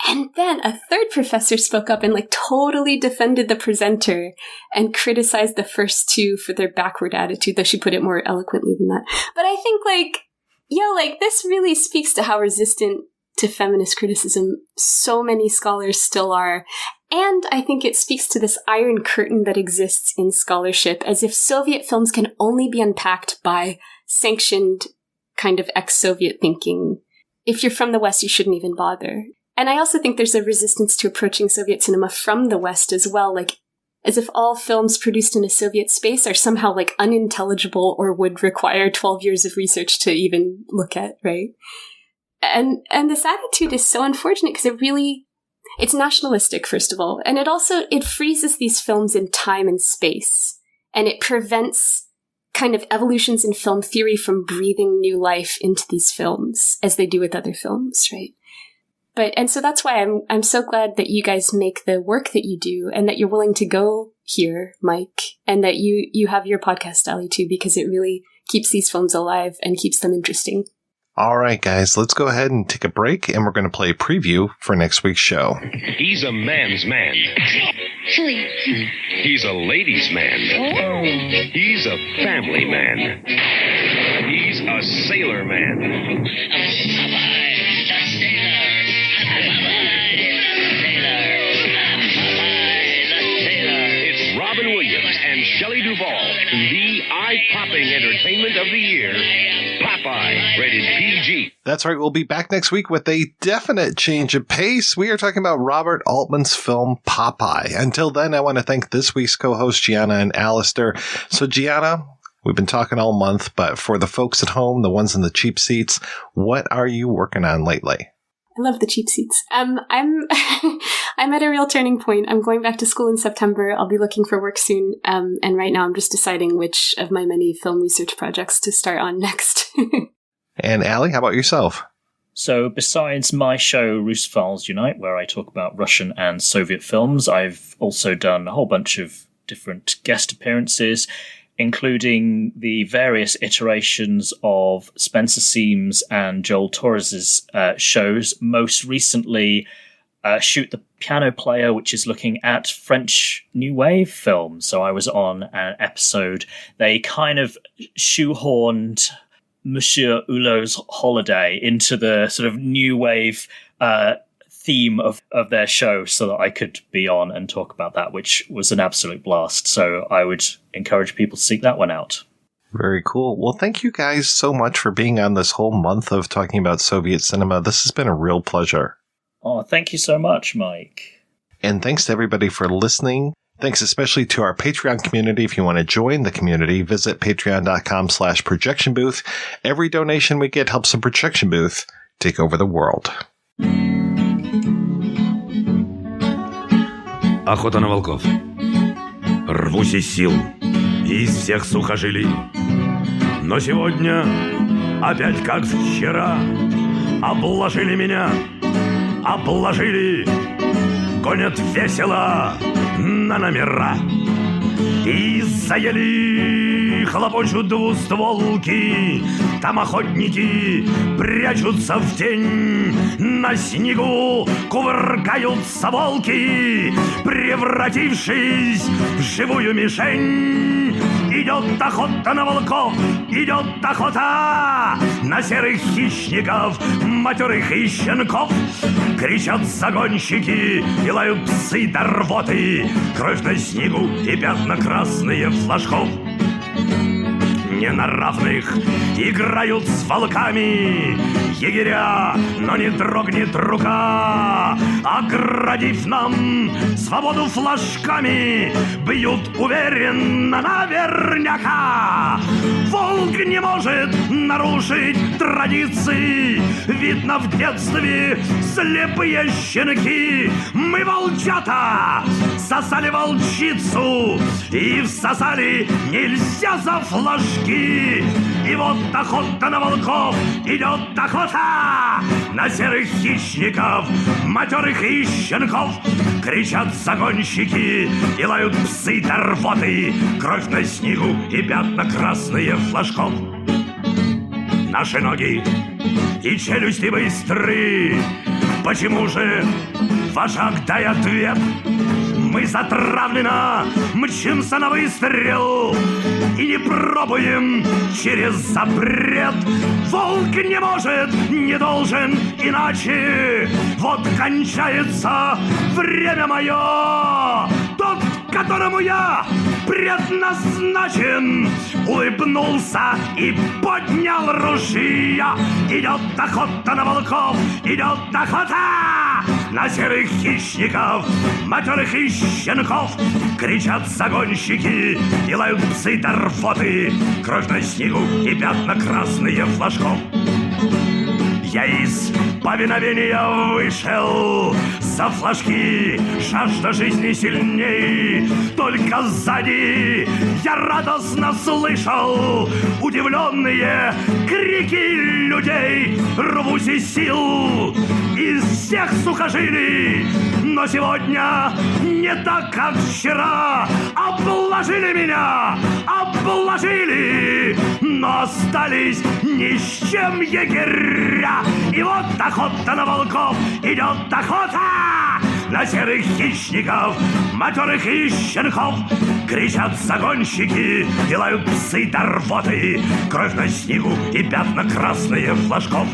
And then a third professor spoke up and like totally defended the presenter and criticized the first two for their backward attitude, though she put it more eloquently than that. But I think this really speaks to how resistant to feminist criticism so many scholars still are. And I think it speaks to this iron curtain that exists in scholarship, as if Soviet films can only be unpacked by sanctioned kind of ex-Soviet thinking. If you're from the West, you shouldn't even bother. And I also think there's a resistance to approaching Soviet cinema from the West as well, like as if all films produced in a Soviet space are somehow like unintelligible or would require 12 years of research to even look at, right? And this attitude is so unfortunate because it's nationalistic, first of all, and it freezes these films in time and space, and it prevents kind of evolutions in film theory from breathing new life into these films as they do with other films, right? And so that's why I'm so glad that you guys make the work that you do, and that you're willing to go here, Mike, and that you have your podcast, Ali, too, because it really keeps these films alive and keeps them interesting. All right, guys, let's go ahead and take a break, and we're going to play a preview for next week's show. He's a man's man. He's a ladies' man. He's a family man. He's a sailor man. Shelley Duvall, the eye-popping entertainment of the year, Popeye, rated PG. That's right, we'll be back next week with a definite change of pace. We are talking about Robert Altman's film Popeye. Until then, I want to thank this week's co-hosts, Gianna and Alistair. So, Gianna, we've been talking all month, but for the folks at home, the ones in the cheap seats, what are you working on lately? I love the cheap seats. I'm I'm at a real turning point. I'm going back to school in September. I'll be looking for work soon. And right now I'm just deciding which of my many film research projects to start on next. And Allie, how about yourself? So besides my show, Russophiles Unite, where I talk about Russian and Soviet films, I've also done a whole bunch of different guest appearances, including the various iterations of Spencer Seams and Joel Torres's shows. Most recently, Shoot the Piano Player, which is looking at French New Wave films. So I was on an episode. They kind of shoehorned Monsieur Hulot's Holiday into the sort of New Wave theme of their show so that I could be on and talk about that, which was an absolute blast. So I would encourage people to seek that one out. Very cool. Well, thank you guys so much for being on this whole month of talking about Soviet cinema. This has been a real pleasure. Oh, thank you so much, Mike. And thanks to everybody for listening. Thanks especially to our Patreon community. If you want to join the community, visit patreon.com/projection booth. Every donation we get helps the projection booth take over the world. Охота на волков. Рвусь из сил, из всех сухожилий. Но сегодня, опять как вчера, обложили меня, обложили, гонят весело на номера. И заели, хлопочут двустволки, там охотники прячутся в тень. На снегу кувыркаются волки, превратившись в живую мишень. Идет охота на волков, идет охота на серых хищников, матерых и щенков. Кричат загонщики и лают псы до рвоты, кровь на снегу и пятна красные флажков. Не на равных играют с волками егеря, но не дрогнет рука, оградив нам свободу флажками, бьют уверенно наверняка. Волк не может нарушить традиции, видно в детстве слепые щенки. Мы, волчата, сосали волчицу и всосали нельзя за флажки. И вот охота на волков, идет охота на серых хищников, матерых и щенков. Кричат загонщики и лают псы до рвоты, кровь на снегу и пятна красные флажков. Наши ноги и челюсти быстры, почему же, вожак, дай ответ? Мы затравленно мчимся на выстрел и не пробуем через запрет. Волк не может, не должен иначе. Вот кончается время мое. Тот, которому я предназначен, улыбнулся и поднял ружья. Идет охота на волков, идет охота на серых хищников, матерых и щенков. Кричат загонщики и лают псы до рвоты, кровь на снегу и пятна красные флажков. Я из повиновения вышел, за флажки жажда жизни сильней. Только сзади я радостно слышал удивленные крики людей. Рвусь из сил, из всех сухожилий, но сегодня не так, как вчера. Обложили меня, обложили, но остались ни с чем егеря. И вот охота на волков, идет охота на серых хищников, матерых и щенков. Кричат загонщики и лают псы до рвоты, кровь на снегу и пятна красные флажков.